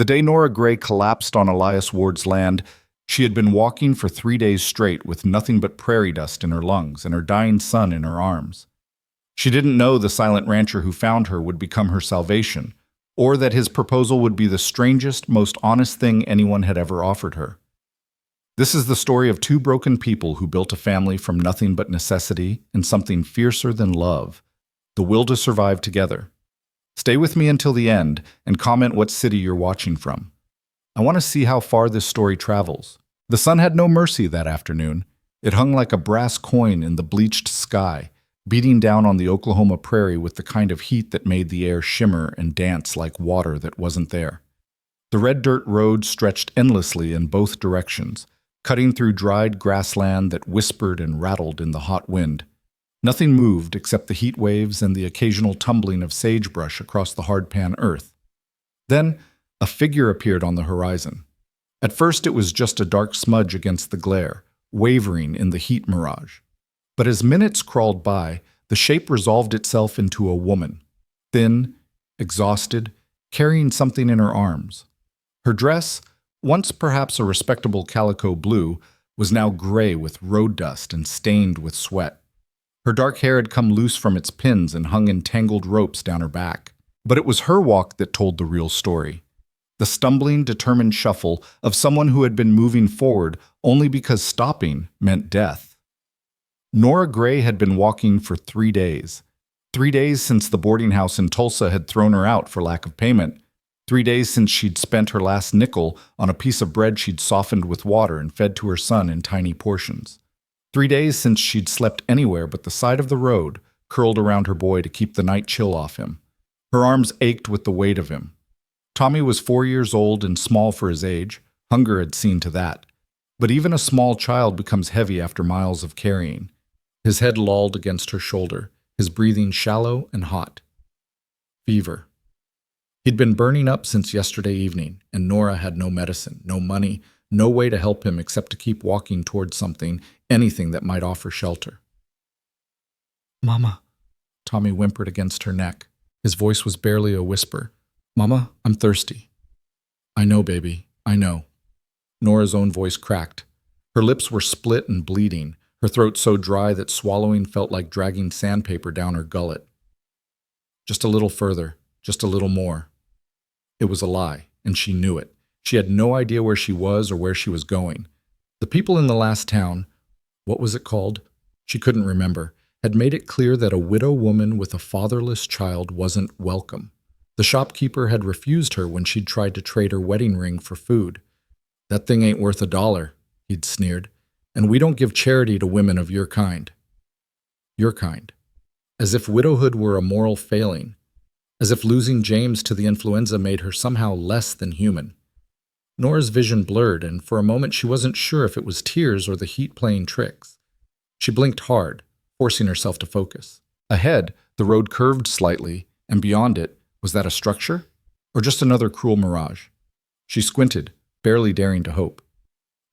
The day Nora Gray collapsed on Elias Ward's land, she had been walking for 3 days straight with nothing but prairie dust in her lungs and her dying son in her arms. She didn't know the silent rancher who found her would become her salvation, or that his proposal would be the strangest, most honest thing anyone had ever offered her. This is the story of two broken people who built a family from nothing but necessity and something fiercer than love, the will to survive together. Stay with me until the end and comment what city you're watching from. I want to see how far this story travels. The sun had no mercy that afternoon. It hung like a brass coin in the bleached sky, beating down on the Oklahoma prairie with the kind of heat that made the air shimmer and dance like water that wasn't there. The red dirt road stretched endlessly in both directions, cutting through dried grassland that whispered and rattled in the hot wind. Nothing moved except the heat waves and the occasional tumbling of sagebrush across the hardpan earth. Then, a figure appeared on the horizon. At first it was just a dark smudge against the glare, wavering in the heat mirage. But as minutes crawled by, the shape resolved itself into a woman, thin, exhausted, carrying something in her arms. Her dress, once perhaps a respectable calico blue, was now gray with road dust and stained with sweat. Her dark hair had come loose from its pins and hung in tangled ropes down her back. But it was her walk that told the real story. The stumbling, determined shuffle of someone who had been moving forward only because stopping meant death. Nora Gray had been walking for 3 days. 3 days since the boarding house in Tulsa had thrown her out for lack of payment. 3 days since she'd spent her last nickel on a piece of bread she'd softened with water and fed to her son in tiny portions. 3 days since she'd slept anywhere but the side of the road, curled around her boy to keep the night chill off him. Her arms ached with the weight of him. Tommy was 4 years old and small for his age. Hunger had seen to that. But even a small child becomes heavy after miles of carrying. His head lolled against her shoulder, his breathing shallow and hot. Fever. He'd been burning up since yesterday evening, and Nora had no medicine, no money, no way to help him except to keep walking towards something, anything that might offer shelter. "Mama," Tommy whimpered against her neck. His voice was barely a whisper. "Mama, I'm thirsty." "I know, baby, I know." Nora's own voice cracked. Her lips were split and bleeding, her throat so dry that swallowing felt like dragging sandpaper down her gullet. Just a little further, just a little more. It was a lie, and she knew it. She had no idea where she was or where she was going. The people in the last town, what was it called? She couldn't remember, had made it clear that a widow woman with a fatherless child wasn't welcome. The shopkeeper had refused her when she'd tried to trade her wedding ring for food. "That thing ain't worth $1, he'd sneered, "and we don't give charity to women of your kind." Your kind. As if widowhood were a moral failing. As if losing James to the influenza made her somehow less than human. Nora's vision blurred, and for a moment she wasn't sure if it was tears or the heat playing tricks. She blinked hard, forcing herself to focus. Ahead, the road curved slightly, and beyond it, was that a structure? Or just another cruel mirage? She squinted, barely daring to hope.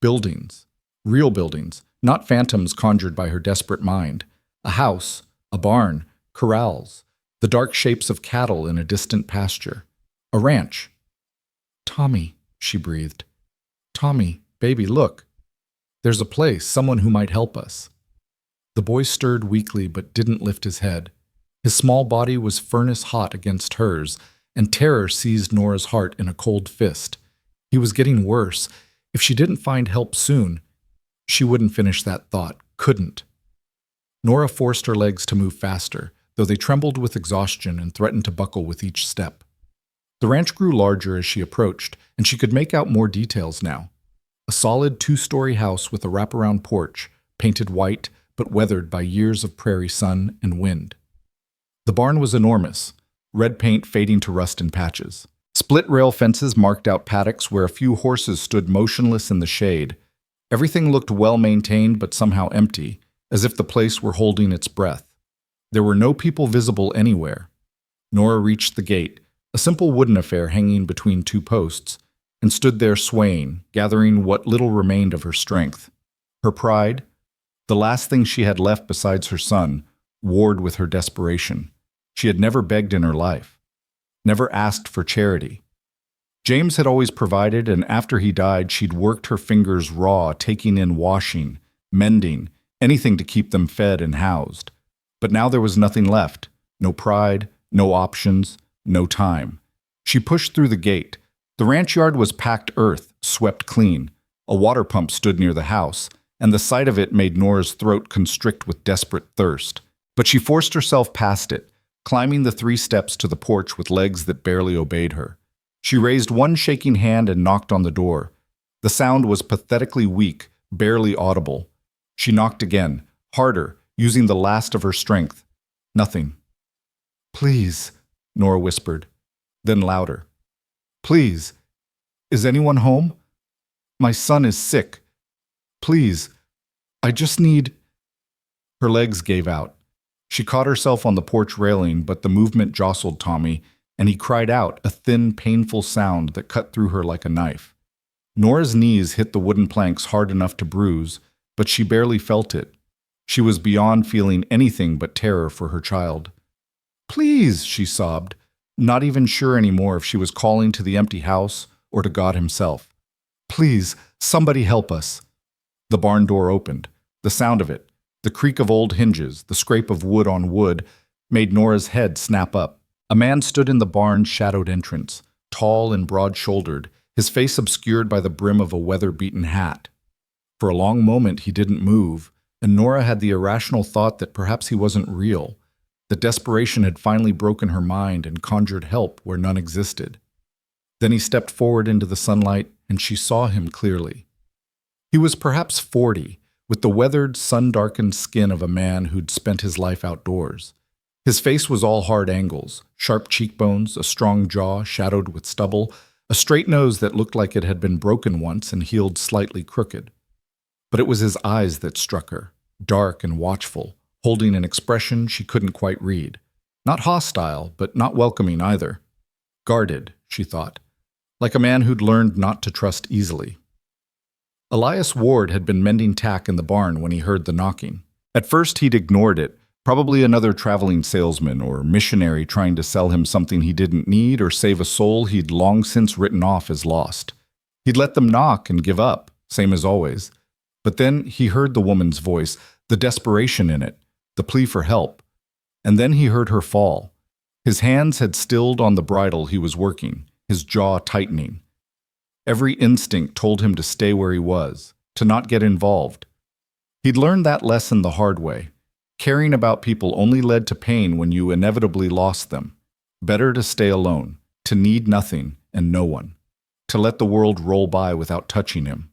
Buildings. Real buildings, not phantoms conjured by her desperate mind. A house, a barn, corrals, the dark shapes of cattle in a distant pasture. A ranch. "Tommy," she breathed. "Tommy, baby, look. There's a place, someone who might help us." The boy stirred weakly but didn't lift his head. His small body was furnace hot against hers, and terror seized Nora's heart in a cold fist. He was getting worse. If she didn't find help soon, she wouldn't finish that thought, couldn't. Nora forced her legs to move faster, though they trembled with exhaustion and threatened to buckle with each step. The ranch grew larger as she approached, and she could make out more details now. A solid 2-story house with a wraparound porch, painted white but weathered by years of prairie sun and wind. The barn was enormous, red paint fading to rust in patches. Split rail fences marked out paddocks where a few horses stood motionless in the shade. Everything looked well-maintained but somehow empty, as if the place were holding its breath. There were no people visible anywhere. Nora reached the gate, a simple wooden affair hanging between 2 posts, and stood there swaying, gathering what little remained of her strength. Her pride, the last thing she had left besides her son, warred with her desperation. She had never begged in her life, never asked for charity. James had always provided, and after he died, she'd worked her fingers raw, taking in washing, mending, anything to keep them fed and housed. But now there was nothing left. No pride, no options, no time. She pushed through the gate. The ranch yard was packed earth, swept clean. A water pump stood near the house, and the sight of it made Nora's throat constrict with desperate thirst. But she forced herself past it, climbing the 3 steps to the porch with legs that barely obeyed her. She raised one shaking hand and knocked on the door. The sound was pathetically weak, barely audible. She knocked again, harder, using the last of her strength. Nothing. "Please," Nora whispered, then louder. "Please. Is anyone home? My son is sick. Please. I just need—" Her legs gave out. She caught herself on the porch railing, but the movement jostled Tommy, and he cried out, a thin, painful sound that cut through her like a knife. Nora's knees hit the wooden planks hard enough to bruise, but she barely felt it. She was beyond feeling anything but terror for her child. "Please," she sobbed, not even sure anymore if she was calling to the empty house or to God himself. "Please, somebody help us." The barn door opened. The sound of it, the creak of old hinges, the scrape of wood on wood, made Nora's head snap up. A man stood in the barn's shadowed entrance, tall and broad-shouldered, his face obscured by the brim of a weather-beaten hat. For a long moment he didn't move, and Nora had the irrational thought that perhaps he wasn't real, that desperation had finally broken her mind and conjured help where none existed. Then he stepped forward into the sunlight, and she saw him clearly. He was perhaps 40, with the weathered, sun-darkened skin of a man who'd spent his life outdoors. His face was all hard angles, sharp cheekbones, a strong jaw shadowed with stubble, a straight nose that looked like it had been broken once and healed slightly crooked. But it was his eyes that struck her, dark and watchful, holding an expression she couldn't quite read. Not hostile, but not welcoming either. Guarded, she thought, like a man who'd learned not to trust easily. Elias Ward had been mending tack in the barn when he heard the knocking. At first he'd ignored it, probably another traveling salesman or missionary trying to sell him something he didn't need or save a soul he'd long since written off as lost. He'd let them knock and give up, same as always. But then he heard the woman's voice, the desperation in it, the plea for help. And then he heard her fall. His hands had stilled on the bridle he was working, his jaw tightening. Every instinct told him to stay where he was, to not get involved. He'd learned that lesson the hard way. Caring about people only led to pain when you inevitably lost them. Better to stay alone, to need nothing and no one, to let the world roll by without touching him.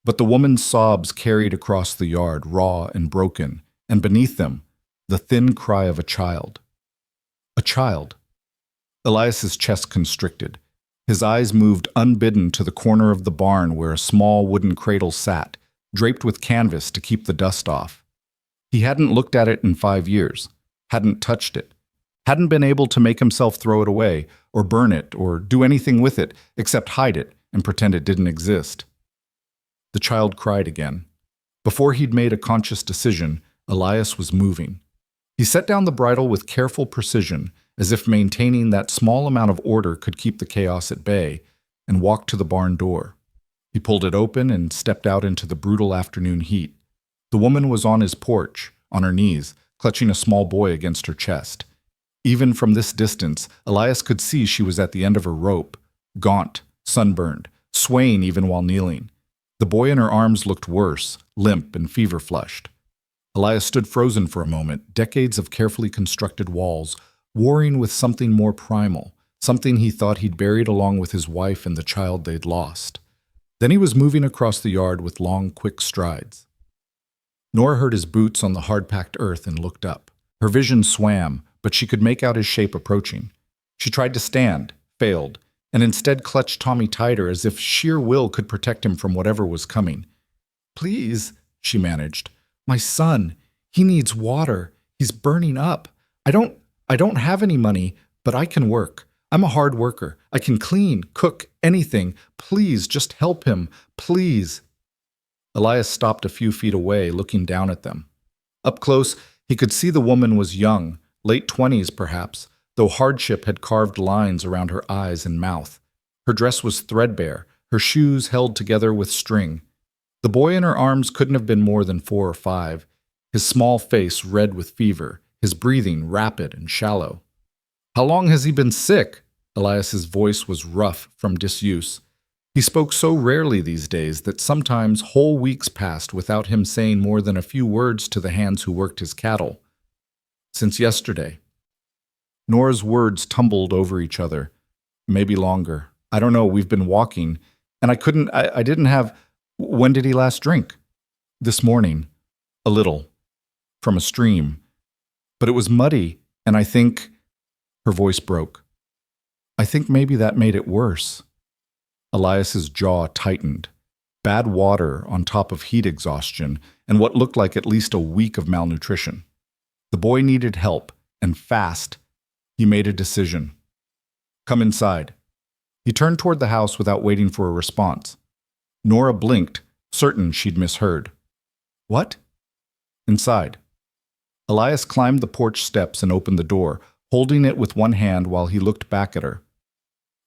But the woman's sobs carried across the yard, raw and broken, and beneath them, the thin cry of a child. A child. Elias's chest constricted. His eyes moved unbidden to the corner of the barn where a small wooden cradle sat, draped with canvas to keep the dust off. He hadn't looked at it in 5 years, hadn't touched it, hadn't been able to make himself throw it away, or burn it, or do anything with it, except hide it and pretend it didn't exist. The child cried again. Before he'd made a conscious decision, Elias was moving. He set down the bridle with careful precision, as if maintaining that small amount of order could keep the chaos at bay, and walked to the barn door. He pulled it open and stepped out into the brutal afternoon heat. The woman was on his porch, on her knees, clutching a small boy against her chest. Even from this distance, Elias could see she was at the end of her rope, gaunt, sunburned, swaying even while kneeling. The boy in her arms looked worse, limp and fever-flushed. Elias stood frozen for a moment, decades of carefully constructed walls, warring with something more primal, something he thought he'd buried along with his wife and the child they'd lost. Then he was moving across the yard with long, quick strides. Nora heard his boots on the hard-packed earth and looked up. Her vision swam, but she could make out his shape approaching. She tried to stand, failed, and instead clutched Tommy tighter as if sheer will could protect him from whatever was coming. "Please," she managed. "My son, he needs water. He's burning up. I don't have any money, but I can work. I'm a hard worker. I can clean, cook, anything. Please, just help him. Please." Elias stopped a few feet away, looking down at them. Up close, he could see the woman was young, late 20s perhaps, though hardship had carved lines around her eyes and mouth. Her dress was threadbare, her shoes held together with string. The boy in her arms couldn't have been more than 4 or 5, his small face red with fever, his breathing rapid and shallow. "How long has he been sick?" Elias's voice was rough from disuse. He spoke so rarely these days that sometimes whole weeks passed without him saying more than a few words to the hands who worked his cattle. "Since yesterday." Nora's words tumbled over each other. "Maybe longer. I don't know, we've been walking, and I didn't have... When did he last drink?" "This morning. A little. From a stream. But it was muddy, and I think..." Her voice broke. "I think maybe that made it worse." Elias's jaw tightened. Bad water on top of heat exhaustion and what looked like at least a week of malnutrition. The boy needed help, and fast. He made a decision. "Come inside." He turned toward the house without waiting for a response. Nora blinked, certain she'd misheard. "What?" "Inside." Elias climbed the porch steps and opened the door, holding it with one hand while he looked back at her.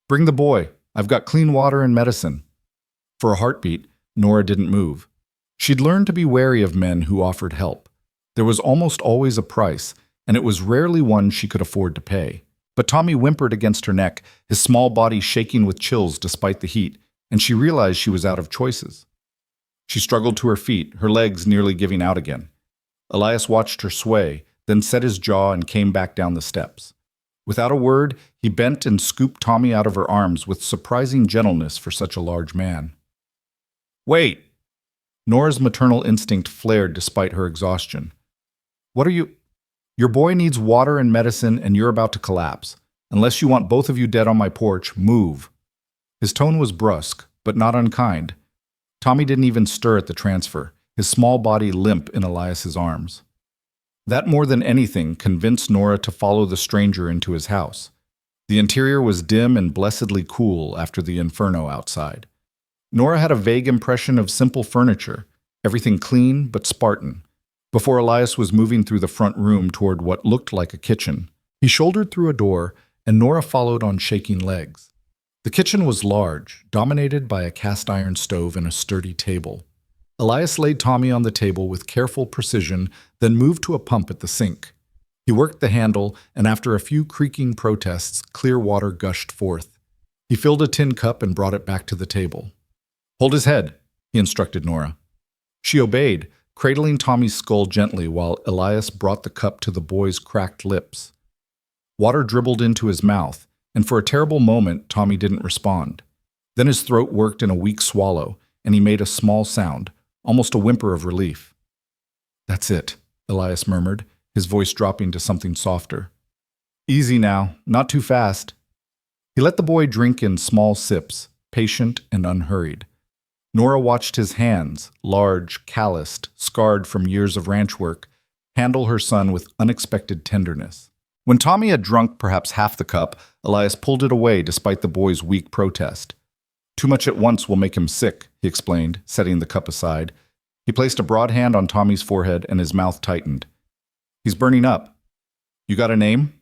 "Bring the boy. I've got clean water and medicine." For a heartbeat, Nora didn't move. She'd learned to be wary of men who offered help. There was almost always a price, and it was rarely one she could afford to pay. But Tommy whimpered against her neck, his small body shaking with chills despite the heat, and she realized she was out of choices. She struggled to her feet, her legs nearly giving out again. Elias watched her sway, then set his jaw and came back down the steps. Without a word, he bent and scooped Tommy out of her arms with surprising gentleness for such a large man. "Wait!" Nora's maternal instinct flared despite her exhaustion. "What are you... Your boy needs water and medicine, and you're about to collapse. Unless you want both of you dead on my porch, move." His tone was brusque, but not unkind. Tommy didn't even stir at the transfer, his small body limp in Elias's arms. That more than anything convinced Nora to follow the stranger into his house. The interior was dim and blessedly cool after the inferno outside. Nora had a vague impression of simple furniture, everything clean but Spartan, before Elias was moving through the front room toward what looked like a kitchen. He shouldered through a door, and Nora followed on shaking legs. The kitchen was large, dominated by a cast-iron stove and a sturdy table. Elias laid Tommy on the table with careful precision, then moved to a pump at the sink. He worked the handle, and after a few creaking protests, clear water gushed forth. He filled a tin cup and brought it back to the table. "Hold his head," he instructed Nora. She obeyed, cradling Tommy's skull gently while Elias brought the cup to the boy's cracked lips. Water dribbled into his mouth, and for a terrible moment, Tommy didn't respond. Then his throat worked in a weak swallow, and he made a small sound, almost a whimper of relief. "That's it," Elias murmured, his voice dropping to something softer. "Easy now, not too fast." He let the boy drink in small sips, patient and unhurried. Nora watched his hands, large, calloused, scarred from years of ranch work, handle her son with unexpected tenderness. When Tommy had drunk perhaps half the cup, Elias pulled it away despite the boy's weak protest. "Too much at once will make him sick," he explained, setting the cup aside. He placed a broad hand on Tommy's forehead and his mouth tightened. "He's burning up. You got a name?"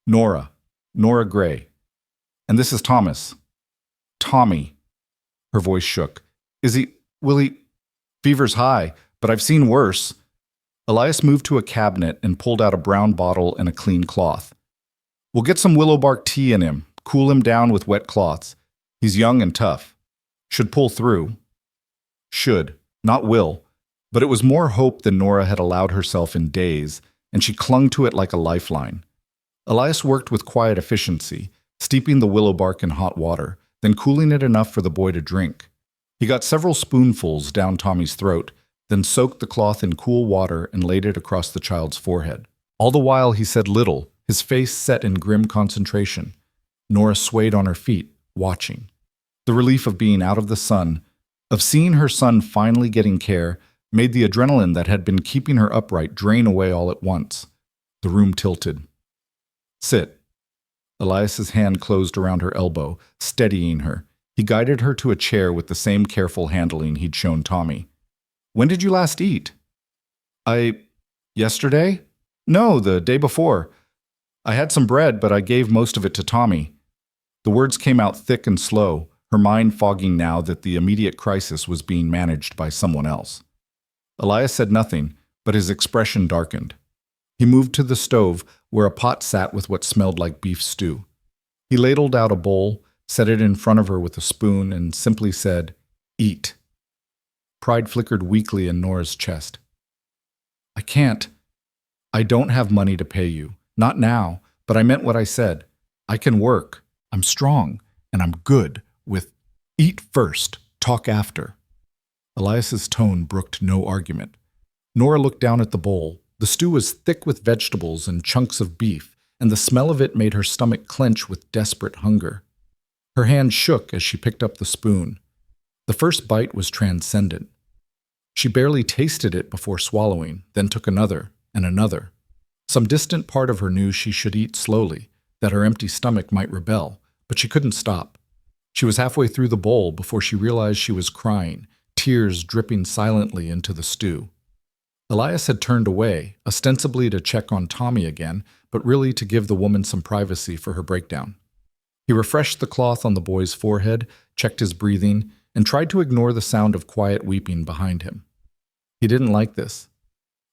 "Nora. Nora Gray. And this is Thomas." "Tommy." Her voice shook. Will he... Fever's high, but I've seen worse." Elias moved to a cabinet and pulled out a brown bottle and a clean cloth. "We'll get some willow bark tea in him, cool him down with wet cloths. He's young and tough. Should pull through." Should, not will. But it was more hope than Nora had allowed herself in days, and she clung to it like a lifeline. Elias worked with quiet efficiency, steeping the willow bark in hot water, then cooling it enough for the boy to drink. He got several spoonfuls down Tommy's throat, then soaked the cloth in cool water and laid it across the child's forehead. All the while he said little, his face set in grim concentration. Nora swayed on her feet, watching. The relief of being out of the sun, of seeing her son finally getting care, made the adrenaline that had been keeping her upright drain away all at once. The room tilted. "Sit." Elias's hand closed around her elbow, steadying her. He guided her to a chair with the same careful handling he'd shown Tommy. "When did you last eat?" Yesterday? No, the day before. I had some bread, but I gave most of it to Tommy." The words came out thick and slow, her mind fogging now that the immediate crisis was being managed by someone else. Elias said nothing, but his expression darkened. He moved to the stove, where a pot sat with what smelled like beef stew. He ladled out a bowl, set it in front of her with a spoon, and simply said, "Eat." Pride flickered weakly in Nora's chest. "I can't. I don't have money to pay you. Not now, but I meant what I said. I can work. I'm strong, and I'm good with eat first, talk after." Elias's tone brooked no argument. Nora looked down at the bowl. The stew was thick with vegetables and chunks of beef, and the smell of it made her stomach clench with desperate hunger. Her hand shook as she picked up the spoon. The first bite was transcendent. She barely tasted it before swallowing, then took another and another. Some distant part of her knew she should eat slowly, that her empty stomach might rebel, but she couldn't stop. She was halfway through the bowl before she realized she was crying, tears dripping silently into the stew. Elias had turned away, ostensibly to check on Tommy again, but really to give the woman some privacy for her breakdown. He refreshed the cloth on the boy's forehead, checked his breathing, and tried to ignore the sound of quiet weeping behind him. He didn't like this.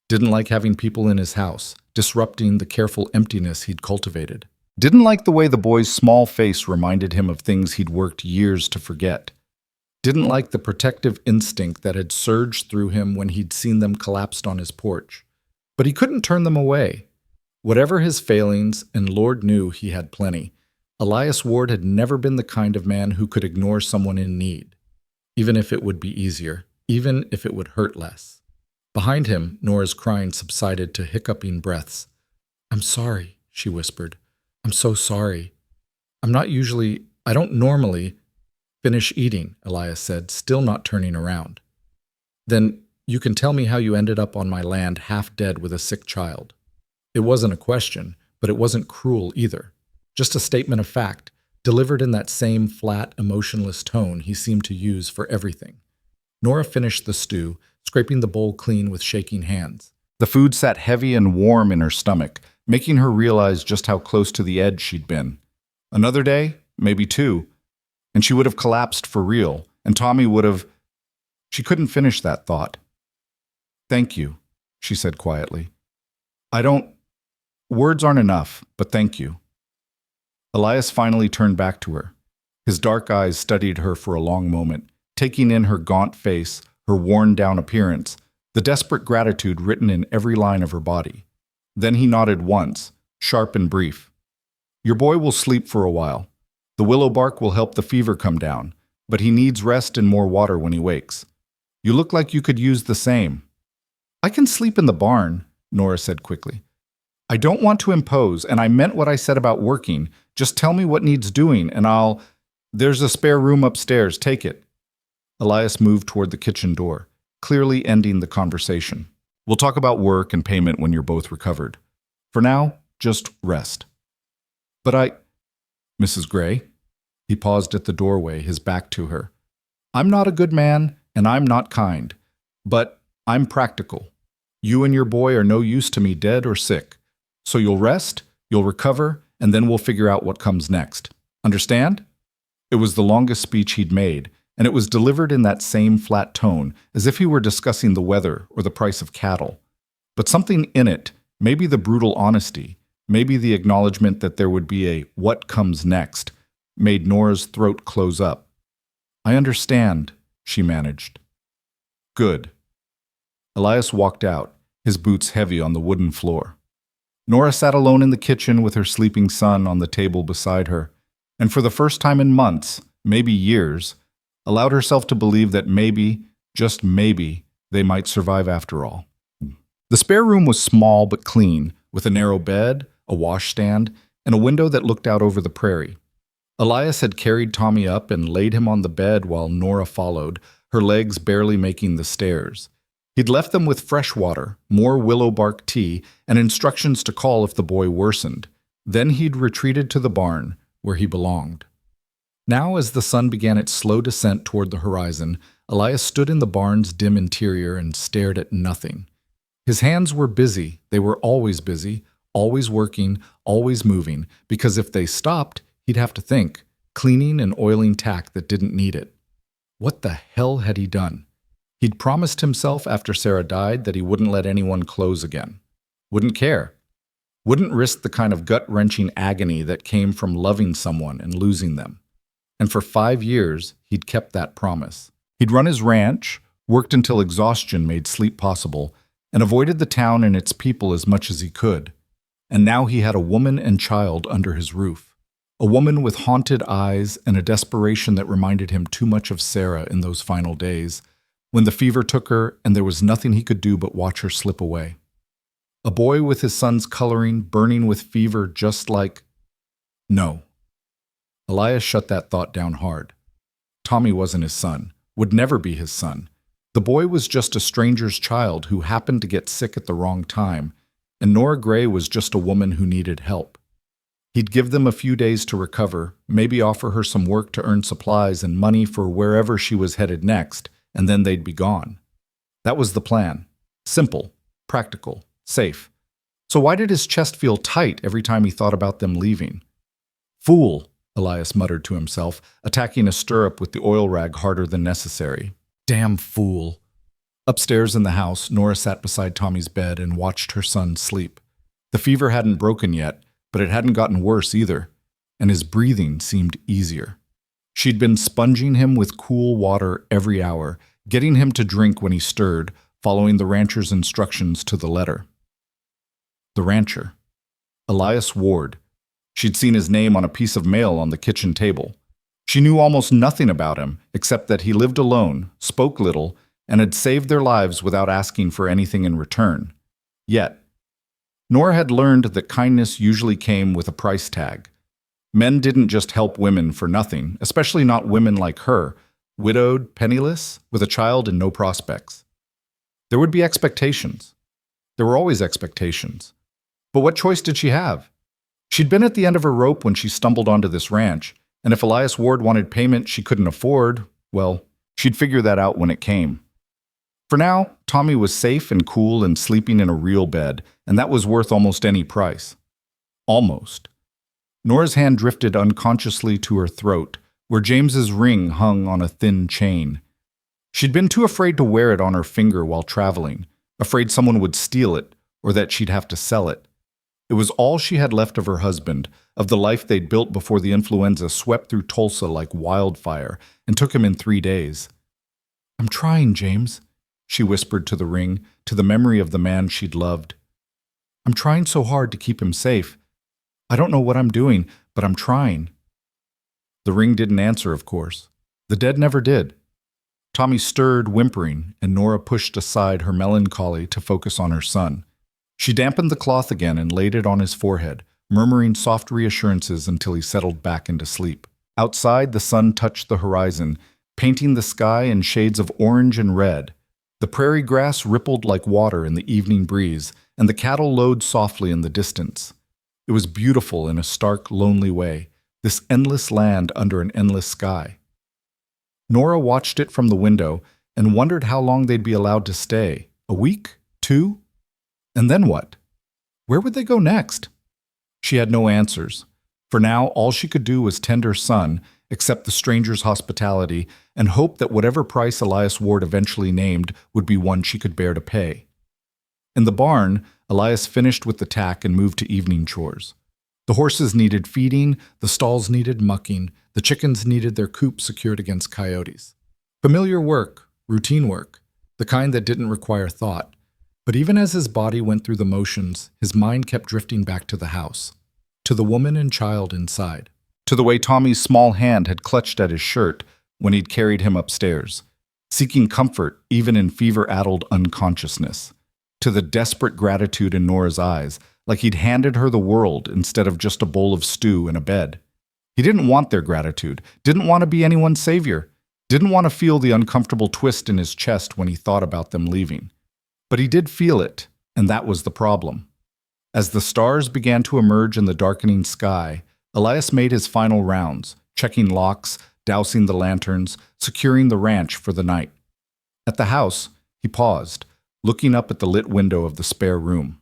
Didn't like having people in his house, disrupting the careful emptiness he'd cultivated. Didn't like the way the boy's small face reminded him of things he'd worked years to forget. Didn't like the protective instinct that had surged through him when he'd seen them collapsed on his porch. But he couldn't turn them away. Whatever his failings, and Lord knew he had plenty, Elias Ward had never been the kind of man who could ignore someone in need, even if it would be easier, even if it would hurt less. Behind him, Nora's crying subsided to hiccuping breaths. "I'm sorry," she whispered. "I'm so sorry. I don't normally—" "Finish eating," Elias said, still not turning around. "Then you can tell me how you ended up on my land half dead with a sick child." It wasn't a question, but it wasn't cruel either. Just a statement of fact, delivered in that same flat, emotionless tone he seemed to use for everything. Nora finished the stew, scraping the bowl clean with shaking hands. The food sat heavy and warm in her stomach, making her realize just how close to the edge she'd been. Another day, maybe two, and she would have collapsed for real, and Tommy would have— She couldn't finish that thought. "Thank you," she said quietly. Words aren't enough, but thank you." Elias finally turned back to her. His dark eyes studied her for a long moment, taking in her gaunt face, her worn-down appearance, the desperate gratitude written in every line of her body. Then he nodded once, sharp and brief. "Your boy will sleep for a while. The willow bark will help the fever come down, but he needs rest and more water when he wakes. You look like you could use the same." "I can sleep in the barn," Nora said quickly. "I don't want to impose, and I meant what I said about working. Just tell me what needs doing, and There's a spare room upstairs, take it." Elias moved toward the kitchen door, clearly ending the conversation. "We'll talk about work and payment when you're both recovered. For now, just rest." "But Mrs. Gray?" He paused at the doorway, his back to her. "I'm not a good man, and I'm not kind. But I'm practical. You and your boy are no use to me, dead or sick. So you'll rest, you'll recover, and then we'll figure out what comes next. Understand?" It was the longest speech he'd made, and it was delivered in that same flat tone, as if he were discussing the weather or the price of cattle. But something in it, maybe the brutal honesty, maybe the acknowledgement that there would be a "what comes next," made Nora's throat close up. "I understand," she managed. "Good." Elias walked out, his boots heavy on the wooden floor. Nora sat alone in the kitchen with her sleeping son on the table beside her, and for the first time in months, maybe years, allowed herself to believe that maybe, just maybe, they might survive after all. The spare room was small but clean, with a narrow bed, a washstand, and a window that looked out over the prairie. Elias had carried Tommy up and laid him on the bed while Nora followed, her legs barely making the stairs. He'd left them with fresh water, more willow bark tea, and instructions to call if the boy worsened. Then he'd retreated to the barn, where he belonged. Now, as the sun began its slow descent toward the horizon, Elias stood in the barn's dim interior and stared at nothing. His hands were busy. They were always busy, always working, always moving, because if they stopped, he'd have to think. cleaning and oiling tack that didn't need it. What the hell had he done? He'd promised himself after Sarah died that he wouldn't let anyone close again. Wouldn't care. Wouldn't risk the kind of gut-wrenching agony that came from loving someone and losing them. And for 5 years, he'd kept that promise. He'd run his ranch, worked until exhaustion made sleep possible, and avoided the town and its people as much as he could. And now he had a woman and child under his roof. A woman with haunted eyes and a desperation that reminded him too much of Sarah in those final days, when the fever took her and there was nothing he could do but watch her slip away. A boy with his son's coloring, burning with fever just like... No. Elias shut that thought down hard. Tommy wasn't his son, would never be his son. The boy was just a stranger's child who happened to get sick at the wrong time, and Nora Gray was just a woman who needed help. He'd give them a few days to recover, maybe offer her some work to earn supplies and money for wherever she was headed next, and then they'd be gone. That was the plan. Simple, practical, safe. So why did his chest feel tight every time he thought about them leaving? Fool, Elias muttered to himself, attacking a stirrup with the oil rag harder than necessary. Damn fool. Upstairs in the house, Nora sat beside Tommy's bed and watched her son sleep. The fever hadn't broken yet, but it hadn't gotten worse either, and his breathing seemed easier. She'd been sponging him with cool water every hour, getting him to drink when he stirred, following the rancher's instructions to the letter. The rancher. Elias Ward. She'd seen his name on a piece of mail on the kitchen table. She knew almost nothing about him, except that he lived alone, spoke little, and had saved their lives without asking for anything in return. Yet, Nora had learned that kindness usually came with a price tag. Men didn't just help women for nothing, especially not women like her, widowed, penniless, with a child and no prospects. There would be expectations. There were always expectations. But what choice did she have? She'd been at the end of her rope when she stumbled onto this ranch, and if Elias Ward wanted payment she couldn't afford, well, she'd figure that out when it came. For now, Tommy was safe and cool and sleeping in a real bed, and that was worth almost any price. Almost. Nora's hand drifted unconsciously to her throat, where James's ring hung on a thin chain. She'd been too afraid to wear it on her finger while traveling, afraid someone would steal it, or that she'd have to sell it. It was all she had left of her husband, of the life they'd built before the influenza swept through Tulsa like wildfire and took him in 3 days. "I'm trying, James," she whispered to the ring, to the memory of the man she'd loved. "I'm trying so hard to keep him safe. I don't know what I'm doing, but I'm trying." The ring didn't answer, of course. The dead never did. Tommy stirred, whimpering, and Nora pushed aside her melancholy to focus on her son. She dampened the cloth again and laid it on his forehead, murmuring soft reassurances until he settled back into sleep. Outside, the sun touched the horizon, painting the sky in shades of orange and red. The prairie grass rippled like water in the evening breeze, and the cattle lowed softly in the distance. It was beautiful in a stark, lonely way, this endless land under an endless sky. Nora watched it from the window and wondered how long they'd be allowed to stay. A week? 2? And then what? Where would they go next? She had no answers. For now, all she could do was tend her son, accept the stranger's hospitality, and hope that whatever price Elias Ward eventually named would be one she could bear to pay. In the barn, Elias finished with the tack and moved to evening chores. The horses needed feeding, the stalls needed mucking, the chickens needed their coop secured against coyotes. Familiar work, routine work, the kind that didn't require thought. But even as his body went through the motions, his mind kept drifting back to the house, to the woman and child inside, to the way Tommy's small hand had clutched at his shirt when he'd carried him upstairs, seeking comfort even in fever-addled unconsciousness, to the desperate gratitude in Nora's eyes, like he'd handed her the world instead of just a bowl of stew and a bed. He didn't want their gratitude, didn't want to be anyone's savior, didn't want to feel the uncomfortable twist in his chest when he thought about them leaving. But he did feel it, and that was the problem. As the stars began to emerge in the darkening sky, Elias made his final rounds, checking locks, dousing the lanterns, securing the ranch for the night. At the house, he paused, looking up at the lit window of the spare room.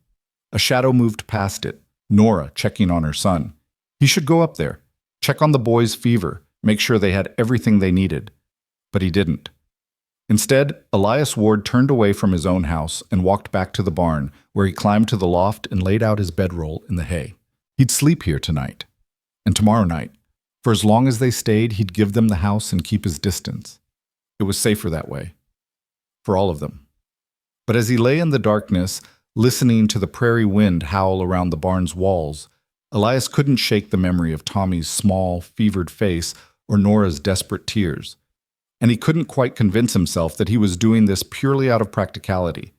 A shadow moved past it, Nora checking on her son. He should go up there. Check on the boys' fever, make sure they had everything they needed. But he didn't. Instead, Elias Ward turned away from his own house and walked back to the barn, where he climbed to the loft and laid out his bedroll in the hay. He'd sleep here tonight. And tomorrow night. For as long as they stayed, he'd give them the house and keep his distance. It was safer that way. For all of them. But as he lay in the darkness, listening to the prairie wind howl around the barn's walls, Elias couldn't shake the memory of Tommy's small, fevered face or Nora's desperate tears. And he couldn't quite convince himself that he was doing this purely out of practicality.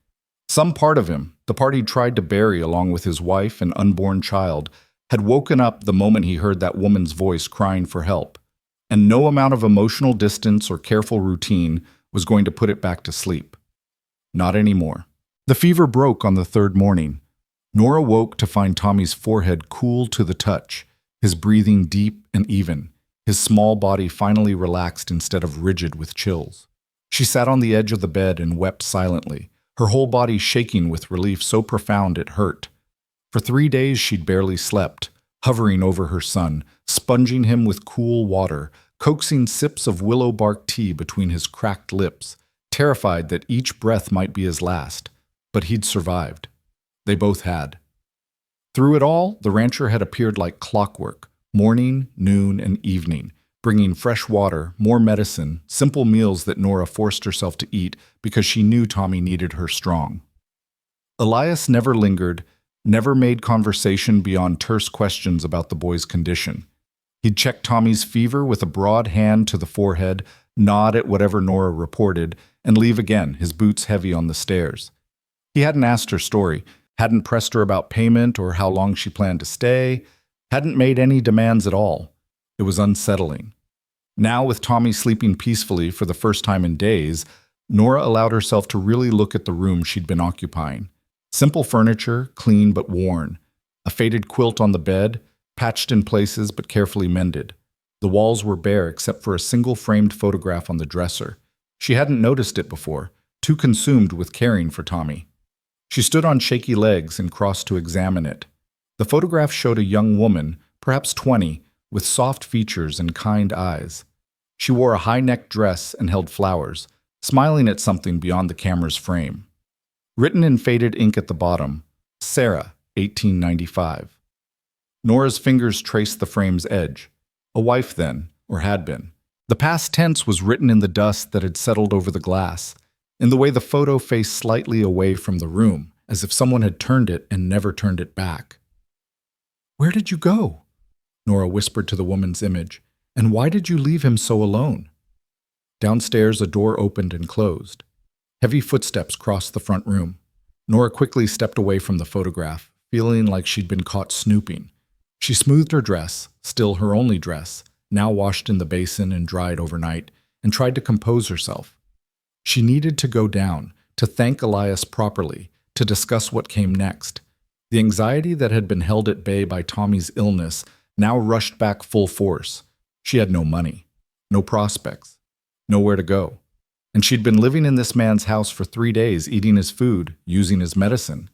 Some part of him, the part he'd tried to bury along with his wife and unborn child, had woken up the moment he heard that woman's voice crying for help, and no amount of emotional distance or careful routine was going to put it back to sleep. Not anymore. The fever broke on the third morning. Nora woke to find Tommy's forehead cool to the touch, his breathing deep and even, his small body finally relaxed instead of rigid with chills. She sat on the edge of the bed and wept silently, her whole body shaking with relief so profound it hurt. For 3 days she'd barely slept, hovering over her son, sponging him with cool water, coaxing sips of willow bark tea between his cracked lips, terrified that each breath might be his last. But he'd survived. They both had. Through it all, the rancher had appeared like clockwork, morning, noon, and evening, bringing fresh water, more medicine, simple meals that Nora forced herself to eat because she knew Tommy needed her strong. Elias never lingered, never made conversation beyond terse questions about the boy's condition. He'd check Tommy's fever with a broad hand to the forehead, nod at whatever Nora reported, and leave again, his boots heavy on the stairs. He hadn't asked her story, hadn't pressed her about payment or how long she planned to stay, hadn't made any demands at all. It was unsettling. Now, with Tommy sleeping peacefully for the first time in days, Nora allowed herself to really look at the room she'd been occupying. Simple furniture, clean but worn. A faded quilt on the bed, patched in places but carefully mended. The walls were bare except for a single framed photograph on the dresser. She hadn't noticed it before, too consumed with caring for Tommy. She stood on shaky legs and crossed to examine it. The photograph showed a young woman, perhaps 20, with soft features and kind eyes. She wore a high-necked dress and held flowers, smiling at something beyond the camera's frame. Written in faded ink at the bottom, Sarah, 1895. Nora's fingers traced the frame's edge. A wife then, or had been. The past tense was written in the dust that had settled over the glass, in the way the photo faced slightly away from the room, as if someone had turned it and never turned it back. "Where did you go?" Nora whispered to the woman's image. "And why did you leave him so alone?" Downstairs, a door opened and closed. Heavy footsteps crossed the front room. Nora quickly stepped away from the photograph, feeling like she'd been caught snooping. She smoothed her dress, still her only dress, now washed in the basin and dried overnight, and tried to compose herself. She needed to go down, to thank Elias properly, to discuss what came next. The anxiety that had been held at bay by Tommy's illness now rushed back full force. She had no money, no prospects, nowhere to go. And she'd been living in this man's house for 3 days, eating his food, using his medicine.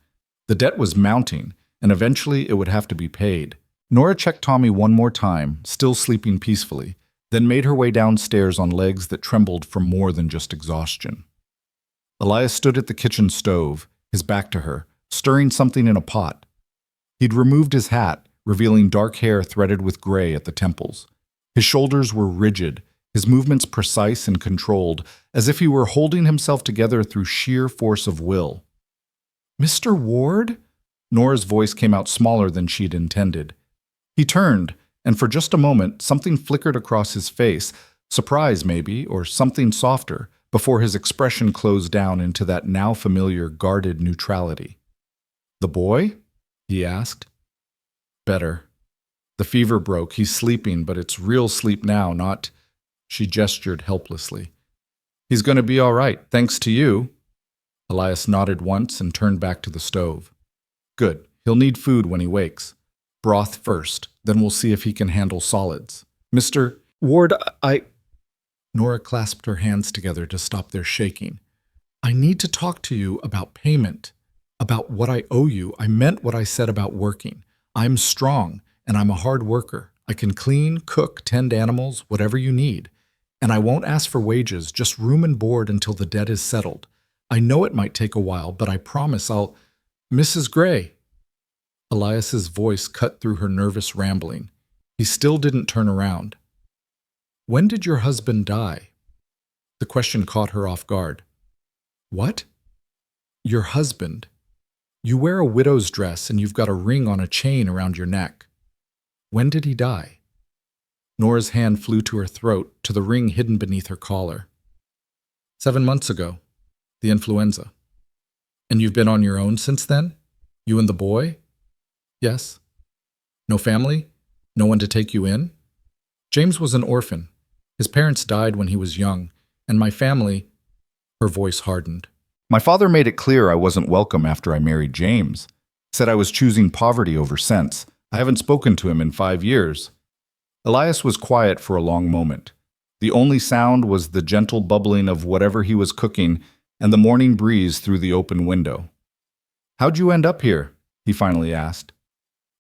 The debt was mounting, and eventually it would have to be paid. Nora checked Tommy one more time, still sleeping peacefully, then made her way downstairs on legs that trembled from more than just exhaustion. Elias stood at the kitchen stove, his back to her, stirring something in a pot. He'd removed his hat, revealing dark hair threaded with gray at the temples. His shoulders were rigid, his movements precise and controlled, as if he were holding himself together through sheer force of will. "Mr. Ward?" Nora's voice came out smaller than she'd intended. He turned, and for just a moment, something flickered across his face, surprise maybe, or something softer, before his expression closed down into that now familiar guarded neutrality. "The boy?" he asked. "Better. The fever broke. He's sleeping, but it's real sleep now, not—" She gestured helplessly. "He's going to be all right, thanks to you." Elias nodded once and turned back to the stove. "Good. He'll need food when he wakes. Broth first, then we'll see if he can handle solids. Mr. Ward, Nora clasped her hands together to stop their shaking. "I need to talk to you about payment, about what I owe you. I meant what I said about working. I'm strong, and I'm a hard worker. I can clean, cook, tend animals, whatever you need. And I won't ask for wages, just room and board until the debt is settled. I know it might take a while, but I promise I'll— Mrs. Gray. Elias's voice cut through her nervous rambling. He still didn't turn around. When did your husband die? The question caught her off guard. What? Your husband. You wear a widow's dress and you've got a ring on a chain around your neck. When did he die? Nora's hand flew to her throat, to the ring hidden beneath her collar. 7 months ago. The influenza. And you've been on your own since then? You and the boy? Yes. No family? No one to take you in? James was an orphan. His parents died when he was young, and my family— Her voice hardened. My father made it clear I wasn't welcome after I married James. Said I was choosing poverty over sense. I haven't spoken to him in 5 years. Elias was quiet for a long moment. The only sound was the gentle bubbling of whatever he was cooking and the morning breeze through the open window. How'd you end up here? He finally asked.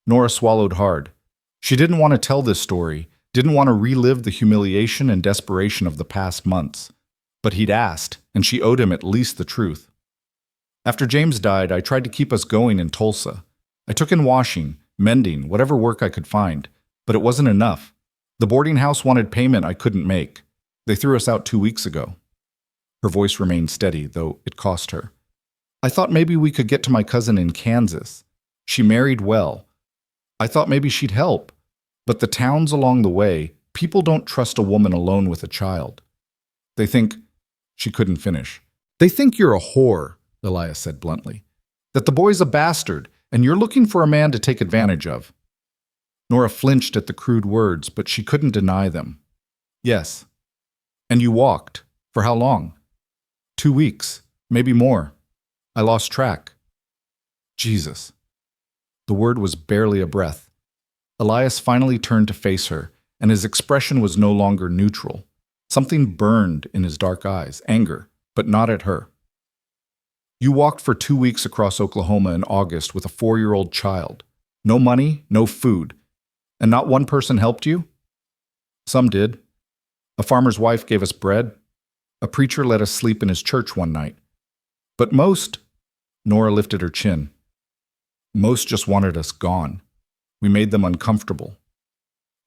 Nora swallowed hard. She didn't want to tell this story, didn't want to relive the humiliation and desperation of the past months. But he'd asked, and she owed him at least the truth. After James died, I tried to keep us going in Tulsa. I took in washing, mending, whatever work I could find, but it wasn't enough. The boarding house wanted payment I couldn't make. They threw us out 2 weeks ago. Her voice remained steady, though it cost her. I thought maybe we could get to my cousin in Kansas. She married well. I thought maybe she'd help. But the towns along the way, people don't trust a woman alone with a child. They think— She couldn't finish. They think you're a whore, Elias said bluntly. That the boy's a bastard, and you're looking for a man to take advantage of. Nora flinched at the crude words, but she couldn't deny them. Yes. And you walked. For how long? 2 weeks, maybe more. I lost track. Jesus. The word was barely a breath. Elias finally turned to face her, and his expression was no longer neutral. Something burned in his dark eyes, anger, but not at her. You walked for 2 weeks across Oklahoma in August with a 4-year-old child. No money, no food. And not one person helped you? Some did. A farmer's wife gave us bread. A preacher let us sleep in his church one night. But most— Nora lifted her chin. Most just wanted us gone. We made them uncomfortable.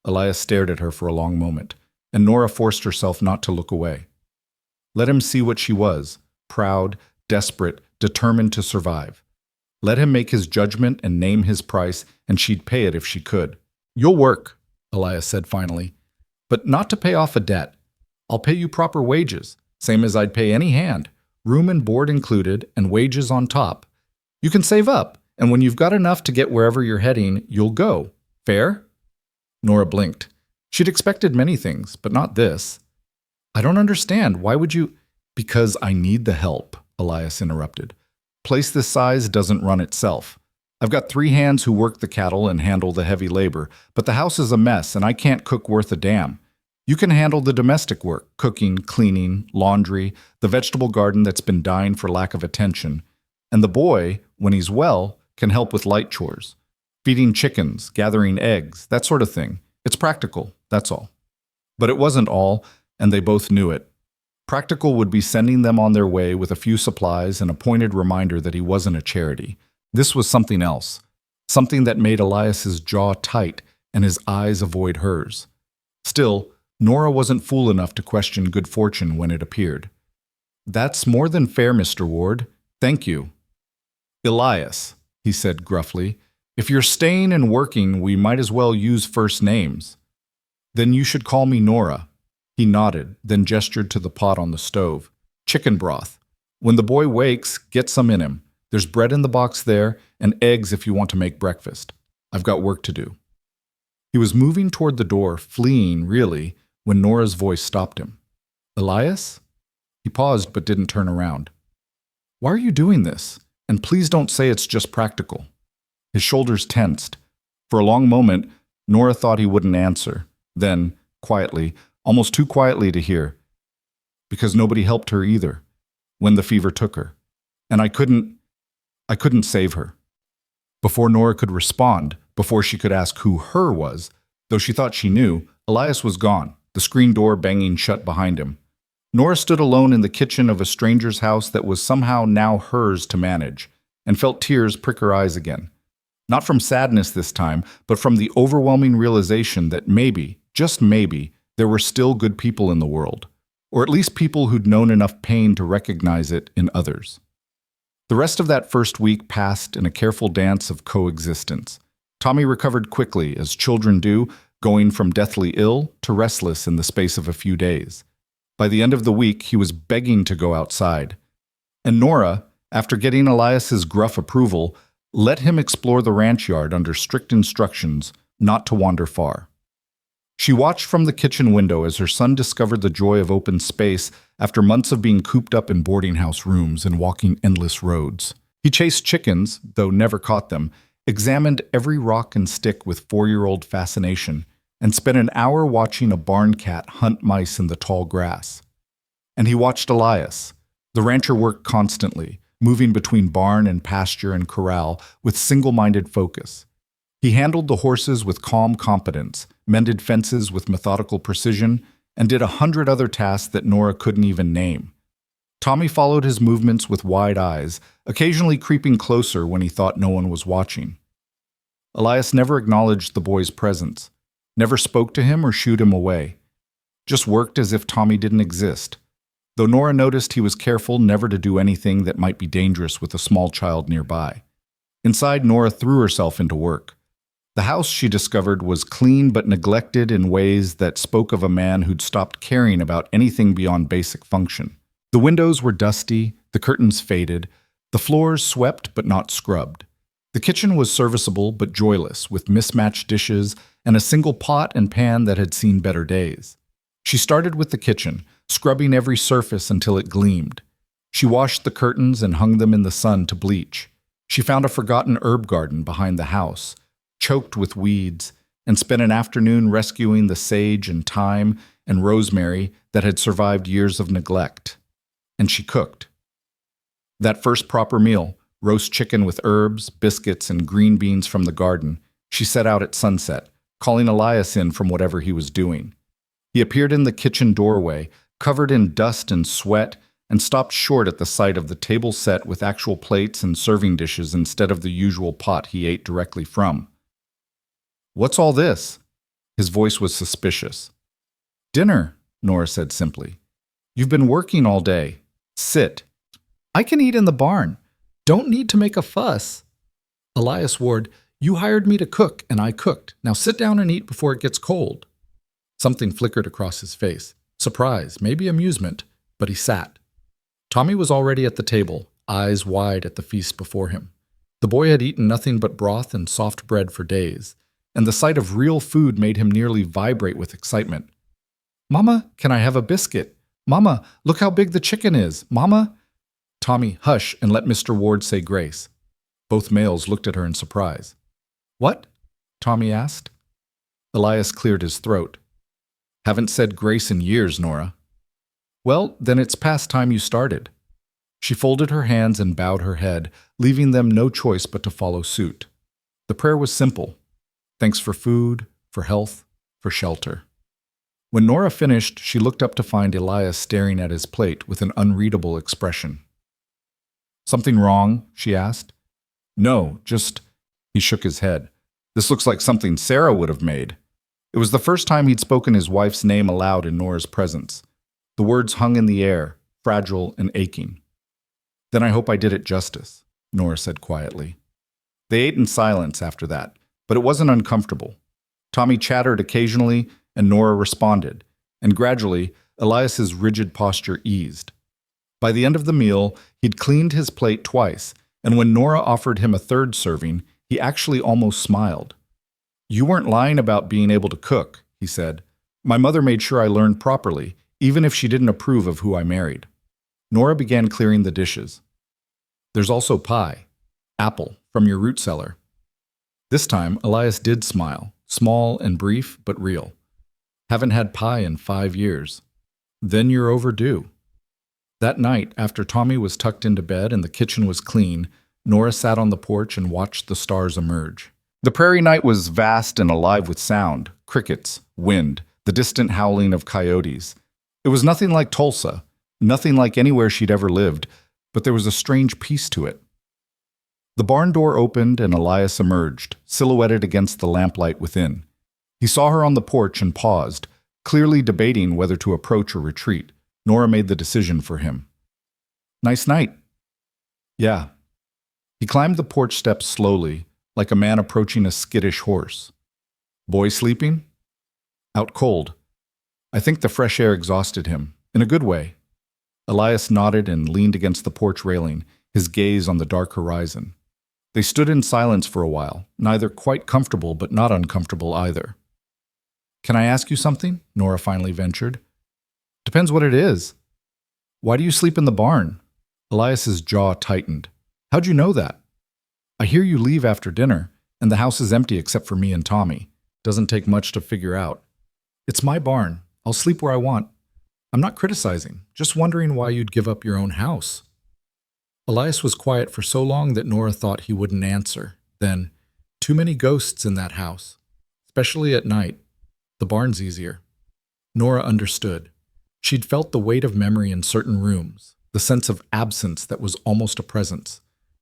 Elias stared at her for a long moment, and Nora forced herself not to look away. Let him see what she was, proud, desperate, determined to survive. Let him make his judgment and name his price, and she'd pay it if she could. You'll work, Elias said finally, but not to pay off a debt. I'll pay you proper wages, same as I'd pay any hand, room and board included, and wages on top. You can save up, and when you've got enough to get wherever you're heading, you'll go. Fair? Nora blinked. She'd expected many things, but not this. I don't understand. Why would you— Because I need the help, Elias interrupted. Place this size doesn't run itself. I've got 3 hands who work the cattle and handle the heavy labor, but the house is a mess and I can't cook worth a damn. You can handle the domestic work, cooking, cleaning, laundry, the vegetable garden that's been dying for lack of attention. And the boy, when he's well, can help with light chores. Feeding chickens, gathering eggs, that sort of thing. It's practical, that's all. But it wasn't all, and they both knew it. Practical would be sending them on their way with a few supplies and a pointed reminder that he wasn't a charity. This was something else, something that made Elias's jaw tight and his eyes avoid hers. Still, Nora wasn't fool enough to question good fortune when it appeared. That's more than fair, Mr. Ward. Thank you. Elias, he said gruffly, if you're staying and working, we might as well use first names. Then you should call me Nora. He nodded, then gestured to the pot on the stove. Chicken broth. When the boy wakes, get some in him. There's bread in the box there, and eggs if you want to make breakfast. I've got work to do. He was moving toward the door, fleeing, really, when Nora's voice stopped him. Elias? He paused but didn't turn around. Why are you doing this? And please don't say it's just practical. His shoulders tensed. For a long moment, Nora thought he wouldn't answer. Then, quietly, almost too quietly to hear, because nobody helped her either, when the fever took her. And I couldn't save her. Before Nora could respond, before she could ask who her was, Though she thought she knew, Elias was gone, the screen door banging shut behind him. Nora stood alone in the kitchen of a stranger's house that was somehow now hers to manage, and felt tears prick her eyes again. Not from sadness this time, but from the overwhelming realization that maybe, just maybe, there were still good people in the world, or at least people who'd known enough pain to recognize it in others. The rest of that first week passed in a careful dance of coexistence. Tommy recovered quickly, as children do, going from deathly ill to restless in the space of a few days. By the end of the week, he was begging to go outside. And Nora, after getting Elias's gruff approval, let him explore the ranch yard under strict instructions not to wander far. She watched from the kitchen window as her son discovered the joy of open space after months of being cooped up in boarding house rooms and walking endless roads. He chased chickens, though never caught them, examined every rock and stick with 4-year-old fascination, and spent an hour watching a barn cat hunt mice in the tall grass. And he watched Elias. The rancher worked constantly, moving between barn and pasture and corral with single-minded focus. He handled the horses with calm competence, mended fences with methodical precision, and did 100 other tasks that Nora couldn't even name. Tommy followed his movements with wide eyes, occasionally creeping closer when he thought no one was watching. Elias never acknowledged the boy's presence, never spoke to him or shooed him away, just worked as if Tommy didn't exist, though Nora noticed he was careful never to do anything that might be dangerous with a small child nearby. Inside, Nora threw herself into work. The house, she discovered, was clean but neglected in ways that spoke of a man who'd stopped caring about anything beyond basic function. The windows were dusty, the curtains faded, the floors swept but not scrubbed. The kitchen was serviceable but joyless, with mismatched dishes and a single pot and pan that had seen better days. She started with the kitchen, scrubbing every surface until it gleamed. She washed the curtains and hung them in the sun to bleach. She found a forgotten herb garden behind the house, choked with weeds, and spent an afternoon rescuing the sage and thyme and rosemary that had survived years of neglect. And she cooked. That first proper meal, roast chicken with herbs, biscuits, and green beans from the garden, she set out at sunset, calling Elias in from whatever he was doing. He appeared in the kitchen doorway, covered in dust and sweat, and stopped short at the sight of the table set with actual plates and serving dishes instead of the usual pot he ate directly from. "What's all this?" His voice was suspicious. "Dinner," Nora said simply. "You've been working all day. Sit." "I can eat in the barn. Don't need to make a fuss." Elias Ward, "You hired me to cook, and I cooked. Now sit down and eat before it gets cold." Something flickered across his face. Surprise, maybe amusement, but he sat. Tommy was already at the table, eyes wide at the feast before him. The boy had eaten nothing but broth and soft bread for days, and the sight of real food made him nearly vibrate with excitement. "Mama, can I have a biscuit? Mama, look how big the chicken is. Mama?" "Tommy, hush and let Mr. Ward say grace." Both males looked at her in surprise. "What?" Tommy asked. Elias cleared his throat. "Haven't said grace in years, Nora." "Well, then it's past time you started." She folded her hands and bowed her head, leaving them no choice but to follow suit. The prayer was simple. Thanks for food, for health, for shelter. When Nora finished, she looked up to find Elias staring at his plate with an unreadable expression. "Something wrong?" she asked. "No, just—" He shook his head. "This looks like something Sarah would have made." It was the first time he'd spoken his wife's name aloud in Nora's presence. The words hung in the air, fragile and aching. "Then I hope I did it justice," Nora said quietly. They ate in silence after that, but it wasn't uncomfortable. Tommy chattered occasionally, and Nora responded, and gradually, Elias's rigid posture eased. By the end of the meal, he'd cleaned his plate twice, and when Nora offered him a third serving, he actually almost smiled. "You weren't lying about being able to cook," he said. "My mother made sure I learned properly, even if she didn't approve of who I married." Nora began clearing the dishes. "There's also pie. Apple, from your root cellar." This time, Elias did smile, small and brief, but real. "Haven't had pie in 5 years. Then you're overdue." That night, after Tommy was tucked into bed and the kitchen was clean, Nora sat on the porch and watched the stars emerge. The prairie night was vast and alive with sound, crickets, wind, the distant howling of coyotes. It was nothing like Tulsa, nothing like anywhere she'd ever lived, but there was a strange peace to it. The barn door opened and Elias emerged, silhouetted against the lamplight within. He saw her on the porch and paused, clearly debating whether to approach or retreat. Nora made the decision for him. "Nice night." "Yeah." He climbed the porch steps slowly, like a man approaching a skittish horse. "Boy sleeping?" "Out cold. I think the fresh air exhausted him, in a good way." Elias nodded and leaned against the porch railing, his gaze on the dark horizon. They stood in silence for a while, neither quite comfortable but not uncomfortable either. "Can I ask you something?" Nora finally ventured. "Depends what it is." "Why do you sleep in the barn?" Elias's jaw tightened. "How'd you know that?" "I hear you leave after dinner, and the house is empty except for me and Tommy. Doesn't take much to figure out. It's my barn. I'll sleep where I want. I'm not criticizing, just wondering why you'd give up your own house." Elias was quiet for so long that Nora thought he wouldn't answer. Then, "Too many ghosts in that house, especially at night. The barn's easier." Nora understood. She'd felt the weight of memory in certain rooms, the sense of absence that was almost a presence.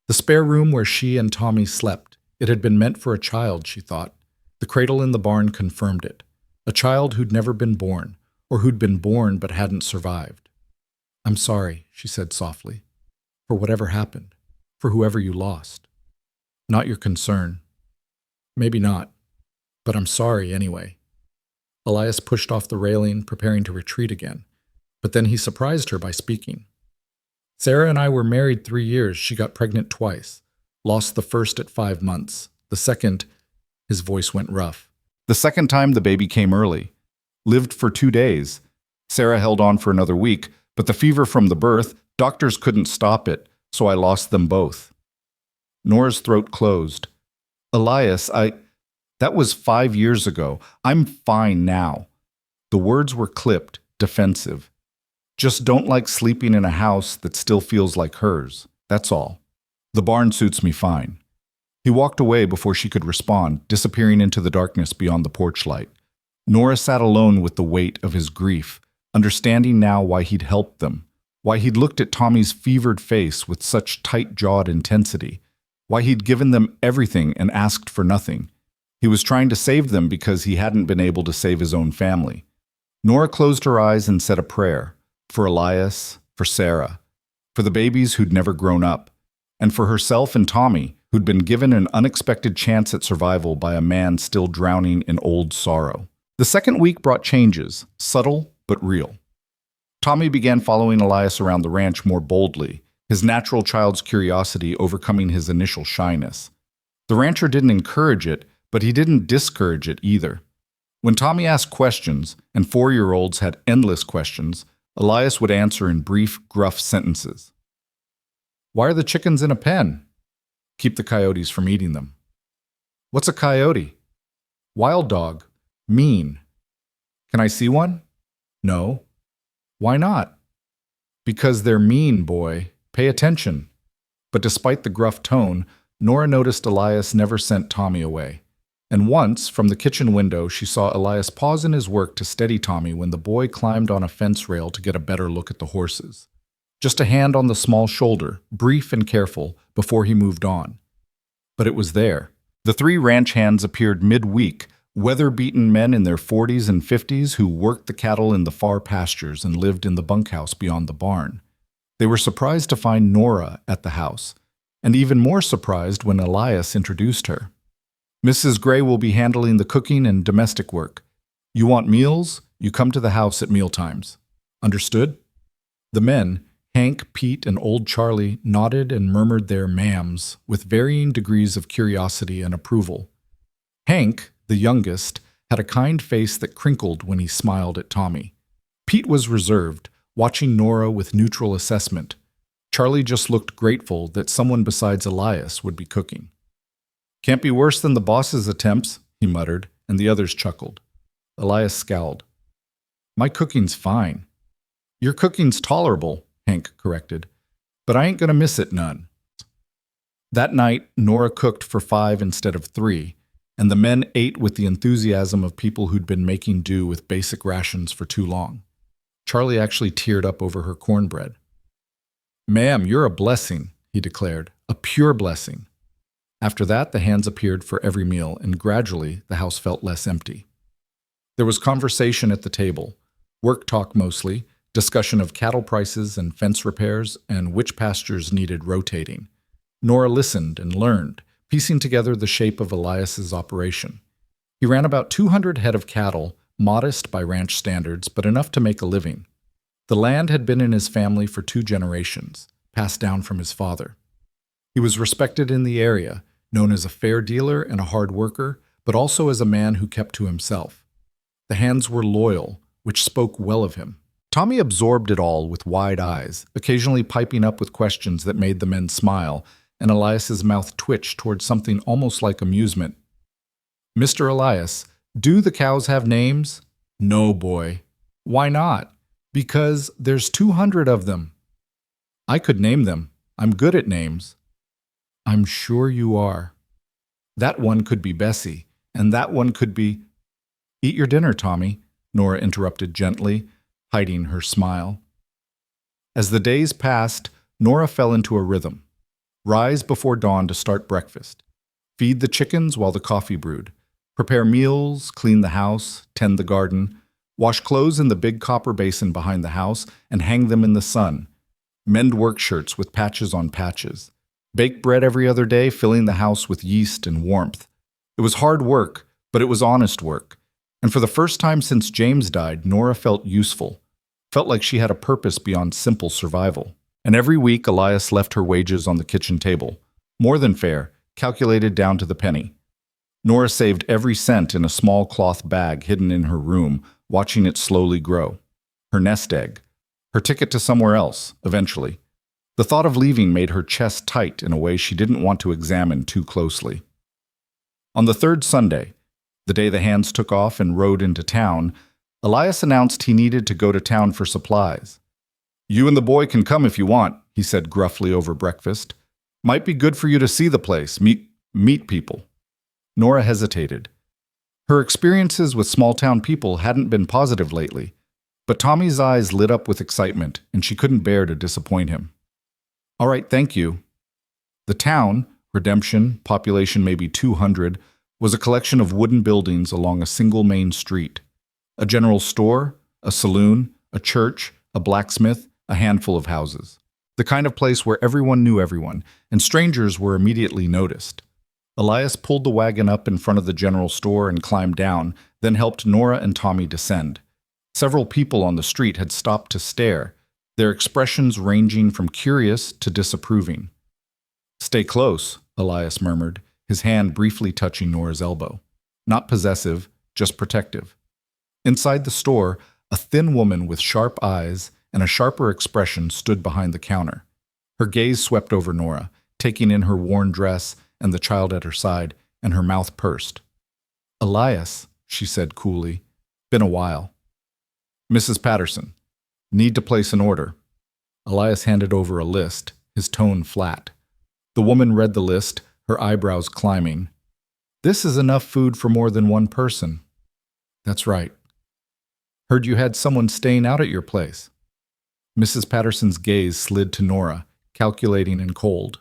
The spare room where she and Tommy slept. It had been meant for a child, she thought. The cradle in the barn confirmed it. A child who'd never been born, or who'd been born but hadn't survived. "I'm sorry," she said softly, "for whatever happened, for whoever you lost. Not your concern. Maybe not, but I'm sorry anyway." Elias pushed off the railing, preparing to retreat again, but then he surprised her by speaking. "Sarah and I were married 3 years. She got pregnant twice. Lost the first at 5 months. The second," his voice went rough. "The second time the baby came early. Lived for 2 days. Sarah held on for another week, but the fever from the birth, doctors couldn't stop it, so I lost them both." Nora's throat closed. "Elias, that was 5 years ago. I'm fine now." The words were clipped, defensive. "Just don't like sleeping in a house that still feels like hers. That's all. The barn suits me fine." He walked away before she could respond, disappearing into the darkness beyond the porch light. Nora sat alone with the weight of his grief, understanding now why he'd helped them, why he'd looked at Tommy's fevered face with such tight-jawed intensity, why he'd given them everything and asked for nothing. He was trying to save them because he hadn't been able to save his own family. Nora closed her eyes and said a prayer, for Elias, for Sarah, for the babies who'd never grown up, and for herself and Tommy, who'd been given an unexpected chance at survival by a man still drowning in old sorrow. The second week brought changes, subtle but real. Tommy began following Elias around the ranch more boldly, his natural child's curiosity overcoming his initial shyness. The rancher didn't encourage it, but he didn't discourage it either. When Tommy asked questions, and 4-year-olds had endless questions, Elias would answer in brief, gruff sentences. "Why are the chickens in a pen?" "Keep the coyotes from eating them." "What's a coyote?" "Wild dog. Mean." "Can I see one?" "No." "Why not?" "Because they're mean, boy. Pay attention." But despite the gruff tone, Nora noticed Elias never sent Tommy away. And once, from the kitchen window, she saw Elias pause in his work to steady Tommy when the boy climbed on a fence rail to get a better look at the horses. Just a hand on the small shoulder, brief and careful, before he moved on. But it was there. The 3 ranch hands appeared midweek, weather-beaten men in their 40s and 50s who worked the cattle in the far pastures and lived in the bunkhouse beyond the barn. They were surprised to find Nora at the house, and even more surprised when Elias introduced her. "Mrs. Gray will be handling the cooking and domestic work. You want meals? You come to the house at mealtimes. Understood?" The men, Hank, Pete, and old Charlie, nodded and murmured their ma'ams with varying degrees of curiosity and approval. Hank, the youngest, had a kind face that crinkled when he smiled at Tommy. Pete was reserved, watching Nora with neutral assessment. Charlie just looked grateful that someone besides Elias would be cooking. "Can't be worse than the boss's attempts," he muttered, and the others chuckled. Elias scowled. "My cooking's fine." "Your cooking's tolerable," Hank corrected, "but I ain't gonna miss it none." That night, Nora cooked for 5 instead of 3, and the men ate with the enthusiasm of people who'd been making do with basic rations for too long. Charlie actually teared up over her cornbread. "Ma'am, you're a blessing," he declared, "a pure blessing." After that, the hands appeared for every meal, and gradually the house felt less empty. There was conversation at the table, work talk mostly, discussion of cattle prices and fence repairs and which pastures needed rotating. Nora listened and learned, piecing together the shape of Elias's operation. He ran about 200 head of cattle, modest by ranch standards, but enough to make a living. The land had been in his family for 2 generations, passed down from his father. He was respected in the area, known as a fair dealer and a hard worker, but also as a man who kept to himself. The hands were loyal, which spoke well of him. Tommy absorbed it all with wide eyes, occasionally piping up with questions that made the men smile, and Elias's mouth twitched towards something almost like amusement. "Mr. Elias, do the cows have names?" "No, boy." "Why not?" "Because there's 200 of them." "I could name them. I'm good at names." "I'm sure you are." "That one could be Bessie, and that one could be—" "Eat your dinner, Tommy," Nora interrupted gently, hiding her smile. As the days passed, Nora fell into a rhythm. Rise before dawn to start breakfast. Feed the chickens while the coffee brewed. Prepare meals, clean the house, tend the garden. Wash clothes in the big copper basin behind the house and hang them in the sun. Mend work shirts with patches on patches. Bake bread every other day, filling the house with yeast and warmth. It was hard work, but it was honest work. And for the first time since James died, Nora felt useful. Felt like she had a purpose beyond simple survival. And every week, Elias left her wages on the kitchen table. More than fair, calculated down to the penny. Nora saved every cent in a small cloth bag hidden in her room, watching it slowly grow. Her nest egg. Her ticket to somewhere else, eventually. The thought of leaving made her chest tight in a way she didn't want to examine too closely. On the 3rd Sunday, the day the hands took off and rode into town, Elias announced he needed to go to town for supplies. "You and the boy can come if you want," he said gruffly over breakfast. "Might be good for you to see the place, meet people." Nora hesitated. Her experiences with small-town people hadn't been positive lately, but Tommy's eyes lit up with excitement, and she couldn't bear to disappoint him. "All right, thank you." The town, Redemption, population maybe 200, was a collection of wooden buildings along a single main street. A general store, a saloon, a church, a blacksmith, a handful of houses. The kind of place where everyone knew everyone, and strangers were immediately noticed. Elias pulled the wagon up in front of the general store and climbed down, then helped Nora and Tommy descend. Several people on the street had stopped to stare, their expressions ranging from curious to disapproving. "Stay close," Elias murmured, his hand briefly touching Nora's elbow. Not possessive, just protective. Inside the store, a thin woman with sharp eyes and a sharper expression stood behind the counter. Her gaze swept over Nora, taking in her worn dress and the child at her side, and her mouth pursed. "Elias," she said coolly. "Been a while." "Mrs. Patterson, need to place an order." Elias handed over a list, his tone flat. The woman read the list, her eyebrows climbing. "This is enough food for more than one person." "That's right." "Heard you had someone staying out at your place." Mrs. Patterson's gaze slid to Nora, calculating and cold.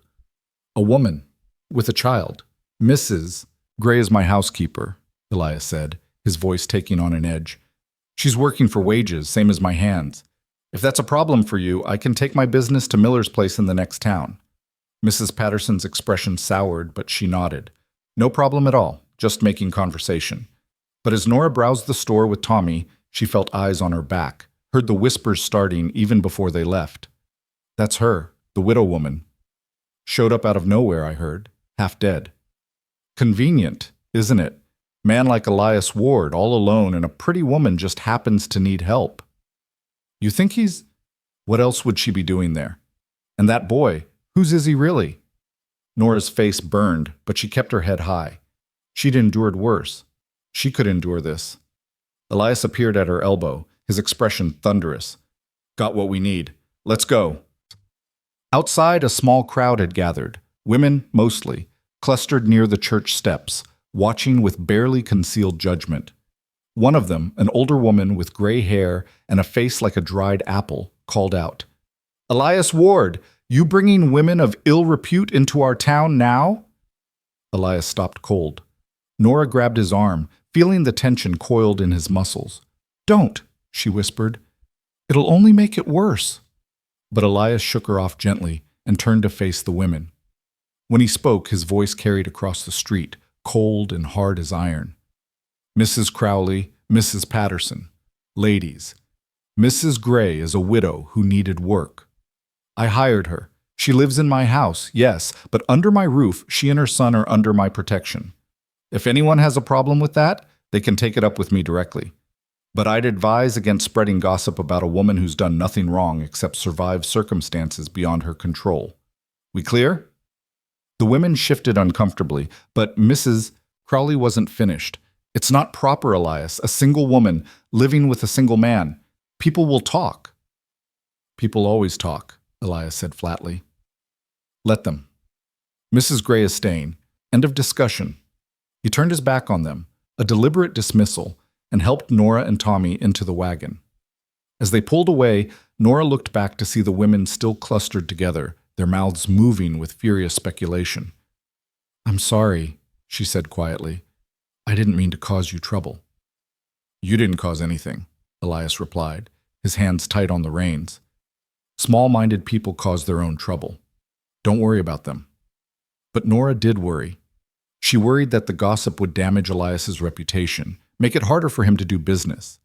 "A woman, with a child. Mrs. Gray is my housekeeper," Elias said, his voice taking on an edge. "She's working for wages, same as my hands. If that's a problem for you, I can take my business to Miller's place in the next town." Mrs. Patterson's expression soured, but she nodded. No problem at all, just making conversation. But as Nora browsed the store with Tommy, she felt eyes on her back, heard the whispers starting even before they left. "That's her, the widow woman. Showed up out of nowhere, I heard, half dead." "Convenient, isn't it? Man like Elias Ward, all alone, and a pretty woman just happens to need help." "You think he's—" "What else would she be doing there? And that boy, whose is he really?" Nora's face burned, but she kept her head high. She'd endured worse. She could endure this. Elias appeared at her elbow, his expression thunderous. "Got what we need. Let's go." Outside, a small crowd had gathered, women mostly, clustered near the church steps, watching with barely concealed judgment. One of them, an older woman with gray hair and a face like a dried apple, called out, "Elias Ward, you bringing women of ill repute into our town now?" Elias stopped cold. Nora grabbed his arm, feeling the tension coiled in his muscles. "Don't," she whispered. "It'll only make it worse." But Elias shook her off gently and turned to face the women. When he spoke, his voice carried across the street, cold and hard as iron. "Mrs. Crowley, Mrs. Patterson, ladies, Mrs. Gray is a widow who needed work. I hired her. She lives in my house, yes, but under my roof, she and her son are under my protection. If anyone has a problem with that, they can take it up with me directly. But I'd advise against spreading gossip about a woman who's done nothing wrong except survive circumstances beyond her control. We clear?" The women shifted uncomfortably, but Mrs. Crowley wasn't finished. "It's not proper, Elias, a single woman living with a single man. People will talk." "People always talk," Elias said flatly. "Let them. Mrs. Gray is staying. End of discussion." He turned his back on them, a deliberate dismissal, and helped Nora and Tommy into the wagon. As they pulled away, Nora looked back to see the women still clustered together, their mouths moving with furious speculation. "I'm sorry," she said quietly. "I didn't mean to cause you trouble." "You didn't cause anything," Elias replied, his hands tight on the reins. "Small-minded people cause their own trouble. Don't worry about them." But Nora did worry. She worried that the gossip would damage Elias's reputation, make it harder for him to do business.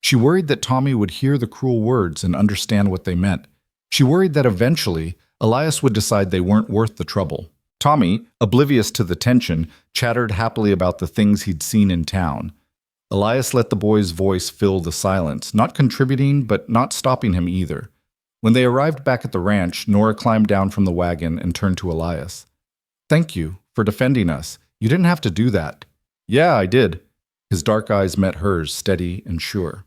She worried that Tommy would hear the cruel words and understand what they meant. She worried that eventually, Elias would decide they weren't worth the trouble. Tommy, oblivious to the tension, chattered happily about the things he'd seen in town. Elias let the boy's voice fill the silence, not contributing but not stopping him either. When they arrived back at the ranch, Nora climbed down from the wagon and turned to Elias. "Thank you for defending us. You didn't have to do that." "Yeah, I did." His dark eyes met hers, steady and sure.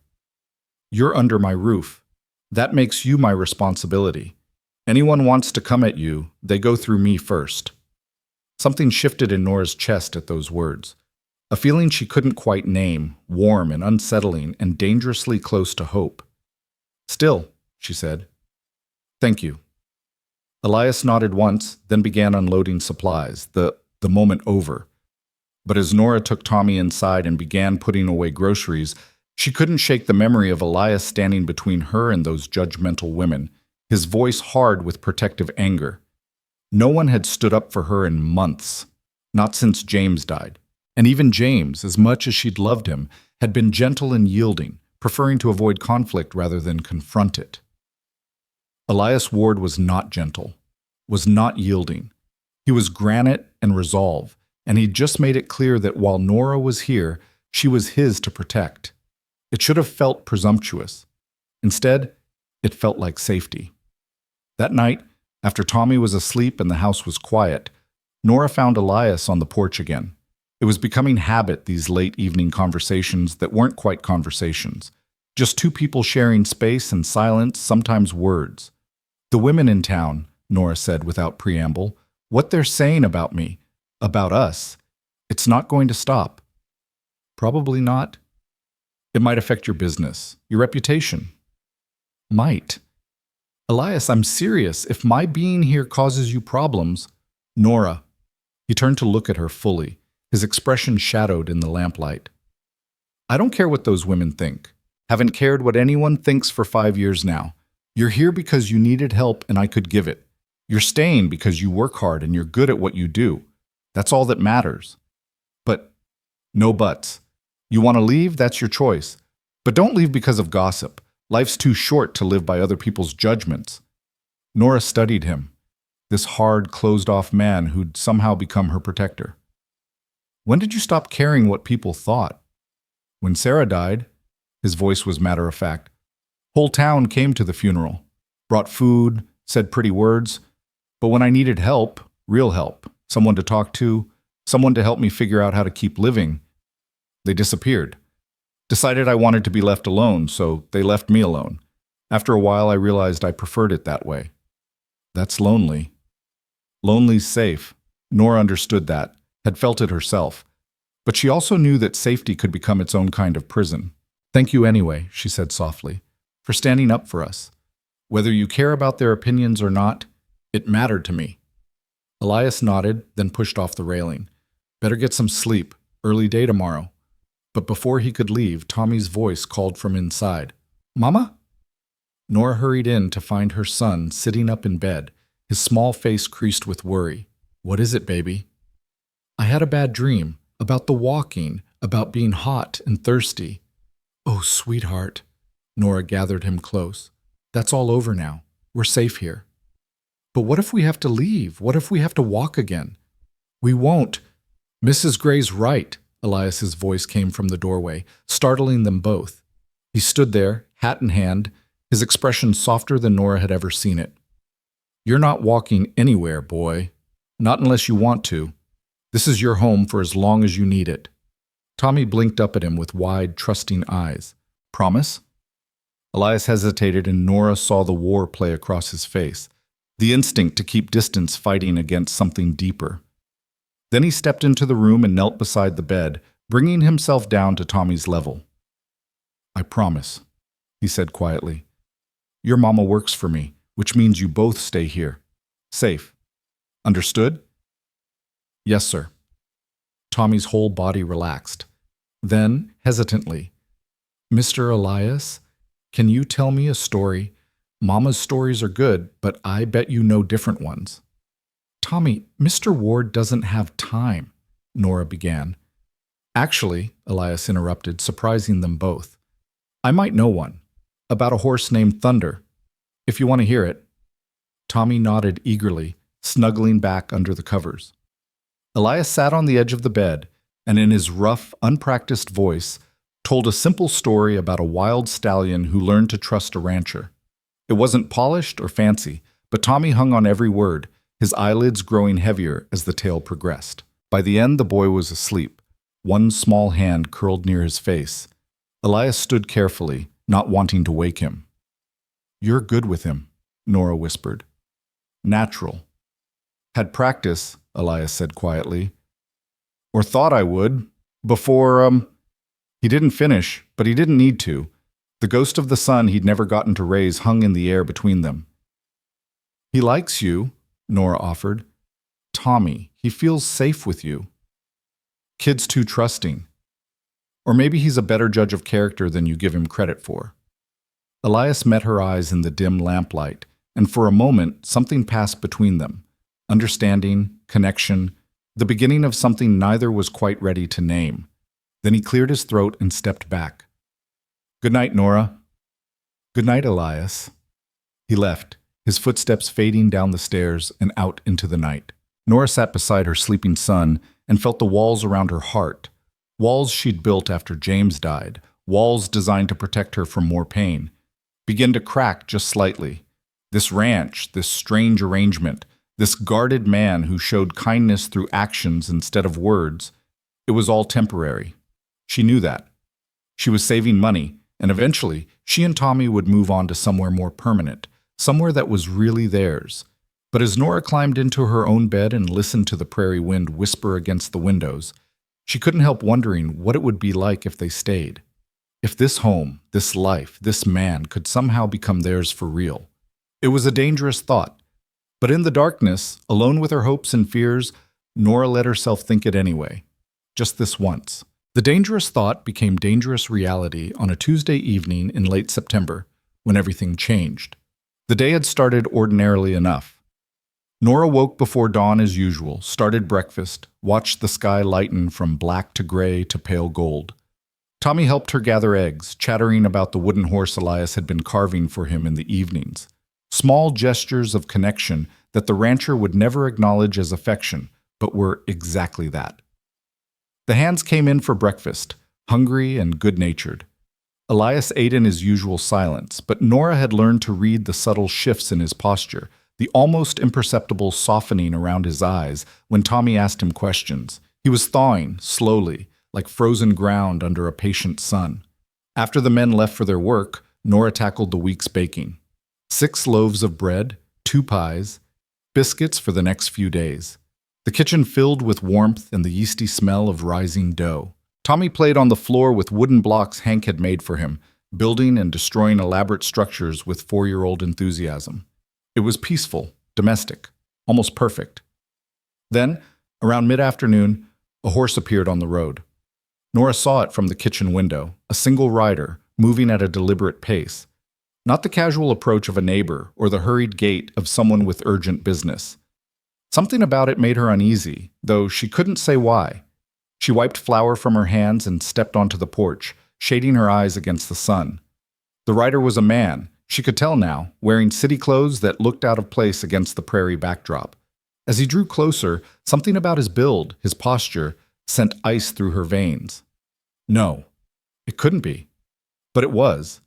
"You're under my roof. That makes you my responsibility. Anyone wants to come at you, they go through me first." Something shifted in Nora's chest at those words. A feeling she couldn't quite name, warm and unsettling and dangerously close to hope. "Still," she said. "Thank you." Elias nodded once, then began unloading supplies, the moment over. But as Nora took Tommy inside and began putting away groceries, she couldn't shake the memory of Elias standing between her and those judgmental women, his voice hard with protective anger. No one had stood up for her in months, not since James died. And even James, as much as she'd loved him, had been gentle and yielding, preferring to avoid conflict rather than confront it. Elias Ward was not gentle, was not yielding. He was granite and resolve, and he'd just made it clear that while Nora was here, she was his to protect. It should have felt presumptuous. Instead, it felt like safety. That night, after Tommy was asleep and the house was quiet, Nora found Elias on the porch again. It was becoming habit, these late evening conversations that weren't quite conversations. Just two people sharing space and silence, sometimes words. "The women in town," Nora said without preamble, "what they're saying about me, about us, it's not going to stop." "Probably not." "It might affect your business, your reputation." "Might." "Elias, I'm serious. If my being here causes you problems—" "Nora." He turned to look at her fully, his expression shadowed in the lamplight. "I don't care what those women think. Haven't cared what anyone thinks for 5 years now. You're here because you needed help and I could give it. You're staying because you work hard and you're good at what you do. That's all that matters. But no buts. You want to leave, that's your choice. But don't leave because of gossip. Life's too short to live by other people's judgments." Nora studied him, this hard, closed-off man who'd somehow become her protector. "When did you stop caring what people thought?" "When Sarah died." His voice was matter-of-fact. "Whole town came to the funeral, brought food, said pretty words. But when I needed help, real help, someone to talk to, someone to help me figure out how to keep living, they disappeared. Decided I wanted to be left alone, so they left me alone. After a while, I realized I preferred it that way." "That's lonely." "Lonely's safe." Nora understood that, had felt it herself. But she also knew that safety could become its own kind of prison. Thank you anyway, she said softly, for standing up for us. Whether you care about their opinions or not, it mattered to me. Elias nodded, then pushed off the railing. Better get some sleep. Early day tomorrow. But before he could leave, Tommy's voice called from inside. Mama? Nora hurried in to find her son sitting up in bed, his small face creased with worry. What is it, baby? I had a bad dream about the walking, about being hot and thirsty. Oh, sweetheart. Nora gathered him close. That's all over now. We're safe here. But what if we have to leave? What if we have to walk again? We won't. Mrs. Gray's right, Elias's voice came from the doorway, startling them both. He stood there, hat in hand, his expression softer than Nora had ever seen it. You're not walking anywhere, boy. Not unless you want to. This is your home for as long as you need it. Tommy blinked up at him with wide, trusting eyes. Promise? Elias hesitated, and Nora saw the war play across his face, the instinct to keep distance fighting against something deeper. Then he stepped into the room and knelt beside the bed, bringing himself down to Tommy's level. I promise, he said quietly. Your mama works for me, which means you both stay here. Safe. Understood? Yes, sir. Tommy's whole body relaxed. Then, hesitantly, Mr. Elias, can you tell me a story? Mama's stories are good, but I bet you know different ones. Tommy, Mr. Ward doesn't have time, Nora began. Actually, Elias interrupted, surprising them both. I might know one, about a horse named Thunder, if you want to hear it. Tommy nodded eagerly, snuggling back under the covers. Elias sat on the edge of the bed, and in his rough, unpracticed voice, told a simple story about a wild stallion who learned to trust a rancher. It wasn't polished or fancy, but Tommy hung on every word, his eyelids growing heavier as the tale progressed. By the end, the boy was asleep, one small hand curled near his face. Elias stood carefully, not wanting to wake him. You're good with him, Nora whispered. Natural. Had practice, Elias said quietly. Or thought I would. Before, He didn't finish, but he didn't need to. The ghost of the son he'd never gotten to raise hung in the air between them. He likes you, Nora offered. Tommy, he feels safe with you. Kid's too trusting. Or maybe he's a better judge of character than you give him credit for. Elias met her eyes in the dim lamplight, and for a moment something passed between them. Understanding, connection, the beginning of something neither was quite ready to name. Then he cleared his throat and stepped back. Good night, Nora. Good night, Elias. He left, his footsteps fading down the stairs and out into the night. Nora sat beside her sleeping son and felt the walls around her heart, walls she'd built after James died, walls designed to protect her from more pain, begin to crack just slightly. This ranch, this strange arrangement, this guarded man who showed kindness through actions instead of words, it was all temporary. She knew that. She was saving money, and eventually she and Tommy would move on to somewhere more permanent, somewhere that was really theirs. But as Nora climbed into her own bed and listened to the prairie wind whisper against the windows, she couldn't help wondering what it would be like if they stayed. If this home, this life, this man could somehow become theirs for real. It was a dangerous thought. But in the darkness, alone with her hopes and fears, Nora let herself think it anyway. Just this once. The dangerous thought became dangerous reality on a Tuesday evening in late September, when everything changed. The day had started ordinarily enough. Nora woke before dawn as usual, started breakfast, watched the sky lighten from black to gray to pale gold. Tommy helped her gather eggs, chattering about the wooden horse Elias had been carving for him in the evenings. Small gestures of connection that the rancher would never acknowledge as affection, but were exactly that. The hands came in for breakfast, hungry and good-natured. Elias ate in his usual silence, but Nora had learned to read the subtle shifts in his posture, the almost imperceptible softening around his eyes when Tommy asked him questions. He was thawing, slowly, like frozen ground under a patient sun. After the men left for their work, Nora tackled the week's baking. 6 loaves of bread, 2 pies, biscuits for the next few days. The kitchen filled with warmth and the yeasty smell of rising dough. Tommy played on the floor with wooden blocks Hank had made for him, building and destroying elaborate structures with 4-year-old enthusiasm. It was peaceful, domestic, almost perfect. Then, around mid-afternoon, a horse appeared on the road. Nora saw it from the kitchen window, a single rider, moving at a deliberate pace. Not the casual approach of a neighbor or the hurried gait of someone with urgent business. Something about it made her uneasy, though she couldn't say why. She wiped flour from her hands and stepped onto the porch, shading her eyes against the sun. The rider was a man, she could tell now, wearing city clothes that looked out of place against the prairie backdrop. As he drew closer, something about his build, his posture, sent ice through her veins. No, it couldn't be. But it was.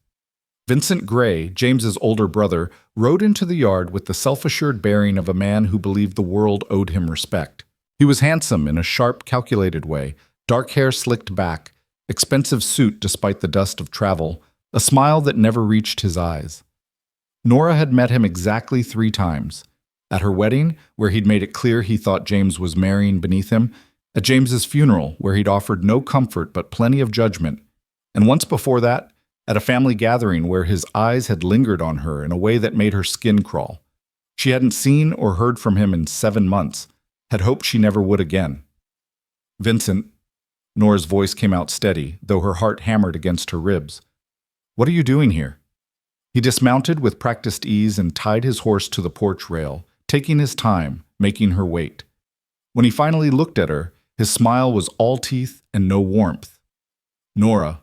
Vincent Gray, James's older brother, rode into the yard with the self-assured bearing of a man who believed the world owed him respect. He was handsome in a sharp, calculated way, dark hair slicked back, expensive suit despite the dust of travel, a smile that never reached his eyes. Nora had met him exactly 3 times. At her wedding, where he'd made it clear he thought James was marrying beneath him, at James's funeral, where he'd offered no comfort but plenty of judgment, and once before that, at a family gathering where his eyes had lingered on her in a way that made her skin crawl. She hadn't seen or heard from him in 7 months, had hoped she never would again. Vincent, Nora's voice came out steady, though her heart hammered against her ribs. What are you doing here? He dismounted with practiced ease and tied his horse to the porch rail, taking his time, making her wait. When he finally looked at her, his smile was all teeth and no warmth. Nora,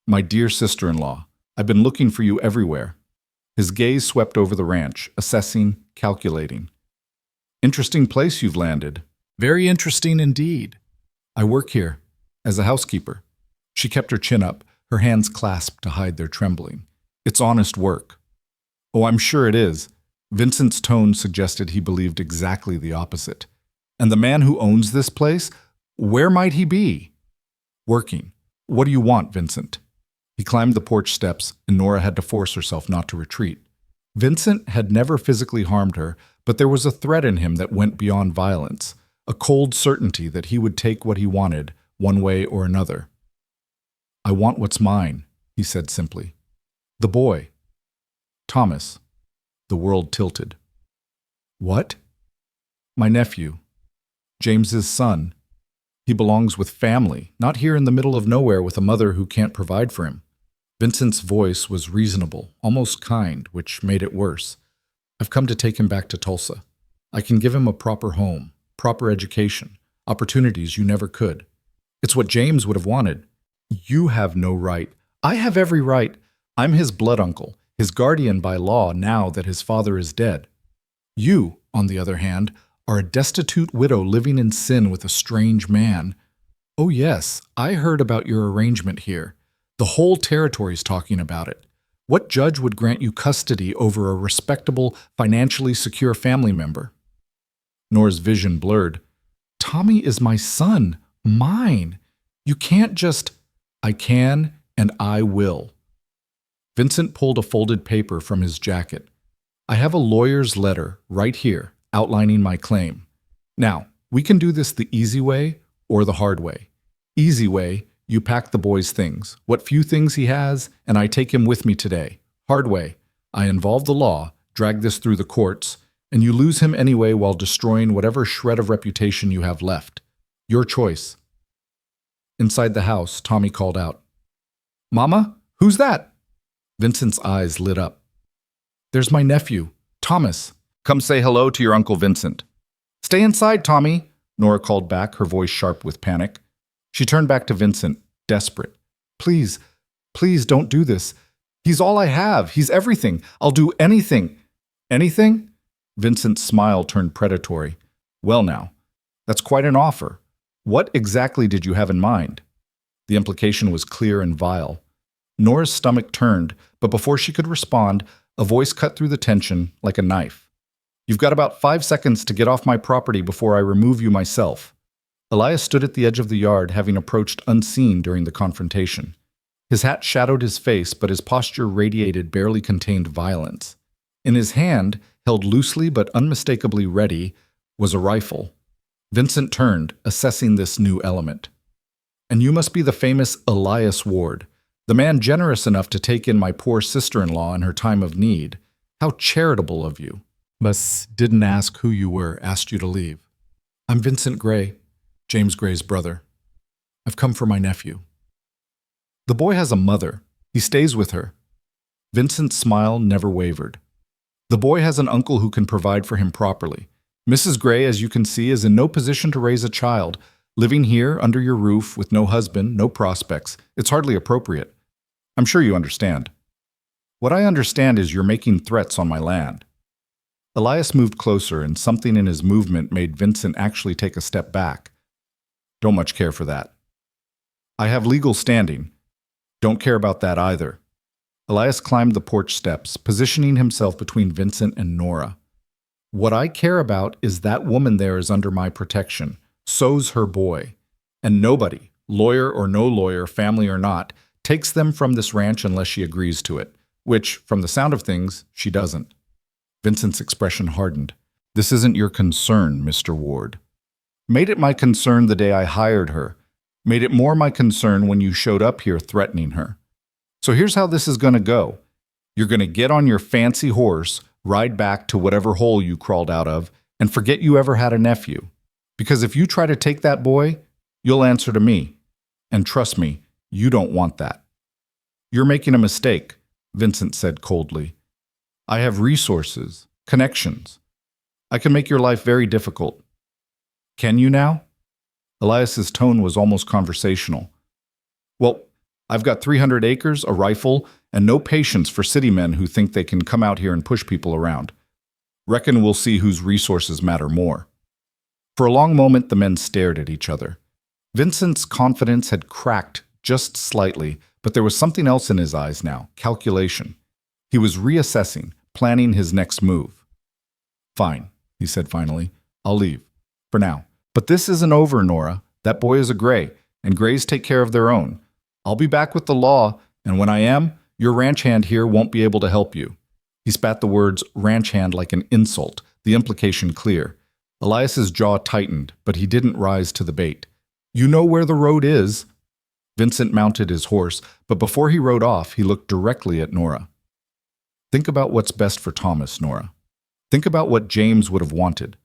my dear sister-in-law, I've been looking for you everywhere. His gaze swept over the ranch, assessing, calculating. Interesting place you've landed. Very interesting indeed. I work here, as a housekeeper. She kept her chin up, her hands clasped to hide their trembling. It's honest work. Oh, I'm sure it is. Vincent's tone suggested he believed exactly the opposite. And the man who owns this place, where might he be? Working. What do you want, Vincent? He climbed the porch steps, and Nora had to force herself not to retreat. Vincent had never physically harmed her, but there was a threat in him that went beyond violence, a cold certainty that he would take what he wanted, one way or another. I want what's mine, he said simply. The boy. Thomas. The world tilted. What? My nephew. James's son. He belongs with family, not here in the middle of nowhere with a mother who can't provide for him. Vincent's voice was reasonable, almost kind, which made it worse. I've come to take him back to Tulsa. I can give him a proper home, proper education, opportunities you never could. It's what James would have wanted. You have no right. I have every right. I'm his blood uncle, his guardian by law now that his father is dead. You, on the other hand, are a destitute widow living in sin with a strange man. Oh yes, I heard about your arrangement here. The whole territory's talking about it. What judge would grant you custody over a respectable, financially secure family member? Nora's vision blurred. Tommy is my son, mine. You can't just... I can and I will. Vincent pulled a folded paper from his jacket. I have a lawyer's letter right here outlining my claim. Now, we can do this the easy way or the hard way. Easy way, you pack the boy's things, what few things he has, and I take him with me today. Hard way, I involve the law, drag this through the courts, and you lose him anyway while destroying whatever shred of reputation you have left. Your choice. Inside the house, Tommy called out, Mama, who's that? Vincent's eyes lit up. There's my nephew, Thomas. Come say hello to your Uncle Vincent. Stay inside, Tommy, Nora called back, her voice sharp with panic. She turned back to Vincent, desperate. Please, please don't do this. He's all I have. He's everything. I'll do anything. Anything? Vincent's smile turned predatory. Well now, that's quite an offer. What exactly did you have in mind? The implication was clear and vile. Nora's stomach turned, but before she could respond, a voice cut through the tension like a knife. You've got about 5 seconds to get off my property before I remove you myself. Elias stood at the edge of the yard, having approached unseen during the confrontation. His hat shadowed his face, but his posture radiated barely contained violence. In his hand, held loosely but unmistakably ready, was a rifle. Vincent turned, assessing this new element. And you must be the famous Elias Ward, the man generous enough to take in my poor sister-in-law in her time of need. How charitable of you. But didn't ask who you were, asked you to leave. I'm Vincent Gray, James Gray's brother. I've come for my nephew. The boy has a mother. He stays with her. Vincent's smile never wavered. The boy has an uncle who can provide for him properly. Mrs. Gray, as you can see, is in no position to raise a child. Living here, under your roof, with no husband, no prospects, it's hardly appropriate. I'm sure you understand. What I understand is you're making threats on my land. Elias moved closer, and something in his movement made Vincent actually take a step back. Don't much care for that. I have legal standing. Don't care about that either. Elias climbed the porch steps, positioning himself between Vincent and Nora. What I care about is that woman there is under my protection. So's her boy. And nobody, lawyer or no lawyer, family or not, takes them from this ranch unless she agrees to it, which, from the sound of things, she doesn't. Vincent's expression hardened. This isn't your concern, Mr. Ward. Made it my concern the day I hired her. Made it more my concern when you showed up here threatening her. So here's how this is going to go. You're going to get on your fancy horse, ride back to whatever hole you crawled out of, and forget you ever had a nephew. Because if you try to take that boy, you'll answer to me. And trust me, you don't want that. You're making a mistake, Vincent said coldly. I have resources, connections. I can make your life very difficult. Can you now? Elias's tone was almost conversational. Well, I've got 300 acres, a rifle, and no patience for city men who think they can come out here and push people around. Reckon we'll see whose resources matter more. For a long moment, the men stared at each other. Vincent's confidence had cracked just slightly, but there was something else in his eyes now, calculation. He was reassessing, planning his next move. Fine, he said finally. I'll leave. For now. But this isn't over, Nora. That boy is a Gray, and Grays take care of their own. I'll be back with the law, and when I am, your ranch hand here won't be able to help you. He spat the words ranch hand like an insult, the implication clear. Elias's jaw tightened, but he didn't rise to the bait. You know where the road is. Vincent mounted his horse, but before he rode off, he looked directly at Nora. Think about what's best for Thomas, Nora. Think about what James would have wanted.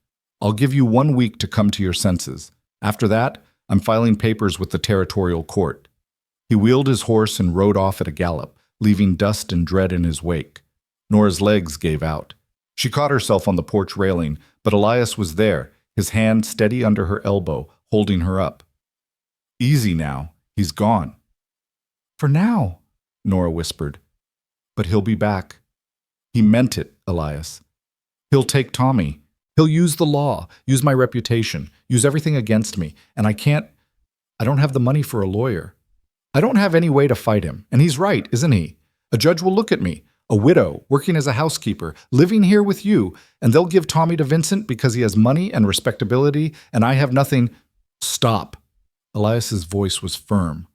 I'll give you 1 week to come to your senses. After that, I'm filing papers with the territorial court. He wheeled his horse and rode off at a gallop, leaving dust and dread in his wake. Nora's legs gave out. She caught herself on the porch railing, but Elias was there, his hand steady under her elbow, holding her up. Easy now. He's gone. For now, Nora whispered. But he'll be back. He meant it, Elias. He'll take Tommy. He'll use the law, use my reputation, use everything against me, and I don't have the money for a lawyer. I don't have any way to fight him, and he's right, isn't he? A judge will look at me, a widow, working as a housekeeper, living here with you, and they'll give Tommy to Vincent because he has money and respectability, and I have nothing. Stop. Elias's voice was firm.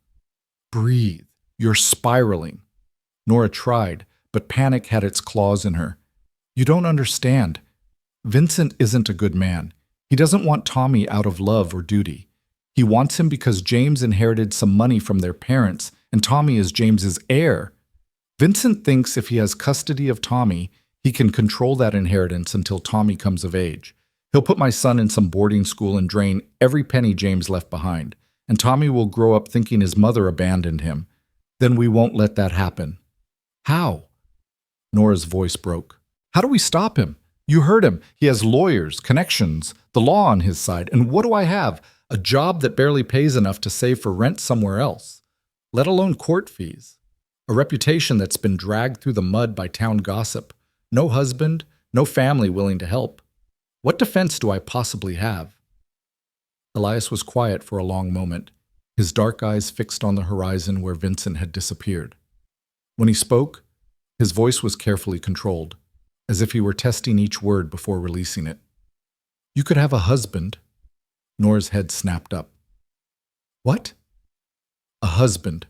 Breathe. You're spiraling. Nora tried, but panic had its claws in her. You don't understand. Vincent isn't a good man. He doesn't want Tommy out of love or duty. He wants him because James inherited some money from their parents, and Tommy is James's heir. Vincent thinks if he has custody of Tommy, he can control that inheritance until Tommy comes of age. He'll put my son in some boarding school and drain every penny James left behind, and Tommy will grow up thinking his mother abandoned him. Then we won't let that happen. How? Nora's voice broke. How do we stop him? You heard him. He has lawyers, connections, the law on his side. And what do I have? A job that barely pays enough to save for rent somewhere else, let alone court fees. A reputation that's been dragged through the mud by town gossip. No husband, no family willing to help. What defense do I possibly have? Elias was quiet for a long moment, his dark eyes fixed on the horizon where Vincent had disappeared. When he spoke, his voice was carefully controlled, as if he were testing each word before releasing it. You could have a husband. Nora's head snapped up. What? A husband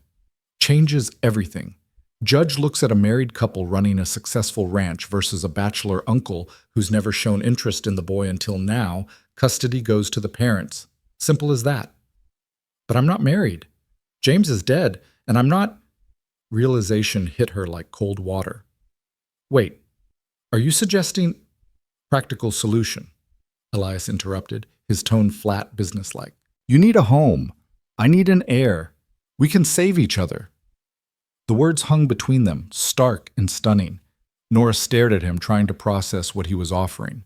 changes everything. Judge looks at a married couple running a successful ranch versus a bachelor uncle who's never shown interest in the boy until now. Custody goes to the parents. Simple as that. But I'm not married. James is dead, and I'm not. Realization hit her like cold water. Wait, are you suggesting practical solution? Elias interrupted, his tone flat, businesslike. You need a home. I need an heir. We can save each other. The words hung between them, stark and stunning. Nora stared at him, trying to process what he was offering.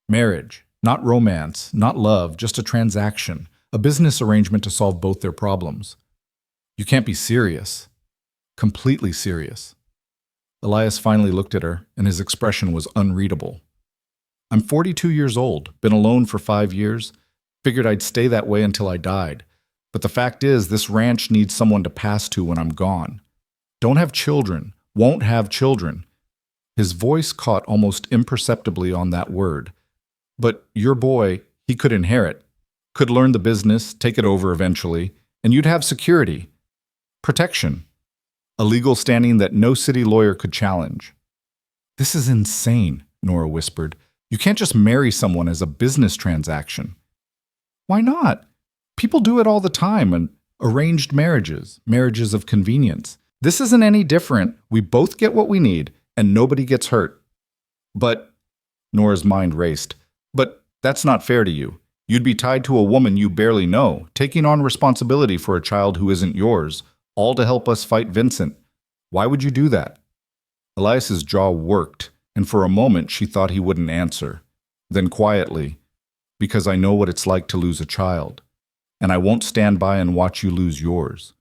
Marriage, not romance, not love, just a transaction, a business arrangement to solve both their problems. You can't be serious. Completely serious. Elias finally looked at her, and his expression was unreadable. I'm 42 years old, been alone for 5 years, figured I'd stay that way until I died. But the fact is, this ranch needs someone to pass to when I'm gone. Don't have children, won't have children. His voice caught almost imperceptibly on that word. But your boy, he could inherit, could learn the business, take it over eventually, and you'd have security, protection, a legal standing that no city lawyer could challenge. This is insane, Nora whispered. You can't just marry someone as a business transaction. Why not? People do it all the time, and arranged marriages, marriages of convenience. This isn't any different. We both get what we need, and nobody gets hurt. But, Nora's mind raced, but that's not fair to you. You'd be tied to a woman you barely know, taking on responsibility for a child who isn't yours, all to help us fight Vincent. Why would you do that? Elias's jaw worked, and for a moment she thought he wouldn't answer. Then quietly, because I know what it's like to lose a child, and I won't stand by and watch you lose yours.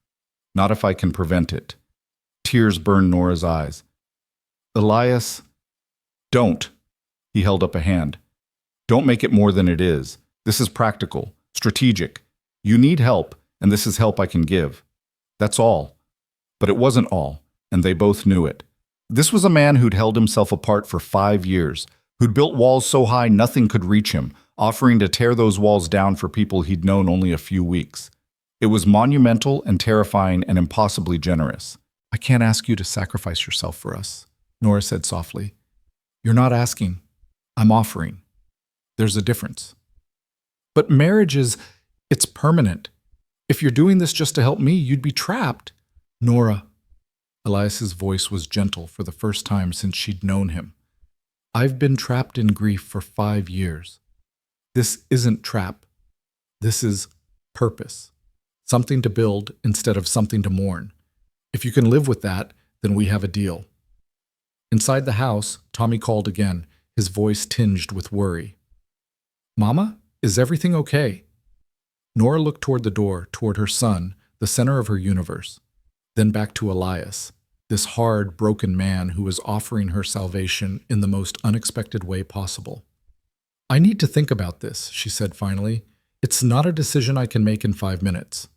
Not if I can prevent it. Tears burned Nora's eyes. Elias, don't. He held up a hand. Don't make it more than it is. This is practical, strategic. You need help, and this is help I can give. That's all. But it wasn't all, and they both knew it. This was a man who'd held himself apart for 5 years, who'd built walls so high nothing could reach him, offering to tear those walls down for people he'd known only a few weeks. It was monumental and terrifying and impossibly generous. I can't ask you to sacrifice yourself for us, Nora said softly. You're not asking. I'm offering. There's a difference. But marriage it's permanent. If you're doing this just to help me, you'd be trapped. Nora. Elias's voice was gentle for the first time since she'd known him. I've been trapped in grief for 5 years. This isn't trap. This is purpose. Something to build instead of something to mourn. If you can live with that, then we have a deal. Inside the house, Tommy called again, his voice tinged with worry. Mama, is everything okay? Nora looked toward the door, toward her son, the center of her universe, then back to Elias, this hard, broken man who was offering her salvation in the most unexpected way possible. I need to think about this, she said finally. It's not a decision I can make in 5 minutes.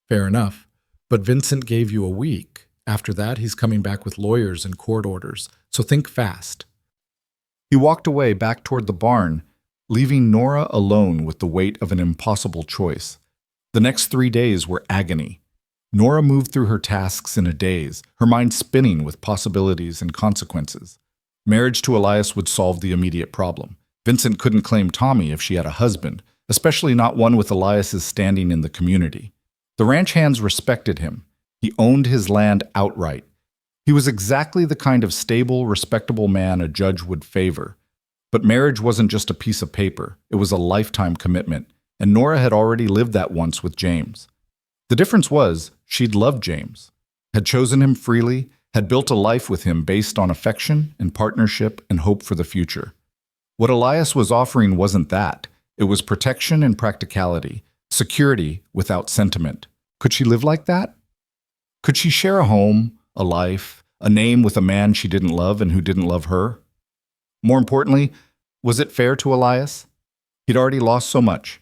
Fair enough, but Vincent gave you a week. After that, he's coming back with lawyers and court orders, so think fast. He walked away back toward the barn, leaving Nora alone with the weight of an impossible choice. The next 3 days were agony. Nora moved through her tasks in a daze, her mind spinning with possibilities and consequences. Marriage to Elias would solve the immediate problem. Vincent couldn't claim Tommy if she had a husband, especially not one with Elias's standing in the community. The ranch hands respected him. He owned his land outright. He was exactly the kind of stable, respectable man a judge would favor. But marriage wasn't just a piece of paper. It was a lifetime commitment, and Nora had already lived that once with James. The difference was, she'd loved James, had chosen him freely, had built a life with him based on affection and partnership and hope for the future. What Elias was offering wasn't that. It was protection and practicality, security without sentiment. Could she live like that? Could she share a home, a life, a name with a man she didn't love and who didn't love her? More importantly, was it fair to Elias? He'd already lost so much.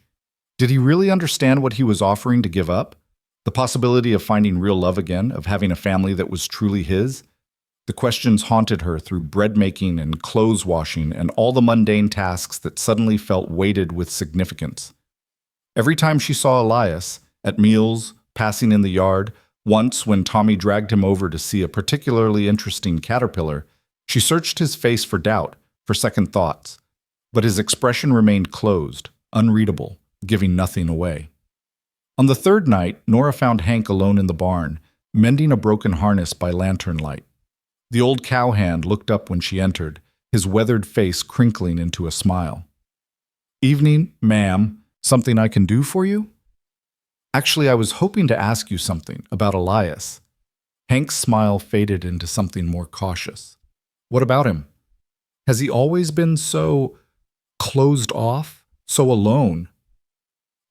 Did he really understand what he was offering to give up? The possibility of finding real love again, of having a family that was truly his? The questions haunted her through bread making and clothes washing and all the mundane tasks that suddenly felt weighted with significance. Every time she saw Elias, at meals, passing in the yard, Once, when Tommy dragged him over to see a particularly interesting caterpillar, she searched his face for doubt, for second thoughts. But his expression remained closed, unreadable, giving nothing away. On the third night, Nora found Hank alone in the barn, mending a broken harness by lantern light. The old cowhand looked up when she entered, his weathered face crinkling into a smile. "Evening, ma'am. Something I can do for you?" "Actually, I was hoping to ask you something about Elias." Hank's smile faded into something more cautious. "What about him? Has he always been so closed off, so alone?"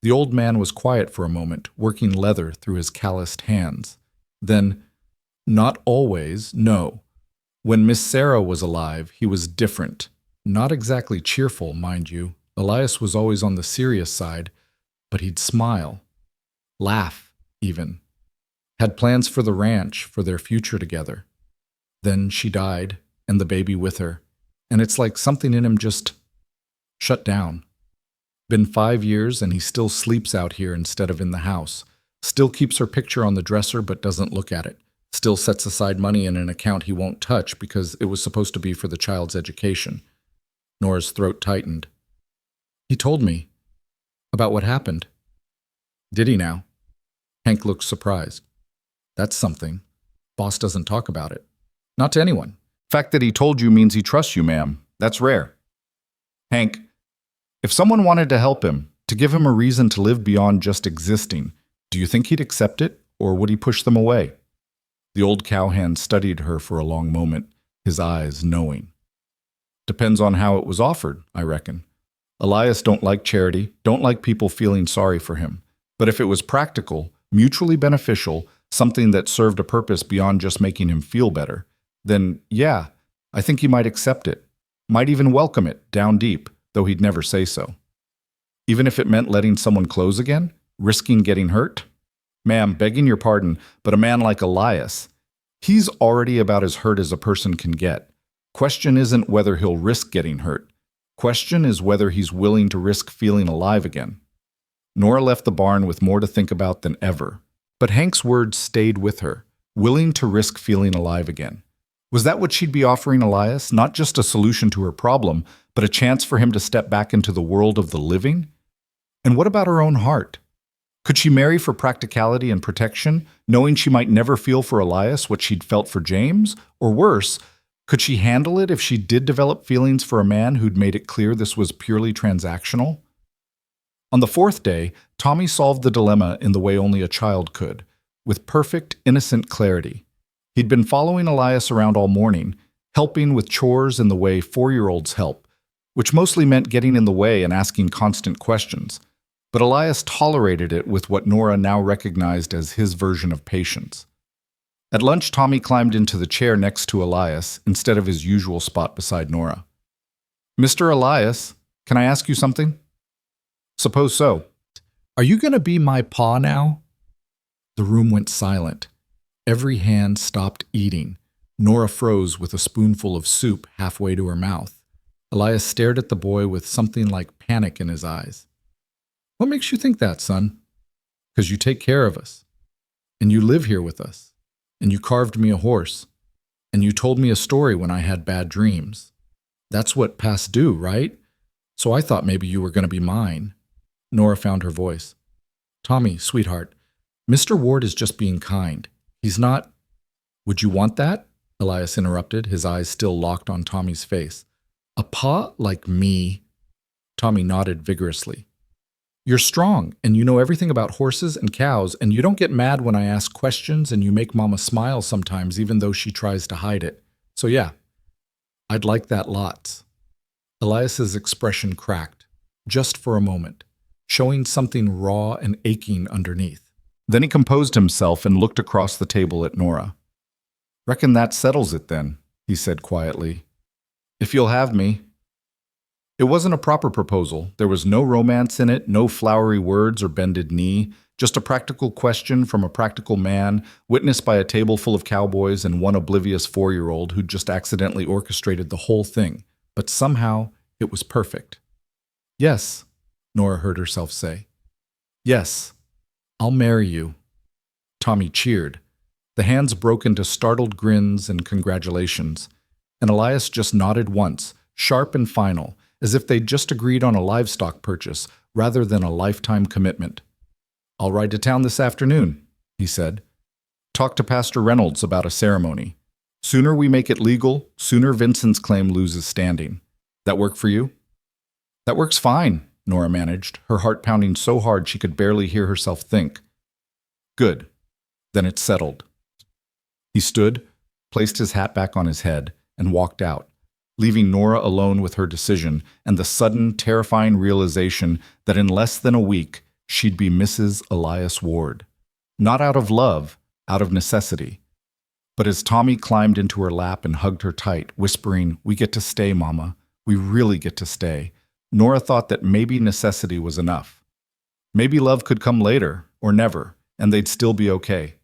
The old man was quiet for a moment, working leather through his calloused hands. Then, "Not always, no. When Miss Sarah was alive, he was different. Not exactly cheerful, mind you. Elias was always on the serious side, but he'd smile. Laugh, even. Had plans for the ranch, for their future together. Then she died, and the baby with her, and it's like something in him just shut down. Been 5 years, and he still sleeps out here instead of in the house. Still keeps her picture on the dresser, but doesn't look at it. Still sets aside money in an account he won't touch because it was supposed to be for the child's education." Nora's throat tightened. "He told me about what happened." "Did he now?" Hank looked surprised. "That's something. Boss doesn't talk about it. Not to anyone." "Fact that he told you means he trusts you, ma'am. That's rare." "Hank, if someone wanted to help him, to give him a reason to live beyond just existing, do you think he'd accept it, or would he push them away?" The old cowhand studied her for a long moment, his eyes knowing. "Depends on how it was offered, I reckon. Elias don't like charity, don't like people feeling sorry for him. But if it was practical, mutually beneficial, something that served a purpose beyond just making him feel better, then yeah, I think he might accept it. Might even welcome it, down deep, though he'd never say so. Even if it meant letting someone close again, risking getting hurt? Ma'am, begging your pardon, but a man like Elias, he's already about as hurt as a person can get. Question isn't whether he'll risk getting hurt. Question is whether he's willing to risk feeling alive again." Nora left the barn with more to think about than ever. But Hank's words stayed with her, willing to risk feeling alive again. Was that what she'd be offering Elias? Not just a solution to her problem, but a chance for him to step back into the world of the living? And what about her own heart? Could she marry for practicality and protection, knowing she might never feel for Elias what she'd felt for James? Or worse, could she handle it if she did develop feelings for a man who'd made it clear this was purely transactional? On the fourth day, Tommy solved the dilemma in the way only a child could, with perfect, innocent clarity. He'd been following Elias around all morning, helping with chores in the way 4-year-olds help, which mostly meant getting in the way and asking constant questions. But Elias tolerated it with what Nora now recognized as his version of patience. At lunch, Tommy climbed into the chair next to Elias instead of his usual spot beside Nora. "Mr. Elias, can I ask you something?" "Suppose so." "Are you going to be my pa now?" The room went silent. Every hand stopped eating. Nora froze with a spoonful of soup halfway to her mouth. Elias stared at the boy with something like panic in his eyes. "What makes you think that, son?" "'Cause you take care of us. And you live here with us. And you carved me a horse. And you told me a story when I had bad dreams. That's what pa's do, right? So I thought maybe you were going to be mine." Nora found her voice. "Tommy, sweetheart, Mr. Ward is just being kind. He's not—" "Would you want that?" Elias interrupted, his eyes still locked on Tommy's face. "A pa like me?" Tommy nodded vigorously. "You're strong, and you know everything about horses and cows, and you don't get mad when I ask questions, and you make Mama smile sometimes even though she tries to hide it. So yeah, I'd like that lots." Elias's expression cracked, just for a moment, showing something raw and aching underneath. Then he composed himself and looked across the table at Nora. "Reckon that settles it then," he said quietly. "If you'll have me." It wasn't a proper proposal. There was no romance in it, no flowery words or bended knee, just a practical question from a practical man, witnessed by a table full of cowboys and one oblivious 4-year-old who'd just accidentally orchestrated the whole thing. But somehow, it was perfect. "Yes," Nora heard herself say. "Yes, I'll marry you." Tommy cheered, The hands broke into startled grins and congratulations, and Elias just nodded once, sharp and final, as if they'd just agreed on a livestock purchase rather than a lifetime commitment. "I'll ride to town this afternoon," he said. "Talk to Pastor Reynolds about a ceremony. Sooner we make it legal, sooner Vincent's claim loses standing. That work for you?" "That works fine," Nora managed, her heart pounding so hard she could barely hear herself think. "Good. Then it's settled." He stood, placed his hat back on his head, and walked out, leaving Nora alone with her decision and the sudden, terrifying realization that in less than a week she'd be Mrs. Elias Ward. Not out of love, out of necessity. But as Tommy climbed into her lap and hugged her tight, whispering, "We get to stay, Mama. We really get to stay," Nora thought that maybe necessity was enough. Maybe love could come later, or never, and they'd still be okay.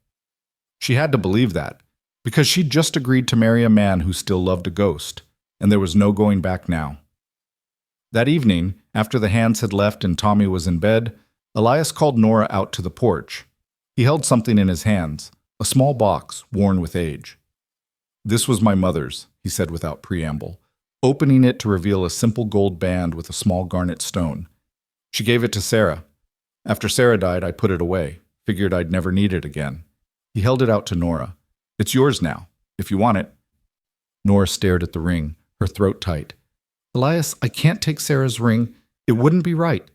She had to believe that, because she'd just agreed to marry a man who still loved a ghost, and there was no going back now. That evening, after the hands had left and Tommy was in bed, Elias called Nora out to the porch. He held something in his hands, a small box worn with age. "This was my mother's," he said without preamble, opening it to reveal a simple gold band with a small garnet stone. "She gave it to Sarah. After Sarah died, I put it away. Figured I'd never need it again." He held it out to Nora. "It's yours now, if you want it." Nora stared at the ring, her throat tight. "Elias, I can't take Sarah's ring. It wouldn't be right."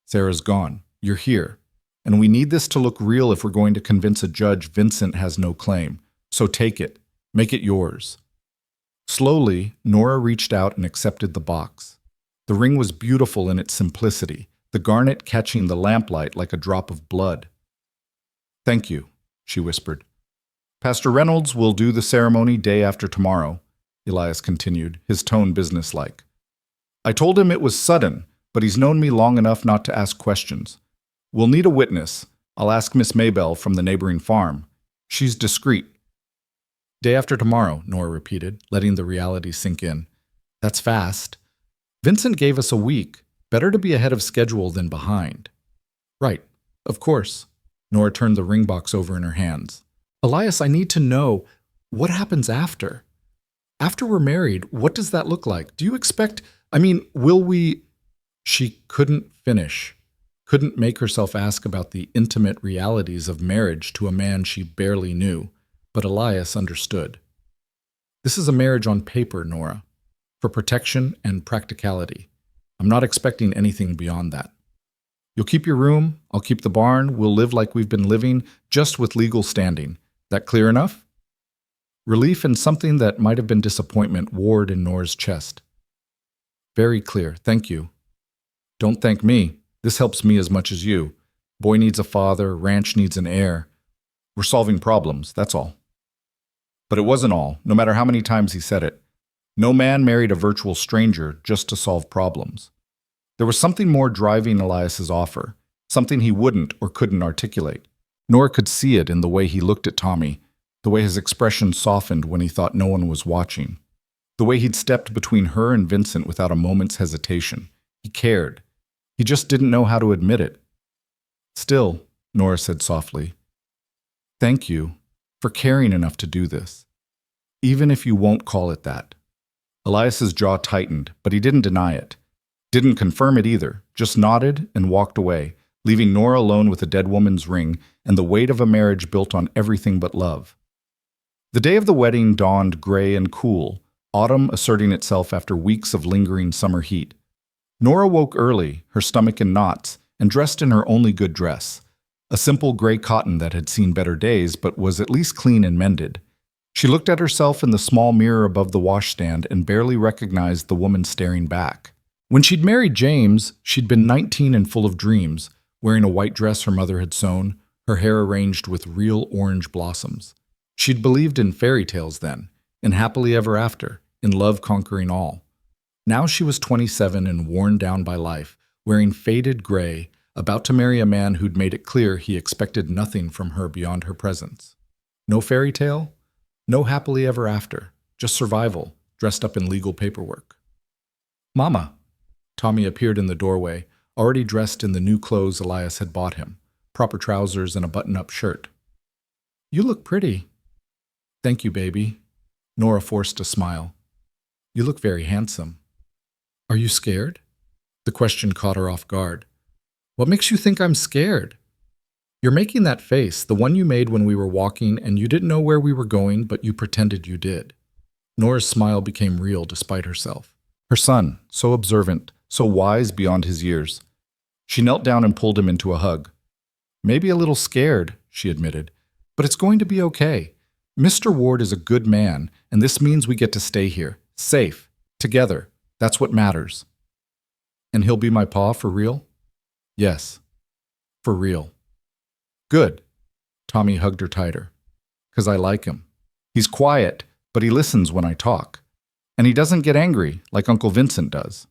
"Sarah's gone. You're here. And we need this to look real if we're going to convince a judge Vincent has no claim. So take it. Make it yours." Slowly, Nora reached out and accepted the box. The ring was beautiful in its simplicity, the garnet catching the lamplight like a drop of blood. "Thank you," she whispered. "Pastor Reynolds will do the ceremony day after tomorrow," Elias continued, his tone businesslike. "I told him it was sudden, but he's known me long enough not to ask questions. We'll need a witness. I'll ask Miss Maybell from the neighboring farm. She's discreet." "Day after tomorrow," Nora repeated, letting the reality sink in. "That's fast. Vincent gave us a week. Better to be ahead of schedule than behind." "Right. Of course." Nora turned the ring box over in her hands. "Elias, I need to know, what happens after? After we're married, what does that look like? Do you expect, will we—" She couldn't finish. Couldn't make herself ask about the intimate realities of marriage to a man she barely knew, but Elias understood. "This is a marriage on paper, Nora, for protection and practicality. I'm not expecting anything beyond that. You'll keep your room, I'll keep the barn, we'll live like we've been living, just with legal standing. That clear enough?" Relief and something that might have been disappointment warred in Nora's chest. "Very clear, thank you." "Don't thank me. This helps me as much as you. Boy needs a father, ranch needs an heir. We're solving problems, that's all." But it wasn't all, no matter how many times he said it. No man married a virtual stranger just to solve problems. There was something more driving Elias's offer, something he wouldn't or couldn't articulate. Nora could see it in the way he looked at Tommy, the way his expression softened when he thought no one was watching, the way he'd stepped between her and Vincent without a moment's hesitation. He cared. He just didn't know how to admit it. "Still," Nora said softly, "thank you for caring enough to do this, even if you won't call it that." Elias's jaw tightened, but he didn't deny it. Didn't confirm it either, just nodded and walked away, leaving Nora alone with a dead woman's ring and the weight of a marriage built on everything but love. The day of the wedding dawned gray and cool, autumn asserting itself after weeks of lingering summer heat. Nora woke early, her stomach in knots, and dressed in her only good dress, a simple gray cotton that had seen better days but was at least clean and mended. She looked at herself in the small mirror above the washstand and barely recognized the woman staring back. When she'd married James, she'd been 19 and full of dreams, wearing a white dress her mother had sewn, her hair arranged with real orange blossoms. She'd believed in fairy tales then, in happily ever after, in love conquering all. Now she was 27 and worn down by life, wearing faded gray, about to marry a man who'd made it clear he expected nothing from her beyond her presence. No fairy tale, no happily ever after, just survival, dressed up in legal paperwork. "Mama." Tommy appeared in the doorway, already dressed in the new clothes Elias had bought him, proper trousers and a button-up shirt. You look pretty. Thank you, baby. Nora forced a smile. You look very handsome. Are you scared? The question caught her off guard. What makes you think I'm scared? You're making that face, the one you made when we were walking and you didn't know where we were going, but you pretended you did. Nora's smile became real despite herself. Her son, so observant, so wise beyond his years. She knelt down and pulled him into a hug. Maybe a little scared, she admitted, but it's going to be okay. Mr. Ward is a good man, and this means we get to stay here, safe, together. That's what matters. And he'll be my pa for real? Yes, for real. Good. Tommy hugged her tighter. 'Cause I like him. He's quiet, but he listens when I talk. And he doesn't get angry like Uncle Vincent does.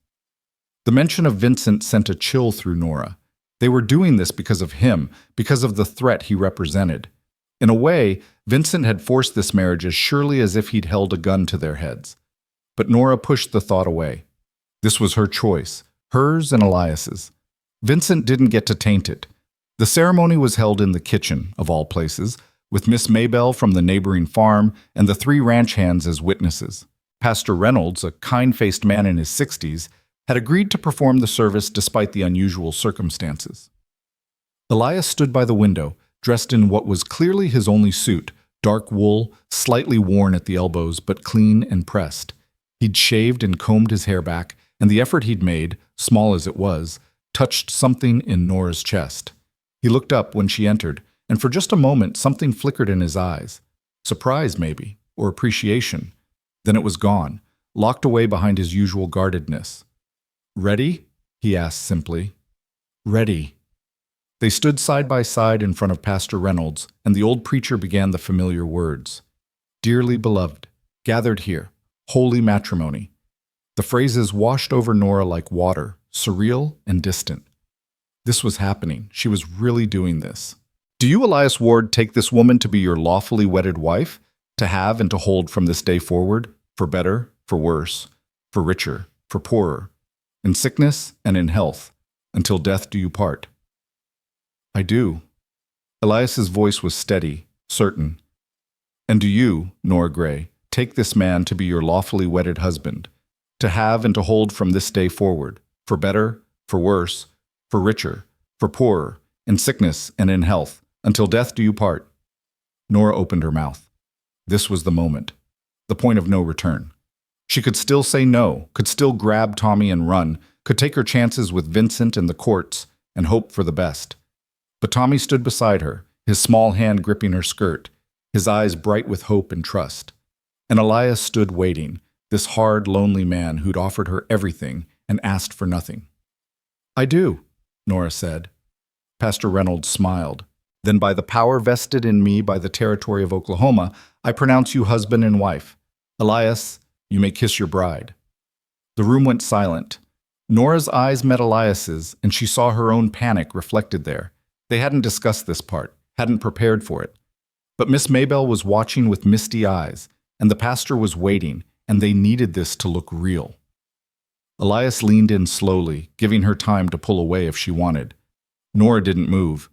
The mention of Vincent sent a chill through Nora. They were doing this because of him, because of the threat he represented. In a way, Vincent had forced this marriage as surely as if he'd held a gun to their heads. But Nora pushed the thought away. This was her choice, hers and Elias's. Vincent didn't get to taint it. The ceremony was held in the kitchen, of all places, with Miss Maybelle from the neighboring farm and the 3 ranch hands as witnesses. Pastor Reynolds, a kind-faced man in his 60s, had agreed to perform the service despite the unusual circumstances. Elias stood by the window, dressed in what was clearly his only suit, dark wool, slightly worn at the elbows but clean and pressed. He'd shaved and combed his hair back, and the effort he'd made, small as it was, touched something in Nora's chest. He looked up when she entered, and for just a moment something flickered in his eyes. Surprise, maybe, or appreciation. Then it was gone, locked away behind his usual guardedness. "Ready?" he asked simply. "Ready." They stood side by side in front of Pastor Reynolds, and the old preacher began the familiar words. "Dearly beloved, gathered here, holy matrimony." The phrases washed over Nora like water, surreal and distant. This was happening. She was really doing this. "Do you, Elias Ward, take this woman to be your lawfully wedded wife, to have and to hold from this day forward, for better, for worse, for richer, for poorer, in sickness and in health, until death do you part?" "I do." Elias's voice was steady, certain. "And do you, Nora Gray, take this man to be your lawfully wedded husband, to have and to hold from this day forward, for better, for worse, for richer, for poorer, in sickness and in health, until death do you part?" Nora opened her mouth. This was the moment, the point of no return. She could still say no, could still grab Tommy and run, could take her chances with Vincent and the courts, and hope for the best. But Tommy stood beside her, his small hand gripping her skirt, his eyes bright with hope and trust. And Elias stood waiting, this hard, lonely man who'd offered her everything and asked for nothing. "I do," Nora said. Pastor Reynolds smiled. "Then by the power vested in me by the territory of Oklahoma, I pronounce you husband and wife. Elias, you may kiss your bride." The room went silent. Nora's eyes met Elias's, and she saw her own panic reflected there. They hadn't discussed this part, hadn't prepared for it. But Miss Maybelle was watching with misty eyes, and the pastor was waiting, and they needed this to look real. Elias leaned in slowly, giving her time to pull away if she wanted. Nora didn't move.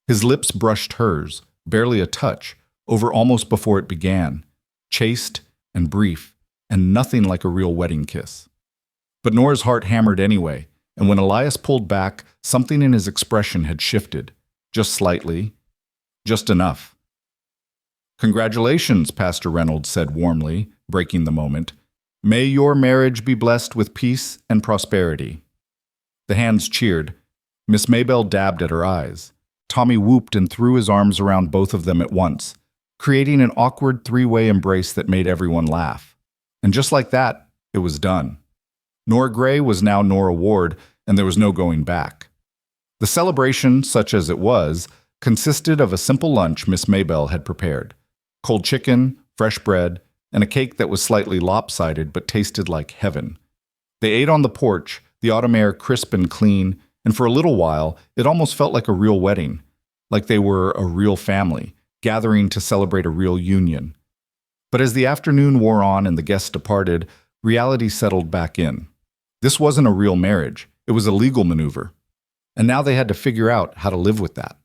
His lips brushed hers, barely a touch, over almost before it began, chaste and brief, and nothing like a real wedding kiss. But Nora's heart hammered anyway, and when Elias pulled back, something in his expression had shifted, just slightly, just enough. "Congratulations," Pastor Reynolds said warmly, breaking the moment. "May your marriage be blessed with peace and prosperity." The hands cheered. Miss Maybelle dabbed at her eyes. Tommy whooped and threw his arms around both of them at once, creating an awkward 3-way embrace that made everyone laugh. And just like that, it was done. Nora Gray was now Nora Ward, and there was no going back. The celebration, such as it was, consisted of a simple lunch Miss Maybelle had prepared. Cold chicken, fresh bread, and a cake that was slightly lopsided but tasted like heaven. They ate on the porch, the autumn air crisp and clean, and for a little while, it almost felt like a real wedding, like they were a real family, gathering to celebrate a real union. But as the afternoon wore on and the guests departed, reality settled back in. This wasn't a real marriage, it was a legal maneuver. And now they had to figure out how to live with that.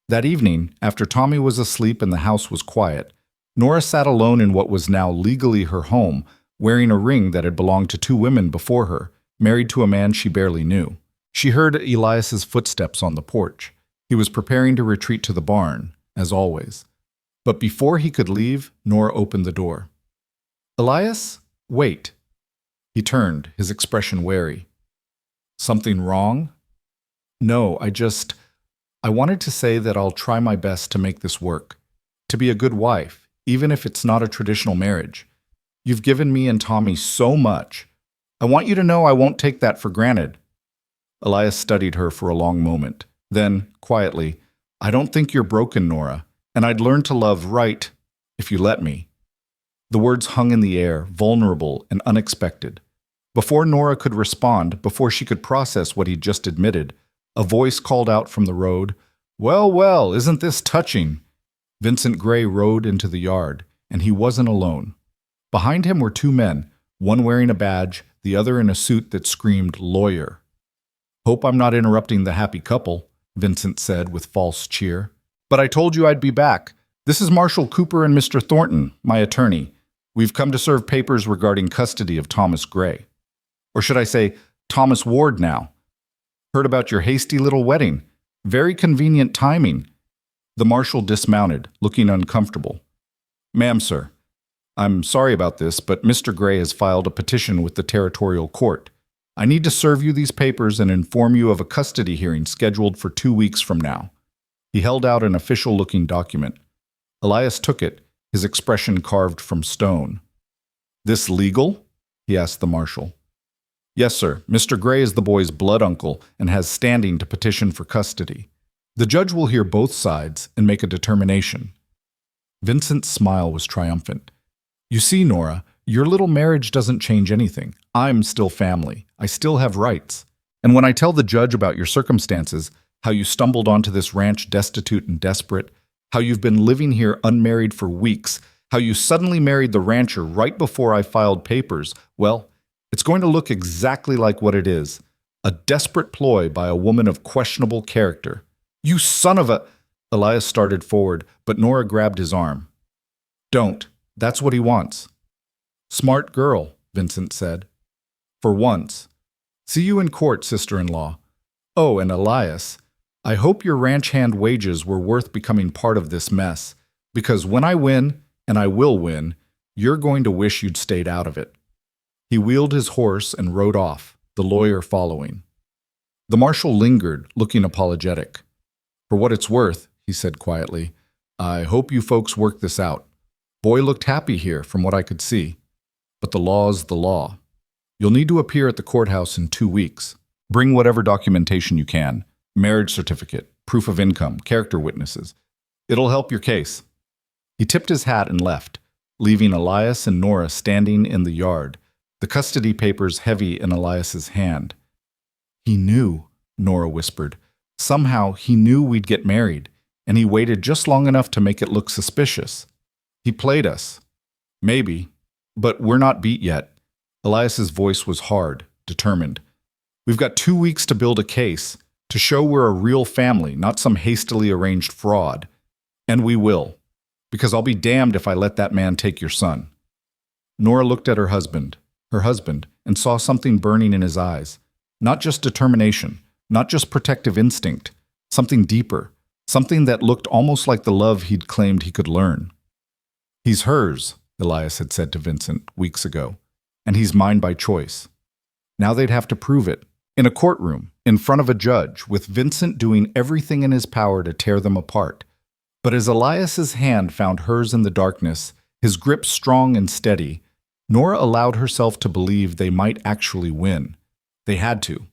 That evening, after Tommy was asleep and the house was quiet, Nora sat alone in what was now legally her home, wearing a ring that had belonged to two women before her, married to a man she barely knew. She heard Elias's footsteps on the porch. He was preparing to retreat to the barn, as always. But before he could leave, Nora opened the door. "Elias, wait." He turned, his expression wary. "Something wrong?" "No, I wanted to say that I'll try my best to make this work, to be a good wife, even if it's not a traditional marriage. You've given me and Tommy so much. I want you to know I won't take that for granted." Elias studied her for a long moment. Then, quietly, "I don't think you're broken, Nora, and I'd learn to love right if you let me." The words hung in the air, vulnerable and unexpected. Before Nora could respond, before she could process what he'd just admitted, a voice called out from the road, "Well, well, isn't this touching?" Vincent Gray rode into the yard, and he wasn't alone. Behind him were two men, one wearing a badge, the other in a suit that screamed lawyer. "Hope I'm not interrupting the happy couple," Vincent said with false cheer. "But I told you I'd be back. This is Marshal Cooper and Mr. Thornton, my attorney. We've come to serve papers regarding custody of Thomas Gray. Or should I say, Thomas Ward now. Heard about your hasty little wedding. Very convenient timing." The marshal dismounted, looking uncomfortable. "Ma'am, sir, I'm sorry about this, but Mr. Gray has filed a petition with the territorial court. I need to serve you these papers and inform you of a custody hearing scheduled for 2 weeks from now." He held out an official-looking document. Elias took it, his expression carved from stone. "This legal?" he asked the marshal. "Yes, sir. Mr. Gray is the boy's blood uncle and has standing to petition for custody. The judge will hear both sides and make a determination." Vincent's smile was triumphant. "You see, Nora, your little marriage doesn't change anything. I'm still family. I still have rights. And when I tell the judge about your circumstances, how you stumbled onto this ranch destitute and desperate, how you've been living here unmarried for weeks, how you suddenly married the rancher right before I filed papers, well, it's going to look exactly like what it is, a desperate ploy by a woman of questionable character. You son of a—" Elias started forward, but Nora grabbed his arm. "Don't. That's what he wants." "Smart girl," Vincent said. "For once. See you in court, sister-in-law. Oh, and Elias, I hope your ranch hand wages were worth becoming part of this mess, because when I win, and I will win, you're going to wish you'd stayed out of it." He wheeled his horse and rode off, the lawyer following. The marshal lingered, looking apologetic. "For what it's worth," he said quietly, "I hope you folks work this out. Boy looked happy here, from what I could see. But the law's the law. You'll need to appear at the courthouse in 2 weeks. Bring whatever documentation you can. Marriage certificate, proof of income, character witnesses. It'll help your case." He tipped his hat and left, leaving Elias and Nora standing in the yard, the custody papers heavy in Elias's hand. "He knew," Nora whispered. "Somehow he knew we'd get married, and he waited just long enough to make it look suspicious. He played us. Maybe. But we're not beat yet." Elias's voice was hard, determined. "We've got 2 weeks to build a case, to show we're a real family, not some hastily arranged fraud. And we will. Because I'll be damned if I let that man take your son." Nora looked at her husband, and saw something burning in his eyes. Not just determination, not just protective instinct, something deeper, something that looked almost like the love he'd claimed he could learn. "He's hers," Elias had said to Vincent weeks ago, "and he's mine by choice." Now they'd have to prove it, in a courtroom, in front of a judge, with Vincent doing everything in his power to tear them apart. But as Elias's hand found hers in the darkness, his grip strong and steady, Nora allowed herself to believe they might actually win. They had to.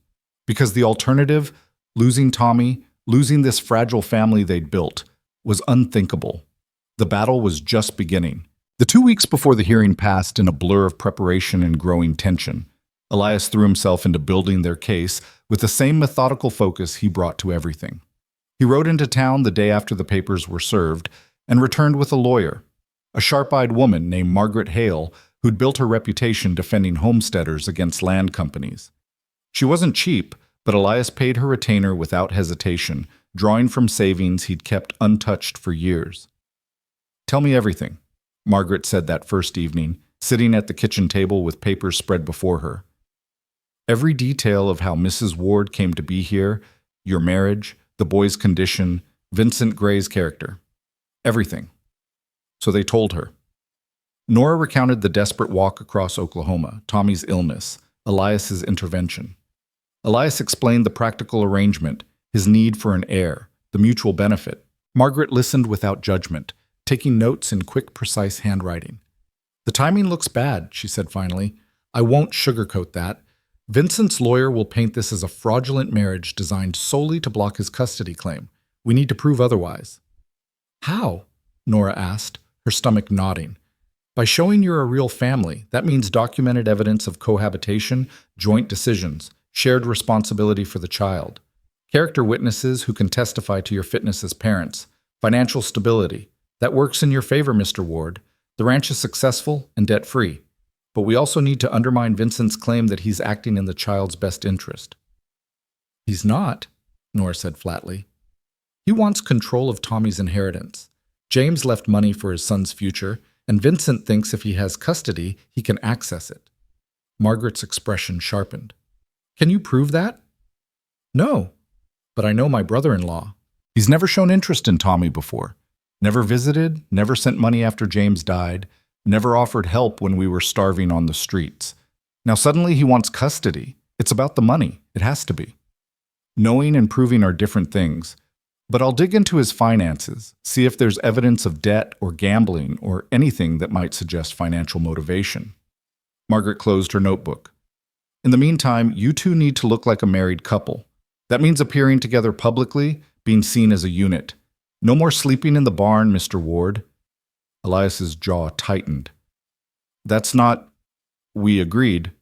Because the alternative, losing Tommy, losing this fragile family they'd built, was unthinkable. The battle was just beginning. The 2 weeks before the hearing passed in a blur of preparation and growing tension. Elias threw himself into building their case with the same methodical focus he brought to everything. He rode into town the day after the papers were served and returned with a lawyer, a sharp-eyed woman named Margaret Hale who'd built her reputation defending homesteaders against land companies. She wasn't cheap, but Elias paid her retainer without hesitation, drawing from savings he'd kept untouched for years. "Tell me everything," Margaret said that first evening, sitting at the kitchen table with papers spread before her. "Every detail of how Mrs. Ward came to be here, your marriage, the boy's condition, Vincent Gray's character. Everything." So they told her. Nora recounted the desperate walk across Oklahoma, Tommy's illness, Elias's intervention. Elias explained the practical arrangement, his need for an heir, the mutual benefit. Margaret listened without judgment, taking notes in quick, precise handwriting. "The timing looks bad," she said finally. "I won't sugarcoat that. Vincent's lawyer will paint this as a fraudulent marriage designed solely to block his custody claim. We need to prove otherwise." "How?" Nora asked, her stomach nodding. "By showing you're a real family. That means documented evidence of cohabitation, joint decisions, shared responsibility for the child. Character witnesses who can testify to your fitness as parents. Financial stability. That works in your favor, Mr. Ward. The ranch is successful and debt-free. But we also need to undermine Vincent's claim that he's acting in the child's best interest." "He's not," Nora said flatly. "He wants control of Tommy's inheritance. James left money for his son's future, and Vincent thinks if he has custody, he can access it." Margaret's expression sharpened. "Can you prove that?" "No, but I know my brother-in-law. He's never shown interest in Tommy before. Never visited, never sent money after James died, never offered help when we were starving on the streets. Now suddenly he wants custody. It's about the money. It has to be. Knowing and proving are different things. But I'll dig into his finances, see if there's evidence of debt or gambling or anything that might suggest financial motivation." Margaret closed her notebook. "In the meantime, you two need to look like a married couple. That means appearing together publicly, being seen as a unit. No more sleeping in the barn, Mr. Ward." Elias's jaw tightened. "That's not—" "We agreed."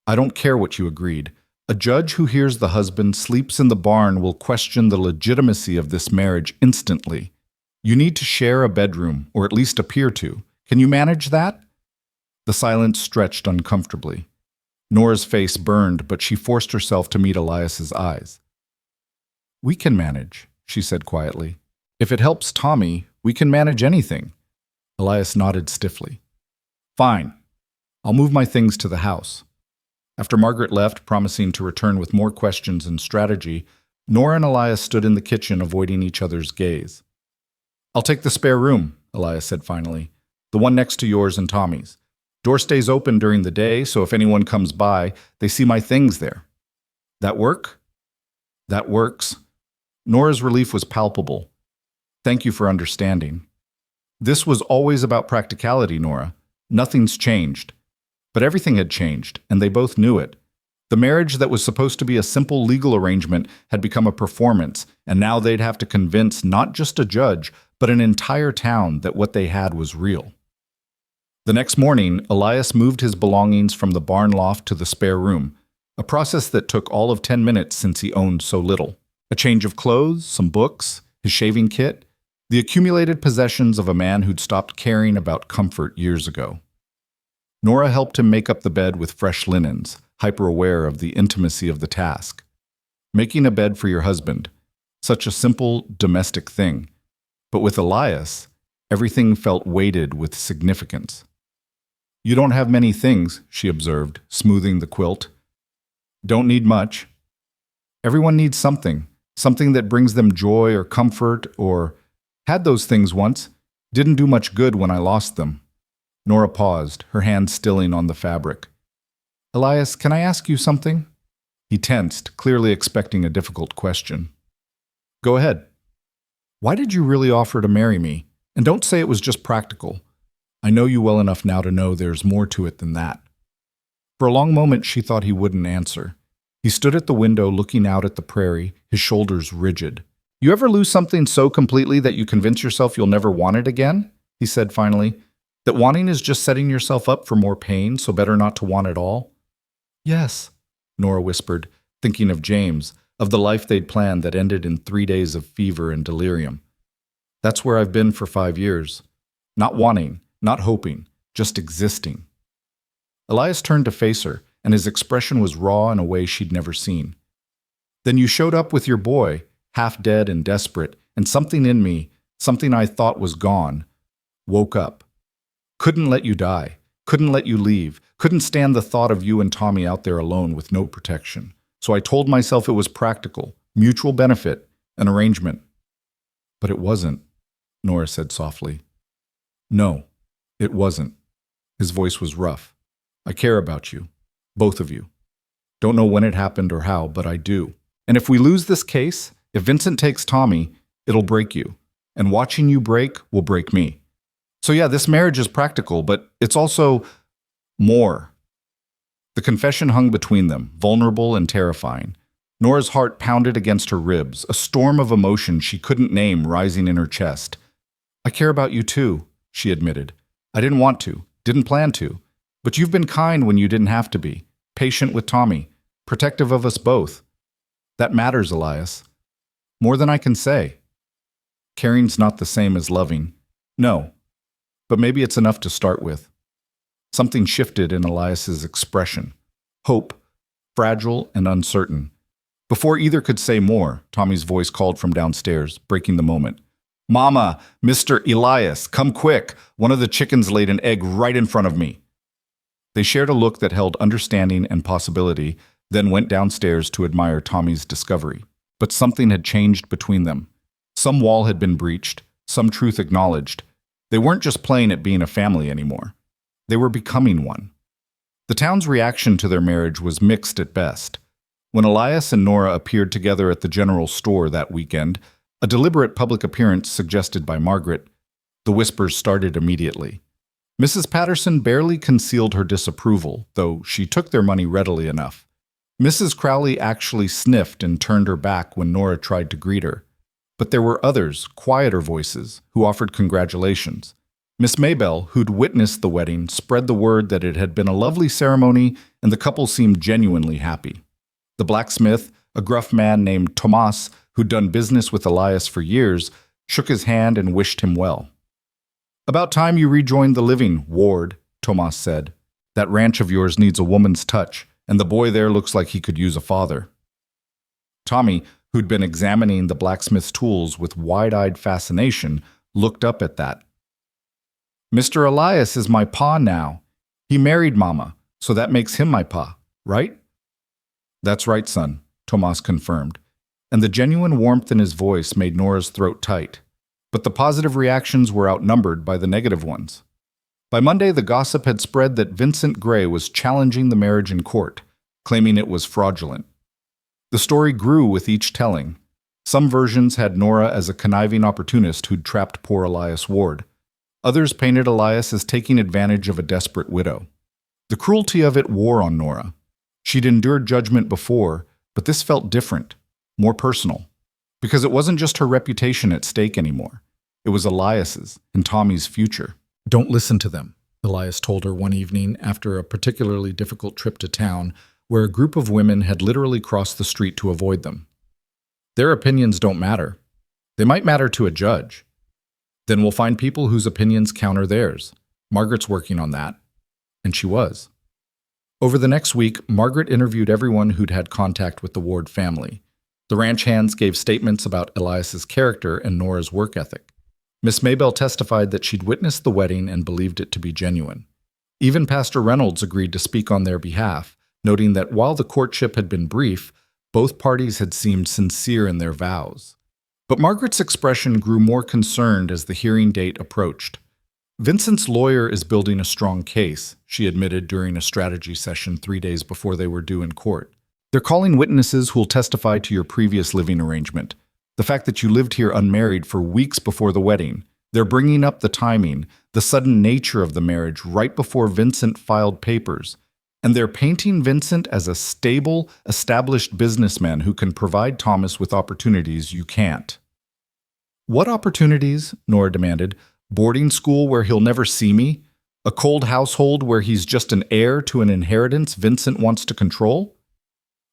"I don't care what you agreed. A judge who hears the husband sleeps in the barn will question the legitimacy of this marriage instantly. You need to share a bedroom, or at least appear to. Can you manage that?" The silence stretched uncomfortably. Nora's face burned, but she forced herself to meet Elias's eyes. "We can manage," she said quietly. "If it helps Tommy, we can manage anything." Elias nodded stiffly. "Fine. I'll move my things to the house." After Margaret left, promising to return with more questions and strategy, Nora and Elias stood in the kitchen, avoiding each other's gaze. "I'll take the spare room," Elias said finally. "The one next to yours and Tommy's. Door stays open during the day, so if anyone comes by, they see my things there." "That work?" "That works." Nora's relief was palpable. "Thank you for understanding." "This was always about practicality, Nora. Nothing's changed." But everything had changed, and they both knew it. The marriage that was supposed to be a simple legal arrangement had become a performance, and now they'd have to convince not just a judge, but an entire town that what they had was real. The next morning, Elias moved his belongings from the barn loft to the spare room, a process that took all of 10 minutes since he owned so little. A change of clothes, some books, his shaving kit, the accumulated possessions of a man who'd stopped caring about comfort years ago. Nora helped him make up the bed with fresh linens, hyper-aware of the intimacy of the task. Making a bed for your husband, such a simple, domestic thing. But with Elias, everything felt weighted with significance. "You don't have many things," she observed, smoothing the quilt. "Don't need much. Everyone needs something, something that brings them joy or comfort or, had those things once, didn't do much good when I lost them." Nora paused, her hand stilling on the fabric. "Elias, can I ask you something?" He tensed, clearly expecting a difficult question. "Go ahead." "Why did you really offer to marry me? And don't say it was just practical. I know you well enough now to know there's more to it than that." For a long moment she thought he wouldn't answer. He stood at the window looking out at the prairie, his shoulders rigid. "You ever lose something so completely that you convince yourself you'll never want it again?" he said finally. "That wanting is just setting yourself up for more pain, so better not to want it all?" "Yes," Nora whispered, thinking of James, of the life they'd planned that ended in 3 days of fever and delirium. "That's where I've been for 5 years. Not wanting, not hoping, just existing." Elias turned to face her, and his expression was raw in a way she'd never seen. "Then you showed up with your boy, half dead and desperate, and something in me, something I thought was gone, woke up. Couldn't let you die, couldn't let you leave, couldn't stand the thought of you and Tommy out there alone with no protection. So I told myself it was practical, mutual benefit, an arrangement. But it wasn't, Nora said softly. No, it wasn't. His voice was rough. I care about you, both of you. Don't know when it happened or how, but I do. And if we lose this case, if Vincent takes Tommy, it'll break you. And watching you break will break me. So yeah, this marriage is practical, but it's also more. The confession hung between them, vulnerable and terrifying. Nora's heart pounded against her ribs, a storm of emotion she couldn't name rising in her chest. I care about you too, she admitted. I didn't want to, didn't plan to. But you've been kind when you didn't have to be. Patient with Tommy. Protective of us both. That matters, Elias. More than I can say. Caring's not the same as loving. No. But maybe it's enough to start with. Something shifted in Elias's expression. Hope. Fragile and uncertain. Before either could say more, Tommy's voice called from downstairs, breaking the moment. Mama, Mr. Elias, come quick. One of the chickens laid an egg right in front of me. They shared a look that held understanding and possibility, then went downstairs to admire Tommy's discovery. But something had changed between them. Some wall had been breached, some truth acknowledged. They weren't just playing at being a family anymore. They were becoming one. The town's reaction to their marriage was mixed at best. When Elias and Nora appeared together at the general store that weekend, a deliberate public appearance suggested by Margaret, the whispers started immediately. Mrs. Patterson barely concealed her disapproval, though she took their money readily enough. Mrs. Crowley actually sniffed and turned her back when Nora tried to greet her. But there were others, quieter voices, who offered congratulations. Miss Maybelle, who'd witnessed the wedding, spread the word that it had been a lovely ceremony and the couple seemed genuinely happy. The blacksmith, a gruff man named Tomas, who'd done business with Elias for years, shook his hand and wished him well. About time you rejoined the living, Ward, Tomas said. That ranch of yours needs a woman's touch, and the boy there looks like he could use a father. Tommy, who'd been examining the blacksmith's tools with wide-eyed fascination, looked up at that. Mr. Elias is my pa now. He married Mama, so that makes him my pa, right? That's right, son, Tomas confirmed, and the genuine warmth in his voice made Nora's throat tight. But the positive reactions were outnumbered by the negative ones. By Monday, the gossip had spread that Vincent Gray was challenging the marriage in court, claiming it was fraudulent. The story grew with each telling. Some versions had Nora as a conniving opportunist who'd trapped poor Elias Ward. Others painted Elias as taking advantage of a desperate widow. The cruelty of it wore on Nora. She'd endured judgment before, but this felt different, more personal. Because it wasn't just her reputation at stake anymore. It was Elias's and Tommy's future. Don't listen to them, Elias told her one evening after a particularly difficult trip to town where a group of women had literally crossed the street to avoid them. Their opinions don't matter. They might matter to a judge. Then we'll find people whose opinions counter theirs. Margaret's working on that. And she was. Over the next week, Margaret interviewed everyone who'd had contact with the Ward family. The ranch hands gave statements about Elias's character and Nora's work ethic. Miss Maybelle testified that she'd witnessed the wedding and believed it to be genuine. Even Pastor Reynolds agreed to speak on their behalf, noting that while the courtship had been brief, both parties had seemed sincere in their vows. But Margaret's expression grew more concerned as the hearing date approached. Vincent's lawyer is building a strong case, she admitted during a strategy session 3 days before they were due in court. They're calling witnesses who'll testify to your previous living arrangement. The fact that you lived here unmarried for weeks before the wedding. They're bringing up the timing, the sudden nature of the marriage right before Vincent filed papers. And they're painting Vincent as a stable, established businessman who can provide Thomas with opportunities you can't. What opportunities? Nora demanded. Boarding school where he'll never see me? A cold household where he's just an heir to an inheritance Vincent wants to control?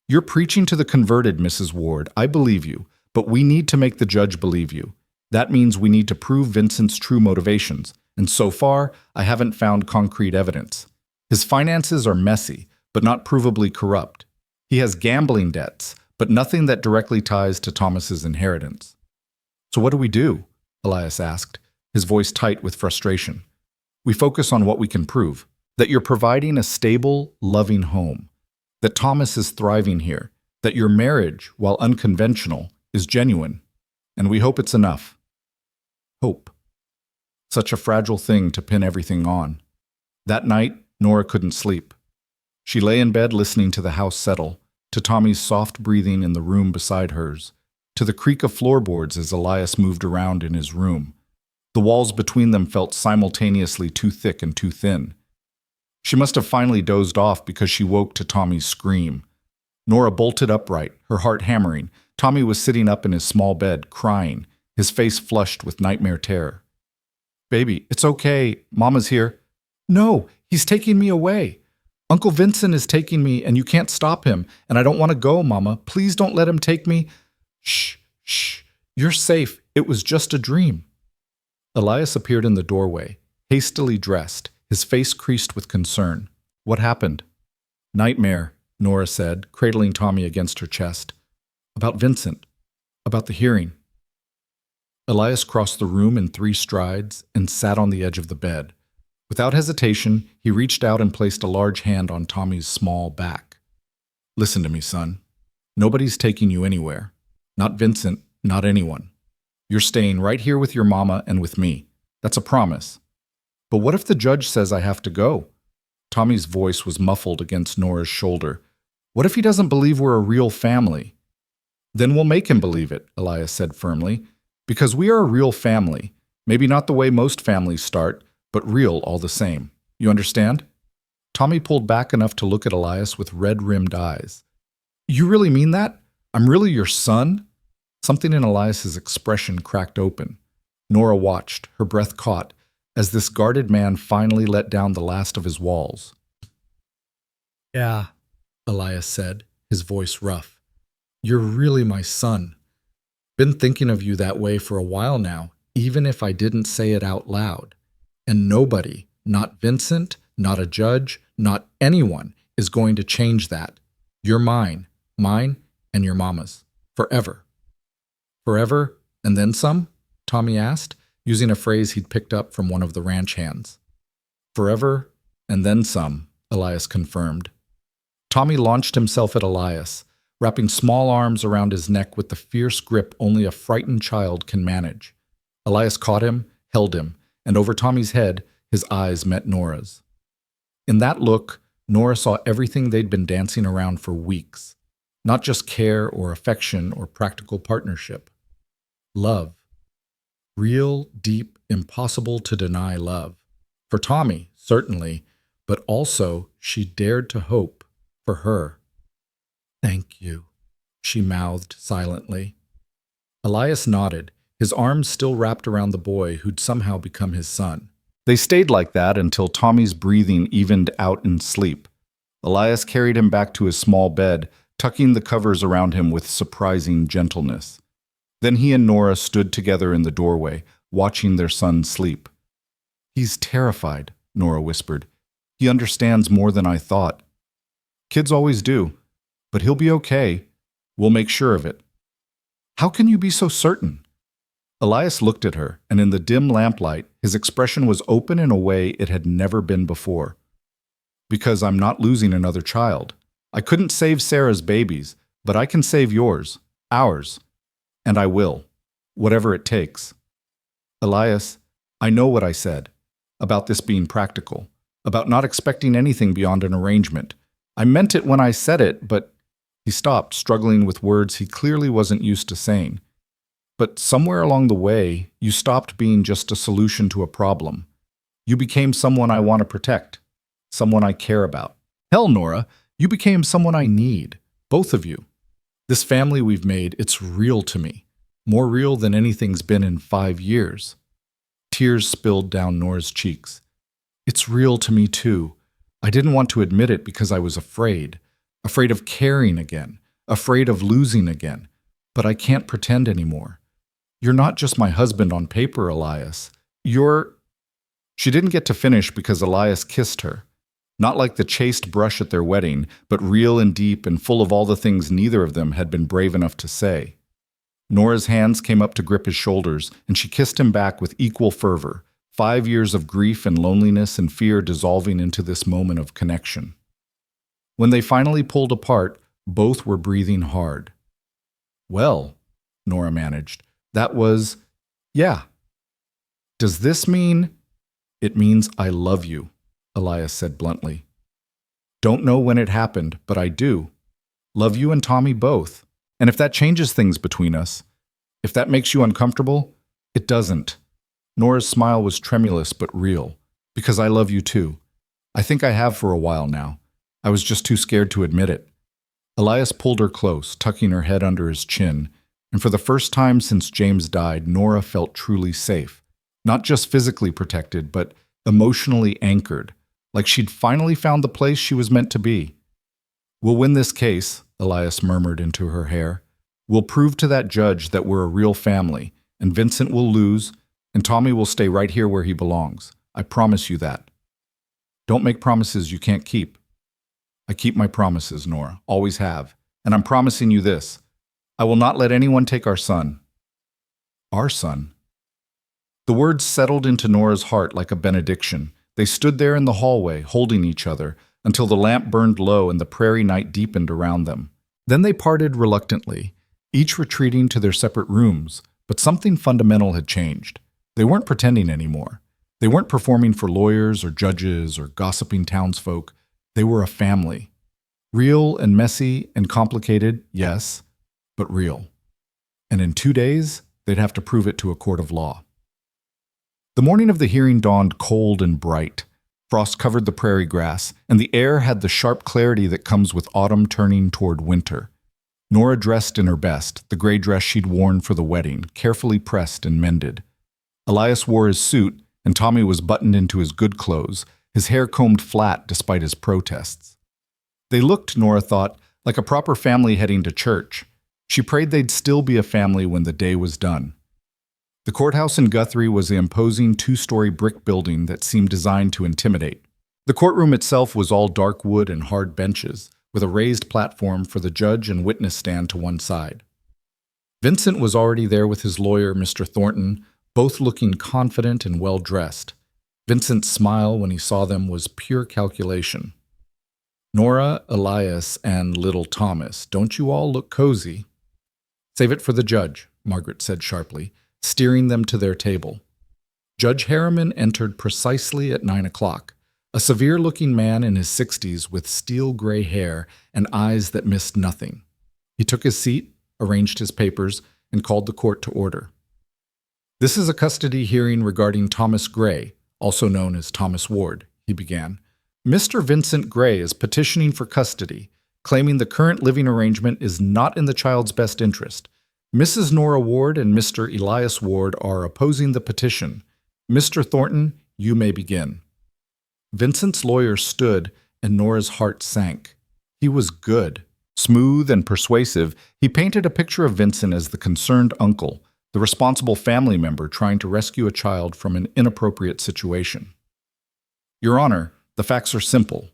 You're preaching to the converted, Mrs. Ward. I believe you, but we need to make the judge believe you. That means we need to prove Vincent's true motivations, and so far, I haven't found concrete evidence. His finances are messy, but not provably corrupt. He has gambling debts, but nothing that directly ties to Thomas's inheritance. So what do we do? Elias asked, his voice tight with frustration. We focus on what we can prove, that you're providing a stable, loving home, that Thomas is thriving here, that your marriage, while unconventional, is genuine, and we hope it's enough. Hope. Such a fragile thing to pin everything on. That night, Nora couldn't sleep. She lay in bed listening to the house settle, to Tommy's soft breathing in the room beside hers, to the creak of floorboards as Elias moved around in his room. The walls between them felt simultaneously too thick and too thin. She must have finally dozed off because she woke to Tommy's scream. Nora bolted upright, her heart hammering. Tommy was sitting up in his small bed, crying, his face flushed with nightmare terror. "Baby, it's okay. Mama's here." "No, he's taking me away. Uncle Vincent is taking me, and you can't stop him, and I don't want to go, Mama. Please don't let him take me." "Shh, shh. You're safe. It was just a dream." Elias appeared in the doorway, hastily dressed, his face creased with concern. "What happened?" "Nightmare," Nora said, cradling Tommy against her chest. "About Vincent. About the hearing." Elias crossed the room in 3 strides and sat on the edge of the bed. Without hesitation, he reached out and placed a large hand on Tommy's small back. "Listen to me, son. Nobody's taking you anywhere. Not Vincent, not anyone. You're staying right here with your mama and with me. That's a promise. But what if the judge says I have to go?" Tommy's voice was muffled against Nora's shoulder. "What if he doesn't believe we're a real family?" "Then we'll make him believe it," Elias said firmly. "Because we are a real family. Maybe not the way most families start, but real all the same. You understand?" Tommy pulled back enough to look at Elias with red-rimmed eyes. "You really mean that? I'm really your son?" Something in Elias's expression cracked open. Nora watched, her breath caught, as this guarded man finally let down the last of his walls. "Yeah," Elias said, his voice rough. "You're really my son. Been thinking of you that way for a while now, even if I didn't say it out loud. And nobody, not Vincent, not a judge, not anyone, is going to change that. You're mine, and your mama's. Forever." "Forever, and then some?" Tommy asked, using a phrase he'd picked up from one of the ranch hands. "Forever, and then some," Elias confirmed. Tommy launched himself at Elias, wrapping small arms around his neck with the fierce grip only a frightened child can manage. Elias caught him, held him, and over Tommy's head, his eyes met Nora's. In that look, Nora saw everything they'd been dancing around for weeks. Not just care or affection or practical partnership. Love. Real, deep, impossible to deny love. For Tommy, certainly, but also she dared to hope for her. "Thank you," she mouthed silently. Elias nodded, his arms still wrapped around the boy who'd somehow become his son. They stayed like that until Tommy's breathing evened out in sleep. Elias carried him back to his small bed, tucking the covers around him with surprising gentleness. Then he and Nora stood together in the doorway, watching their son sleep. "He's terrified," Nora whispered. "He understands more than I thought." "Kids always do. But he'll be okay. We'll make sure of it." "How can you be so certain?" Elias looked at her, and in the dim lamplight, his expression was open in a way it had never been before. "Because I'm not losing another child. I couldn't save Sarah's babies, but I can save yours, ours. And I will, whatever it takes." "Elias, I know what I said, about this being practical, about not expecting anything beyond an arrangement. I meant it when I said it, but—" He stopped, struggling with words he clearly wasn't used to saying. "But somewhere along the way, you stopped being just a solution to a problem. You became someone I want to protect, someone I care about. Hell, Nora, you became someone I need, both of you. This family we've made, it's real to me, more real than anything's been in 5 years." Tears spilled down Nora's cheeks. "It's real to me too. I didn't want to admit it because I was afraid of caring again, afraid of losing again. But I can't pretend anymore. You're not just my husband on paper, Elias. You're—" She didn't get to finish because Elias kissed her. Not like the chaste brush at their wedding, but real and deep and full of all the things neither of them had been brave enough to say. Nora's hands came up to grip his shoulders, and she kissed him back with equal fervor, 5 years of grief and loneliness and fear dissolving into this moment of connection. When they finally pulled apart, both were breathing hard. "Well," Nora managed, "that was, yeah." "Does this mean—" "It means I love you," Elias said bluntly. "Don't know when it happened, but I do. Love you and Tommy both. And if that changes things between us, if that makes you uncomfortable, it doesn't." Nora's smile was tremulous but real. "Because I love you too. I think I have for a while now. I was just too scared to admit it." Elias pulled her close, tucking her head under his chin, and for the first time since James died, Nora felt truly safe. Not just physically protected, but emotionally anchored, like she'd finally found the place she was meant to be. "We'll win this case," Elias murmured into her hair. "We'll prove to that judge that we're a real family, and Vincent will lose, and Tommy will stay right here where he belongs. I promise you that." "Don't make promises you can't keep." "I keep my promises, Nora, always have, and I'm promising you this. I will not let anyone take our son." "Our son?" The words settled into Nora's heart like a benediction. They stood there in the hallway, holding each other, until the lamp burned low and the prairie night deepened around them. Then they parted reluctantly, each retreating to their separate rooms, but something fundamental had changed. They weren't pretending anymore. They weren't performing for lawyers or judges or gossiping townsfolk. They were a family. Real and messy and complicated, yes, but real. And in 2 days, they'd have to prove it to a court of law. The morning of the hearing dawned cold and bright. Frost covered the prairie grass, and the air had the sharp clarity that comes with autumn turning toward winter. Nora dressed in her best, the gray dress she'd worn for the wedding, carefully pressed and mended. Elias wore his suit, and Tommy was buttoned into his good clothes, his hair combed flat despite his protests. They looked, Nora thought, like a proper family heading to church. She prayed they'd still be a family when the day was done. The courthouse in Guthrie was the imposing 2-story brick building that seemed designed to intimidate. The courtroom itself was all dark wood and hard benches, with a raised platform for the judge and witness stand to one side. Vincent was already there with his lawyer, Mr. Thornton, both looking confident and well-dressed. Vincent's smile when he saw them was pure calculation. "Nora, Elias, and little Thomas, don't you all look cozy?" "Save it for the judge," Margaret said sharply, steering them to their table. Judge Harriman entered precisely at 9 o'clock, a severe-looking man in his 60s with steel-gray hair and eyes that missed nothing. He took his seat, arranged his papers, and called the court to order. "This is a custody hearing regarding Thomas Gray, also known as Thomas Ward," he began. "Mr. Vincent Gray is petitioning for custody, claiming the current living arrangement is not in the child's best interest. Mrs. Nora Ward and Mr. Elias Ward are opposing the petition. Mr. Thornton, you may begin." Vincent's lawyer stood, and Nora's heart sank. He was good. Smooth and persuasive, he painted a picture of Vincent as the concerned uncle, the responsible family member trying to rescue a child from an inappropriate situation. "Your Honor, the facts are simple.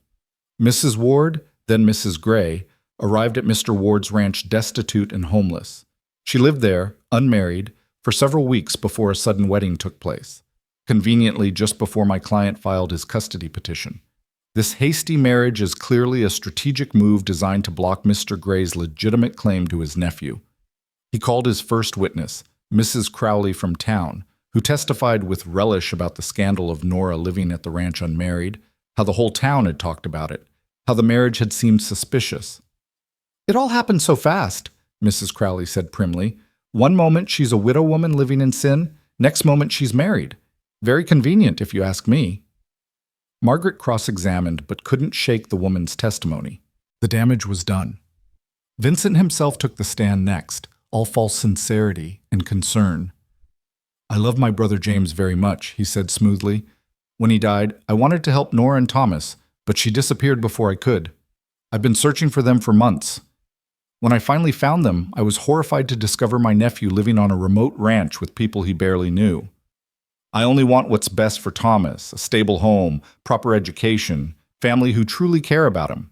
Mrs. Ward, then Mrs. Gray, arrived at Mr. Ward's ranch destitute and homeless. She lived there, unmarried, for several weeks before a sudden wedding took place, conveniently just before my client filed his custody petition. This hasty marriage is clearly a strategic move designed to block Mr. Gray's legitimate claim to his nephew. He called his first witness, Mrs. Crowley from town, who testified with relish about the scandal of Nora living at the ranch unmarried, how the whole town had talked about it, how the marriage had seemed suspicious. "It all happened so fast," Mrs. Crowley said primly. "One moment she's a widow woman living in sin, next moment she's married. Very convenient, if you ask me." Margaret cross-examined but couldn't shake the woman's testimony. The damage was done. Vincent himself took the stand next, all false sincerity and concern. "I love my brother James very much," he said smoothly. "When he died, I wanted to help Nora and Thomas, but she disappeared before I could. I've been searching for them for months. When I finally found them, I was horrified to discover my nephew living on a remote ranch with people he barely knew. I only want what's best for Thomas, a stable home, proper education, family who truly care about him.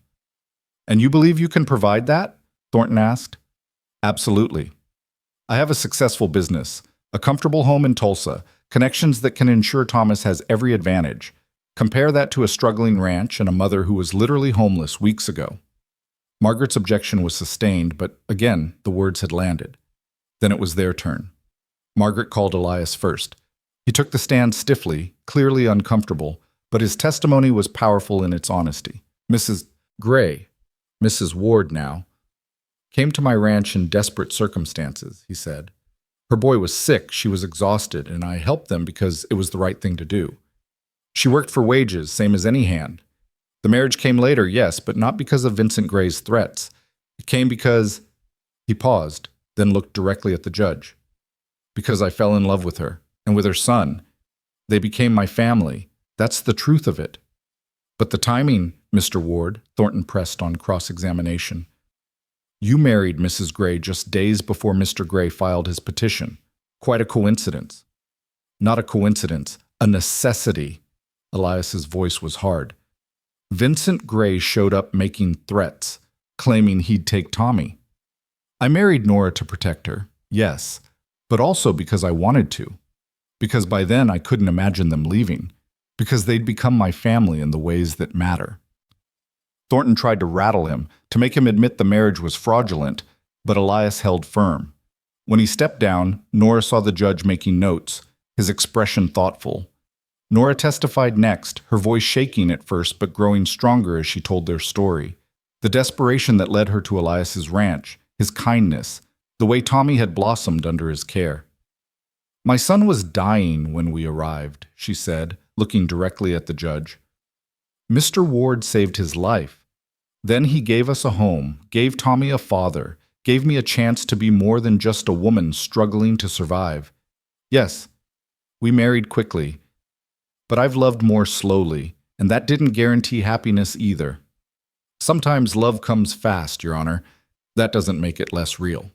And you believe you can provide that? Thornton asked. Absolutely. I have a successful business, a comfortable home in Tulsa, connections that can ensure Thomas has every advantage. Compare that to a struggling ranch and a mother who was literally homeless weeks ago. Margaret's objection was sustained, but again, the words had landed. Then it was their turn. Margaret called Elias first. He took the stand stiffly, clearly uncomfortable, but his testimony was powerful in its honesty. Mrs. Gray, Mrs. Ward now, came to my ranch in desperate circumstances, he said. Her boy was sick, she was exhausted, and I helped them because it was the right thing to do. She worked for wages, same as any hand. The marriage came later, yes, but not because of Vincent Gray's threats. It came because— He paused, then looked directly at the judge. Because I fell in love with her, and with her son. They became my family. That's the truth of it. But the timing, Mr. Ward, Thornton pressed on cross-examination. You married Mrs. Gray just days before Mr. Gray filed his petition. Quite a coincidence. Not a coincidence, a necessity. Elias's voice was hard. Vincent Gray showed up making threats, claiming he'd take Tommy. I married Nora to protect her, yes, but also because I wanted to. Because by then I couldn't imagine them leaving. Because they'd become my family in the ways that matter. Thornton tried to rattle him, to make him admit the marriage was fraudulent, but Elias held firm. When he stepped down, Nora saw the judge making notes, his expression thoughtful. Nora testified next, her voice shaking at first but growing stronger as she told their story. The desperation that led her to Elias's ranch, his kindness, the way Tommy had blossomed under his care. My son was dying when we arrived, she said, looking directly at the judge. Mr. Ward saved his life. Then he gave us a home, gave Tommy a father, gave me a chance to be more than just a woman struggling to survive. Yes, we married quickly. But I've loved more slowly, and that didn't guarantee happiness either. Sometimes love comes fast, Your Honor. That doesn't make it less real.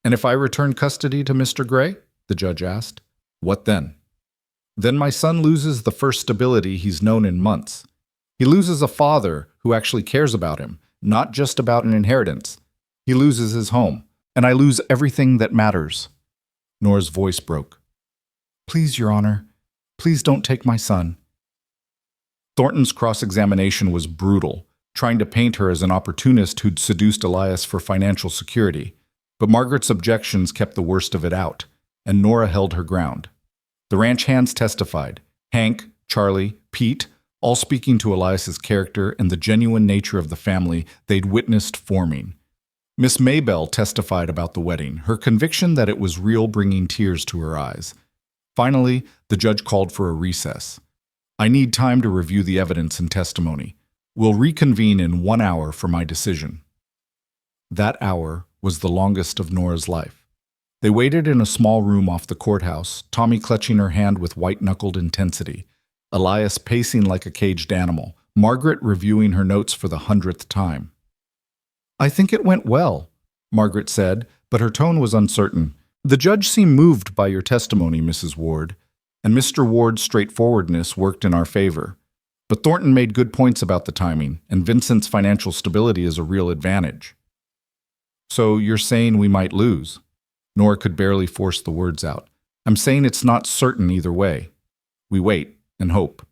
And if I return custody to Mr. Gray? The judge asked. What then? Then my son loses the first stability he's known in months. He loses a father who actually cares about him, not just about an inheritance. He loses his home, and I lose everything that matters. Nora's voice broke. Please, Your Honor. Please don't take my son. Thornton's cross-examination was brutal, trying to paint her as an opportunist who'd seduced Elias for financial security. But Margaret's objections kept the worst of it out, and Nora held her ground. The ranch hands testified, Hank, Charlie, Pete, all speaking to Elias's character and the genuine nature of the family they'd witnessed forming. Miss Maybell testified about the wedding, her conviction that it was real bringing tears to her eyes. Finally, the judge called for a recess. I need time to review the evidence and testimony. We'll reconvene in 1 hour for my decision. That hour was the longest of Nora's life. They waited in a small room off the courthouse, Tommy clutching her hand with white-knuckled intensity, Elias pacing like a caged animal, Margaret reviewing her notes for the 100th time. I think it went well, Margaret said, but her tone was uncertain. The judge seemed moved by your testimony, Mrs. Ward, and Mr. Ward's straightforwardness worked in our favor. But Thornton made good points about the timing, and Vincent's financial stability is a real advantage. So you're saying we might lose? Nora could barely force the words out. I'm saying it's not certain either way. We wait and hope.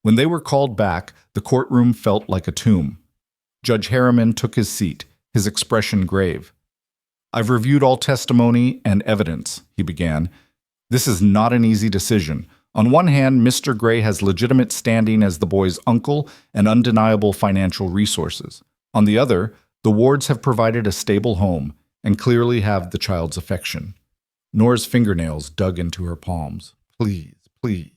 When they were called back, the courtroom felt like a tomb. Judge Harriman took his seat, his expression grave. I've reviewed all testimony and evidence, he began. This is not an easy decision. On one hand, Mr. Gray has legitimate standing as the boy's uncle and undeniable financial resources. On the other, the Wards have provided a stable home and clearly have the child's affection. Nora's fingernails dug into her palms. Please, please.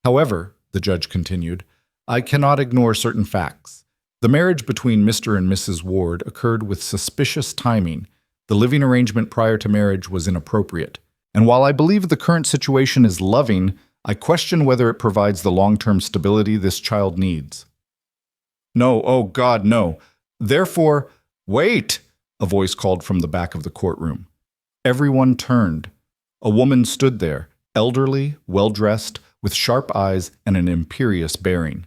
However, the judge continued, I cannot ignore certain facts. The marriage between Mr. and Mrs. Ward occurred with suspicious timing. The living arrangement prior to marriage was inappropriate. And while I believe the current situation is loving, I question whether it provides the long-term stability this child needs. No, oh God, no. Therefore, wait, a voice called from the back of the courtroom. Everyone turned. A woman stood there, elderly, well-dressed, with sharp eyes and an imperious bearing.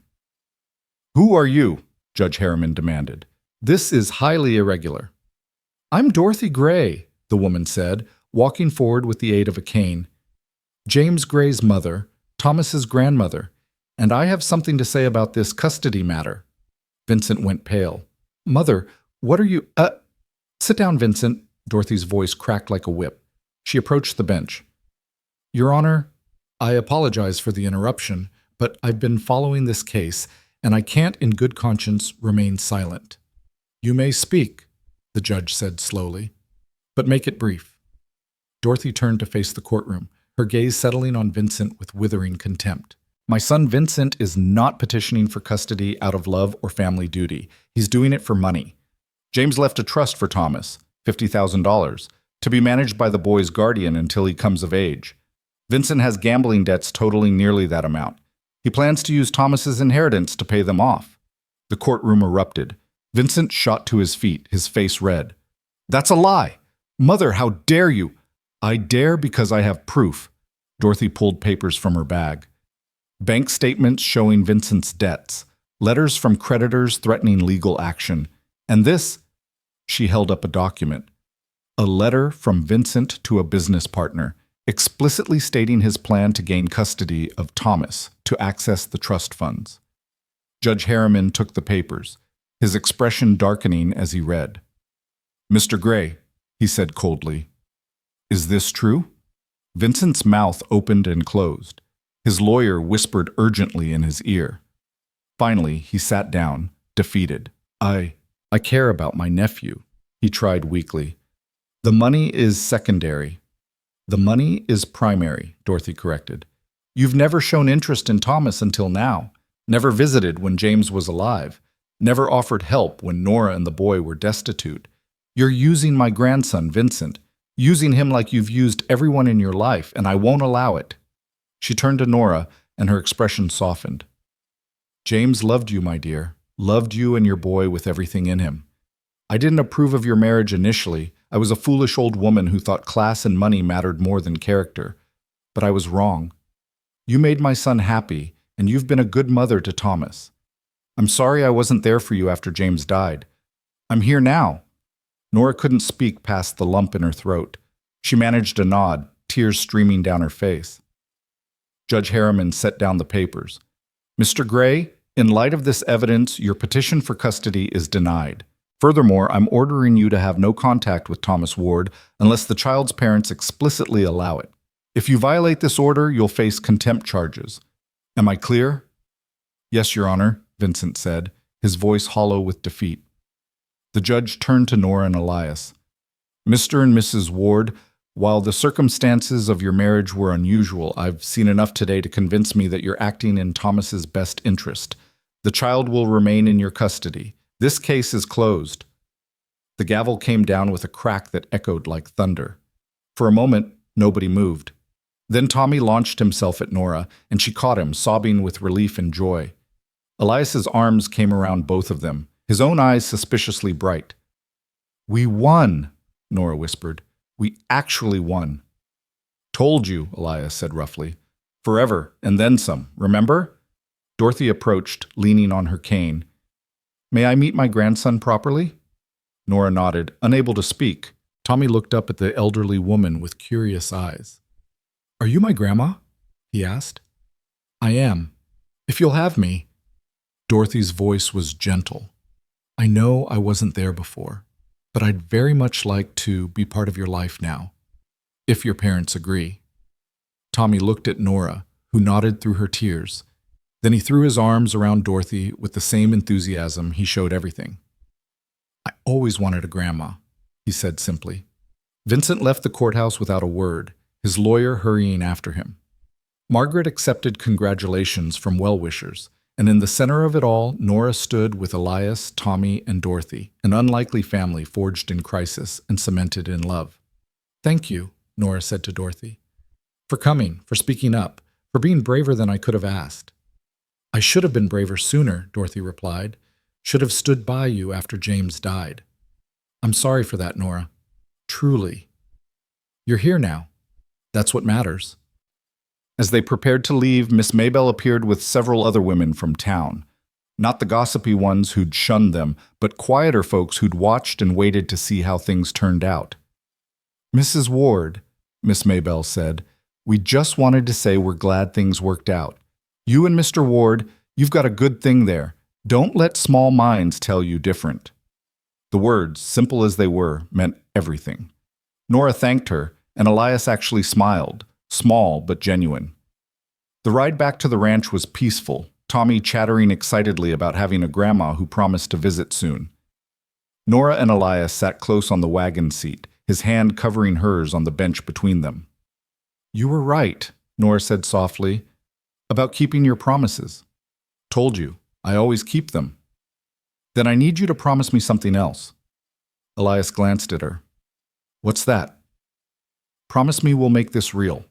Who are you? Judge Harriman demanded. This is highly irregular. I'm Dorothy Gray, the woman said, walking forward with the aid of a cane. James Gray's mother, Thomas's grandmother, and I have something to say about this custody matter. Vincent went pale. Mother, what are you— Sit down, Vincent. Dorothy's voice cracked like a whip. She approached the bench. Your Honor, I apologize for the interruption, but I've been following this case, and I can't in good conscience remain silent. You may speak, the judge said slowly, but make it brief. Dorothy turned to face the courtroom, her gaze settling on Vincent with withering contempt. My son Vincent is not petitioning for custody out of love or family duty. He's doing it for money. James left a trust for Thomas, $50,000, to be managed by the boy's guardian until he comes of age. Vincent has gambling debts totaling nearly that amount. He plans to use Thomas's inheritance to pay them off. The courtroom erupted. Vincent shot to his feet, his face red. That's a lie! Mother, how dare you! I dare because I have proof. Dorothy pulled papers from her bag. Bank statements showing Vincent's debts, letters from creditors threatening legal action, and this— she held up a document. A letter from Vincent to a business partner, explicitly stating his plan to gain custody of Thomas to access the trust funds. Judge Harriman took the papers, his expression darkening as he read. Mr. Gray, he said coldly, is this true? Vincent's mouth opened and closed. His lawyer whispered urgently in his ear. Finally, he sat down, defeated. I care about my nephew, he tried weakly. The money is secondary. The money is primary, Dorothy corrected. You've never shown interest in Thomas until now, never visited when James was alive, never offered help when Nora and the boy were destitute. You're using my grandson, Vincent, using him like you've used everyone in your life, and I won't allow it. She turned to Nora, and her expression softened. James loved you, my dear, loved you and your boy with everything in him. I didn't approve of your marriage initially. I was a foolish old woman who thought class and money mattered more than character. But I was wrong. You made my son happy, and you've been a good mother to Thomas. I'm sorry I wasn't there for you after James died. I'm here now. Nora couldn't speak past the lump in her throat. She managed a nod, tears streaming down her face. Judge Harriman set down the papers. Mr. Gray, in light of this evidence, your petition for custody is denied. Furthermore, I'm ordering you to have no contact with Thomas Ward unless the child's parents explicitly allow it. If you violate this order, you'll face contempt charges. Am I clear? Yes, Your Honor, Vincent said, his voice hollow with defeat. The judge turned to Nora and Elias. Mr. and Mrs. Ward, while the circumstances of your marriage were unusual, I've seen enough today to convince me that you're acting in Thomas's best interest. The child will remain in your custody. This case is closed. The gavel came down with a crack that echoed like thunder. For a moment, nobody moved. Then Tommy launched himself at Nora, and she caught him, sobbing with relief and joy. Elias's arms came around both of them, his own eyes suspiciously bright. We won, Nora whispered. We actually won. Told you, Elias said roughly. Forever, and then some, remember? Dorothy approached, leaning on her cane. May I meet my grandson properly? Nora nodded, unable to speak. Tommy looked up at the elderly woman with curious eyes. Are you my grandma? He asked. I am. If you'll have me. Dorothy's voice was gentle. I know I wasn't there before, but I'd very much like to be part of your life now, if your parents agree. Tommy looked at Nora, who nodded through her tears. Then he threw his arms around Dorothy with the same enthusiasm he showed everything. I always wanted a grandma, he said simply. Vincent left the courthouse without a word, his lawyer hurrying after him. Margaret accepted congratulations from well-wishers, and in the center of it all, Nora stood with Elias, Tommy, and Dorothy, an unlikely family forged in crisis and cemented in love. Thank you, Nora said to Dorothy, for coming, for speaking up, for being braver than I could have asked. I should have been braver sooner, Dorothy replied. Should have stood by you after James died. I'm sorry for that, Nora. Truly. You're here now. That's what matters. As they prepared to leave, Miss Maybelle appeared with several other women from town. Not the gossipy ones who'd shunned them, but quieter folks who'd watched and waited to see how things turned out. "Mrs. Ward," Miss Maybell said, "we just wanted to say we're glad things worked out. You and Mr. Ward, you've got a good thing there. Don't let small minds tell you different." The words, simple as they were, meant everything. Nora thanked her, and Elias actually smiled, small but genuine. The ride back to the ranch was peaceful, Tommy chattering excitedly about having a grandma who promised to visit soon. Nora and Elias sat close on the wagon seat, his hand covering hers on the bench between them. "You were right," Nora said softly, "about keeping your promises. Told you, I always keep them." "Then I need you to promise me something else." Elias glanced at her. "What's that?" "Promise me we'll make this real.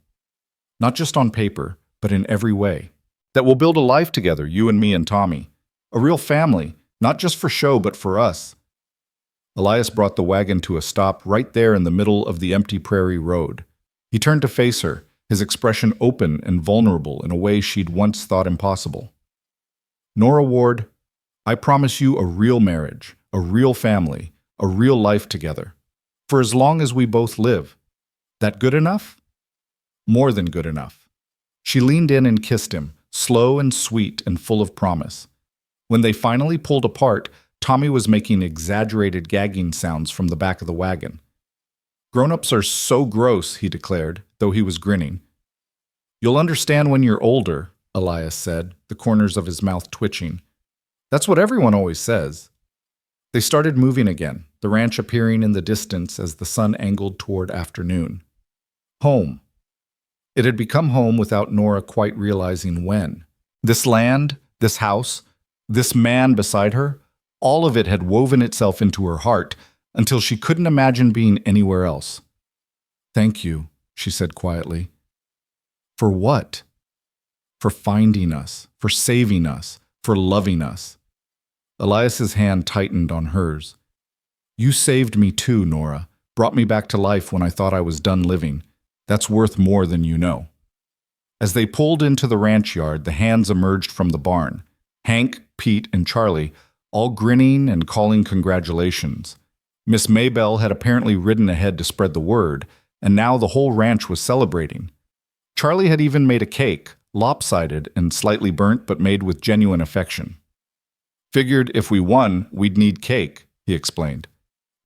Not just on paper, but in every way. That we'll build a life together, you and me and Tommy. A real family, not just for show, but for us." Elias brought the wagon to a stop right there in the middle of the empty prairie road. He turned to face her, his expression open and vulnerable in a way she'd once thought impossible. "Nora Ward, I promise you a real marriage, a real family, a real life together. For as long as we both live. That good enough?" "More than good enough." She leaned in and kissed him, slow and sweet and full of promise. When they finally pulled apart, Tommy was making exaggerated gagging sounds from the back of the wagon. "Grown-ups are so gross," he declared, though he was grinning. "You'll understand when you're older," Elias said, the corners of his mouth twitching. "That's what everyone always says." They started moving again, the ranch appearing in the distance as the sun angled toward afternoon. Home. It had become home without Nora quite realizing when. This land, this house, this man beside her, all of it had woven itself into her heart until she couldn't imagine being anywhere else. "Thank you," she said quietly. "For what?" "For finding us, for saving us, for loving us." Elias's hand tightened on hers. "You saved me too, Nora, brought me back to life when I thought I was done living. That's worth more than you know." As they pulled into the ranch yard, the hands emerged from the barn. Hank, Pete, and Charlie, all grinning and calling congratulations. Miss Maybell had apparently ridden ahead to spread the word, and now the whole ranch was celebrating. Charlie had even made a cake, lopsided and slightly burnt, but made with genuine affection. "Figured if we won, we'd need cake," he explained.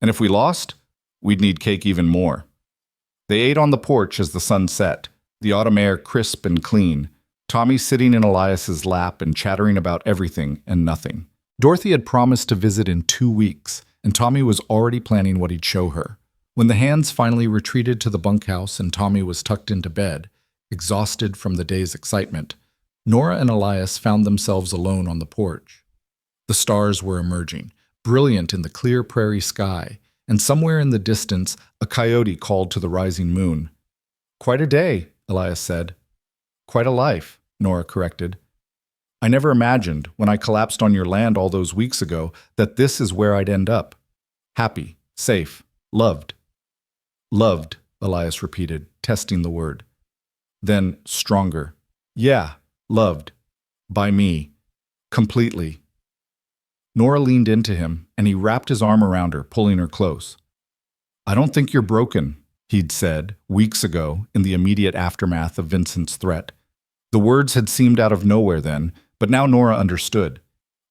"And if we lost, we'd need cake even more." They ate on the porch as the sun set, the autumn air crisp and clean, Tommy sitting in Elias's lap and chattering about everything and nothing. Dorothy had promised to visit in 2 weeks, and Tommy was already planning what he'd show her. When the hands finally retreated to the bunkhouse and Tommy was tucked into bed, exhausted from the day's excitement, Nora and Elias found themselves alone on the porch. The stars were emerging, brilliant in the clear prairie sky, and somewhere in the distance, a coyote called to the rising moon. "Quite a day," Elias said. "Quite a life," Nora corrected. "I never imagined, when I collapsed on your land all those weeks ago, that this is where I'd end up. Happy, safe, loved." "Loved," Elias repeated, testing the word. Then, stronger. "Yeah, loved. By me. Completely." Nora leaned into him, and he wrapped his arm around her, pulling her close. "I don't think you're broken," he'd said, weeks ago, in the immediate aftermath of Vincent's threat. The words had seemed out of nowhere then, but now Nora understood.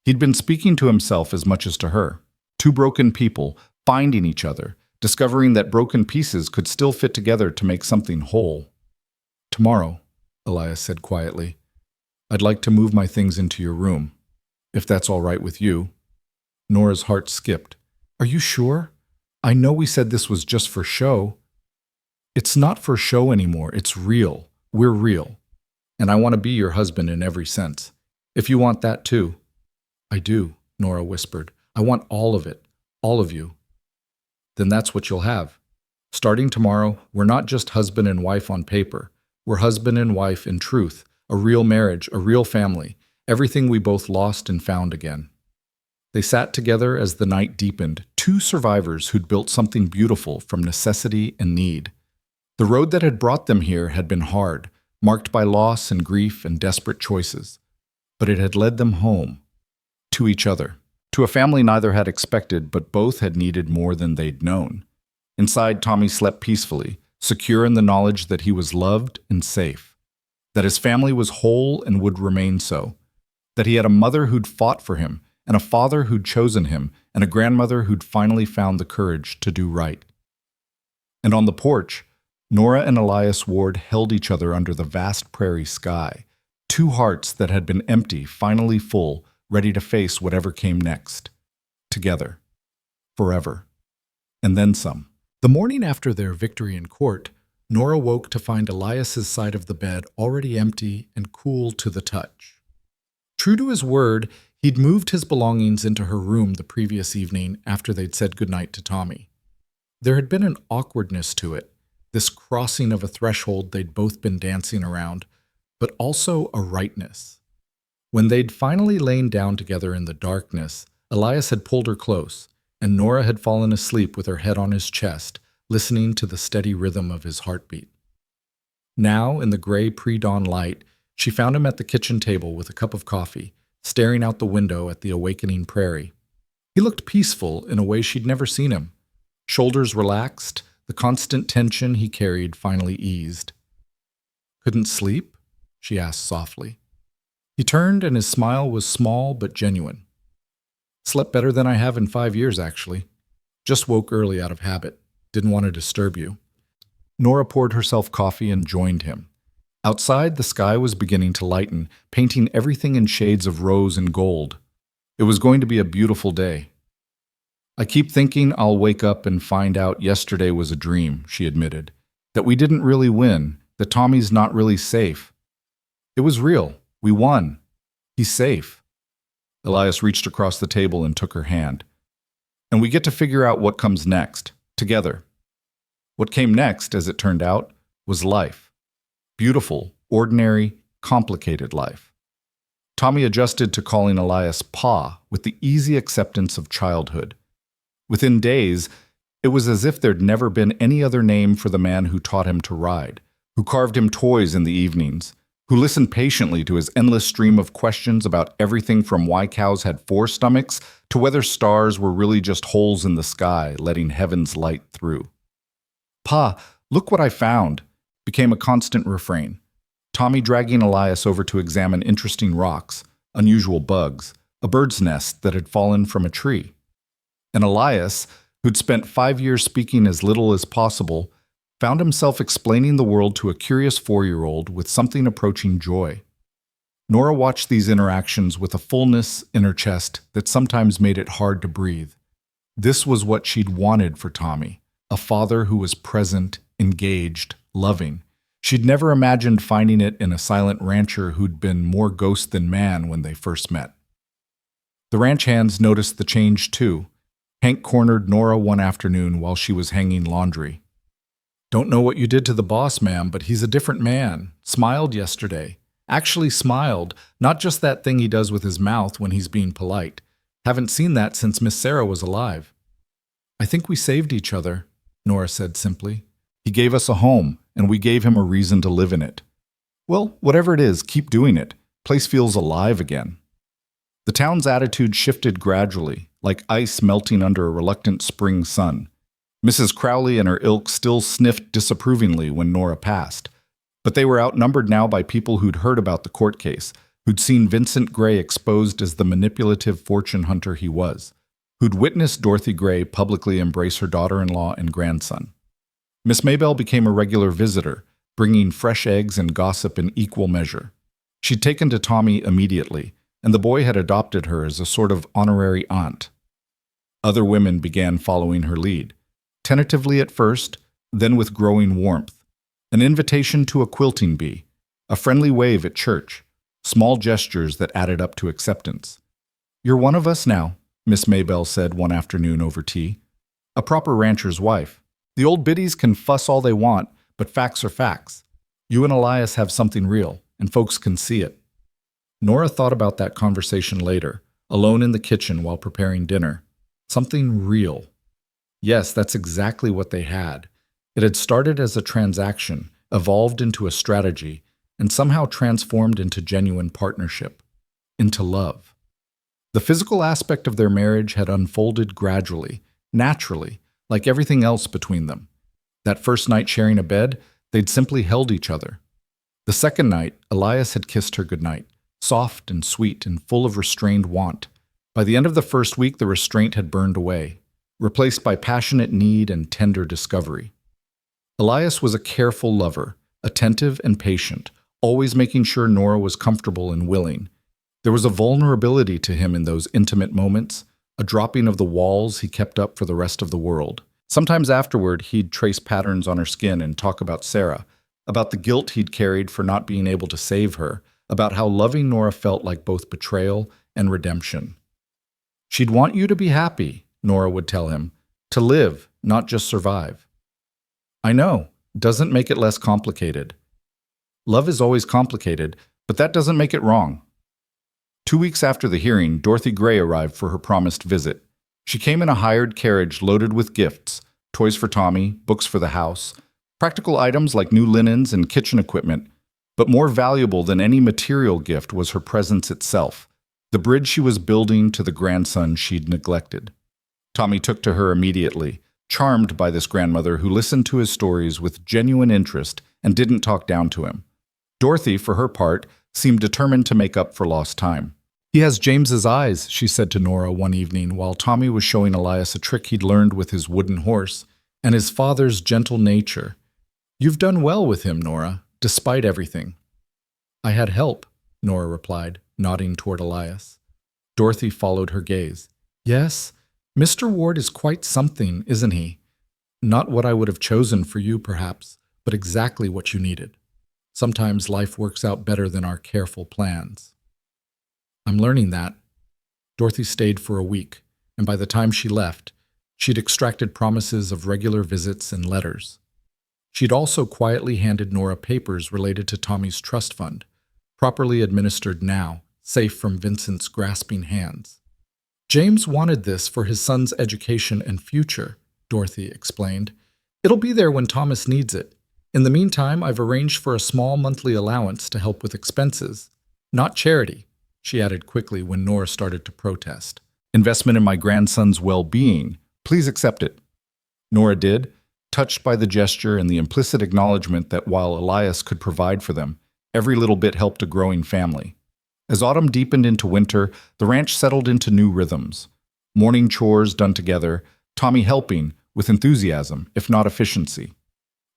He'd been speaking to himself as much as to her. Two broken people, finding each other, discovering that broken pieces could still fit together to make something whole. "Tomorrow," Elias said quietly, "I'd like to move my things into your room. If that's all right with you." Nora's heart skipped. "Are you sure? I know we said this was just for show." "It's not for show anymore. It's real. We're real. And I want to be your husband in every sense. If you want that too." "I do," Nora whispered. "I want all of it. All of you." "Then that's what you'll have. Starting tomorrow, we're not just husband and wife on paper. We're husband and wife in truth, a real marriage, a real family, everything we both lost and found again." They sat together as the night deepened, two survivors who'd built something beautiful from necessity and need. The road that had brought them here had been hard, marked by loss and grief and desperate choices. But it had led them home. to each other, to a family neither had expected, but both had needed more than they'd known. Inside, Tommy slept peacefully, secure in the knowledge that he was loved and safe, that his family was whole and would remain so, that he had a mother who'd fought for him, and a father who'd chosen him, and a grandmother who'd finally found the courage to do right. And on the porch, Nora and Elias Ward held each other under the vast prairie sky, two hearts that had been empty, finally full, ready to face whatever came next. Together. Forever. And then some. The morning after their victory in court, Nora woke to find Elias's side of the bed already empty and cool to the touch. True to his word, he'd moved his belongings into her room the previous evening after they'd said goodnight to Tommy. There had been an awkwardness to it, this crossing of a threshold they'd both been dancing around, but also a rightness. When they'd finally lain down together in the darkness, Elias had pulled her close, and Nora had fallen asleep with her head on his chest, listening to the steady rhythm of his heartbeat. Now, in the gray pre-dawn light, she found him at the kitchen table with a cup of coffee, staring out the window at the awakening prairie. He looked peaceful in a way she'd never seen him. Shoulders relaxed, the constant tension he carried finally eased. "Couldn't sleep?" she asked softly. He turned, and his smile was small but genuine. "Slept better than I have in 5 years, actually. Just woke early out of habit. Didn't want to disturb you." Nora poured herself coffee and joined him. Outside, the sky was beginning to lighten, painting everything in shades of rose and gold. It was going to be a beautiful day. "I keep thinking I'll wake up and find out yesterday was a dream," she admitted. "That we didn't really win, that Tommy's not really safe. It was real. We won. He's safe." Elias reached across the table and took her hand. "And we get to figure out what comes next, together." What came next, as it turned out, was life. Beautiful, ordinary, complicated life. Tommy adjusted to calling Elias Pa with the easy acceptance of childhood. Within days, it was as if there'd never been any other name for the man who taught him to ride, who carved him toys in the evenings, who listened patiently to his endless stream of questions about everything from why cows had 4 stomachs to whether stars were really just holes in the sky letting heaven's light through. "Pa, look what I found," became a constant refrain. Tommy dragging Elias over to examine interesting rocks, unusual bugs, a bird's nest that had fallen from a tree. And Elias, who'd spent 5 years speaking as little as possible, found himself explaining the world to a curious 4-year-old with something approaching joy. Nora watched these interactions with a fullness in her chest that sometimes made it hard to breathe. This was what she'd wanted for Tommy, a father who was present, engaged, loving. She'd never imagined finding it in a silent rancher who'd been more ghost than man when they first met. The ranch hands noticed the change too. Hank cornered Nora one afternoon while she was hanging laundry. "Don't know what you did to the boss, ma'am, but he's a different man. Smiled yesterday. Actually smiled, not just that thing he does with his mouth when he's being polite. Haven't seen that since Miss Sarah was alive." "I think we saved each other," Nora said simply. "He gave us a home, and we gave him a reason to live in it. Well, whatever it is, keep doing it. Place feels alive again." The town's attitude shifted gradually, like ice melting under a reluctant spring sun. Mrs. Crowley and her ilk still sniffed disapprovingly when Nora passed, but they were outnumbered now by people who'd heard about the court case, who'd seen Vincent Gray exposed as the manipulative fortune hunter he was, who'd witnessed Dorothy Gray publicly embrace her daughter-in-law and grandson. Miss Maybelle became a regular visitor, bringing fresh eggs and gossip in equal measure. She'd taken to Tommy immediately, and the boy had adopted her as a sort of honorary aunt. Other women began following her lead, tentatively at first, then with growing warmth. An invitation to a quilting bee, a friendly wave at church, small gestures that added up to acceptance. "You're one of us now," Miss Maybelle said one afternoon over tea. "A proper rancher's wife. The old biddies can fuss all they want, but facts are facts. You and Elias have something real, and folks can see it." Nora thought about that conversation later, alone in the kitchen while preparing dinner. Something real. Yes, that's exactly what they had. It had started as a transaction, evolved into a strategy, and somehow transformed into genuine partnership, into love. The physical aspect of their marriage had unfolded gradually, naturally, like everything else between them. That first night sharing a bed, they'd simply held each other. The second night, Elias had kissed her goodnight, soft and sweet and full of restrained want. By the end of the first week, the restraint had burned away, replaced by passionate need and tender discovery. Elias was a careful lover, attentive and patient, always making sure Nora was comfortable and willing. There was a vulnerability to him in those intimate moments, a dropping of the walls he kept up for the rest of the world. Sometimes afterward, he'd trace patterns on her skin and talk about Sarah, about the guilt he'd carried for not being able to save her, about how loving Nora felt like both betrayal and redemption. "She'd want you to be happy," Nora would tell him, "to live, not just survive." "I know, doesn't make it less complicated." Love is always complicated, but that doesn't make it wrong. 2 weeks after the hearing, Dorothy Gray arrived for her promised visit. She came in a hired carriage loaded with gifts, toys for Tommy, books for the house, practical items like new linens and kitchen equipment, but more valuable than any material gift was her presence itself, the bridge she was building to the grandson she'd neglected. Tommy took to her immediately, charmed by this grandmother who listened to his stories with genuine interest and didn't talk down to him. Dorothy, for her part, seemed determined to make up for lost time. "He has James's eyes," she said to Nora one evening while Tommy was showing Elias a trick he'd learned with his wooden horse, "and his father's gentle nature. You've done well with him, Nora, despite everything." "I had help," Nora replied, nodding toward Elias. Dorothy followed her gaze. "Yes, Mr. Ward is quite something, isn't he? Not what I would have chosen for you, perhaps, but exactly what you needed. Sometimes life works out better than our careful plans." "I'm learning that." Dorothy stayed for a week, and by the time she left, she'd extracted promises of regular visits and letters. She'd also quietly handed Nora papers related to Tommy's trust fund, properly administered now, safe from Vincent's grasping hands. "James wanted this for his son's education and future," Dorothy explained. "It'll be there when Thomas needs it. In the meantime, I've arranged for a small monthly allowance to help with expenses. Not charity," she added quickly when Nora started to protest. "Investment in my grandson's well-being. Please accept it." Nora did, touched by the gesture and the implicit acknowledgement that while Elias could provide for them, every little bit helped a growing family. As autumn deepened into winter, the ranch settled into new rhythms. Morning chores done together, Tommy helping, with enthusiasm, if not efficiency.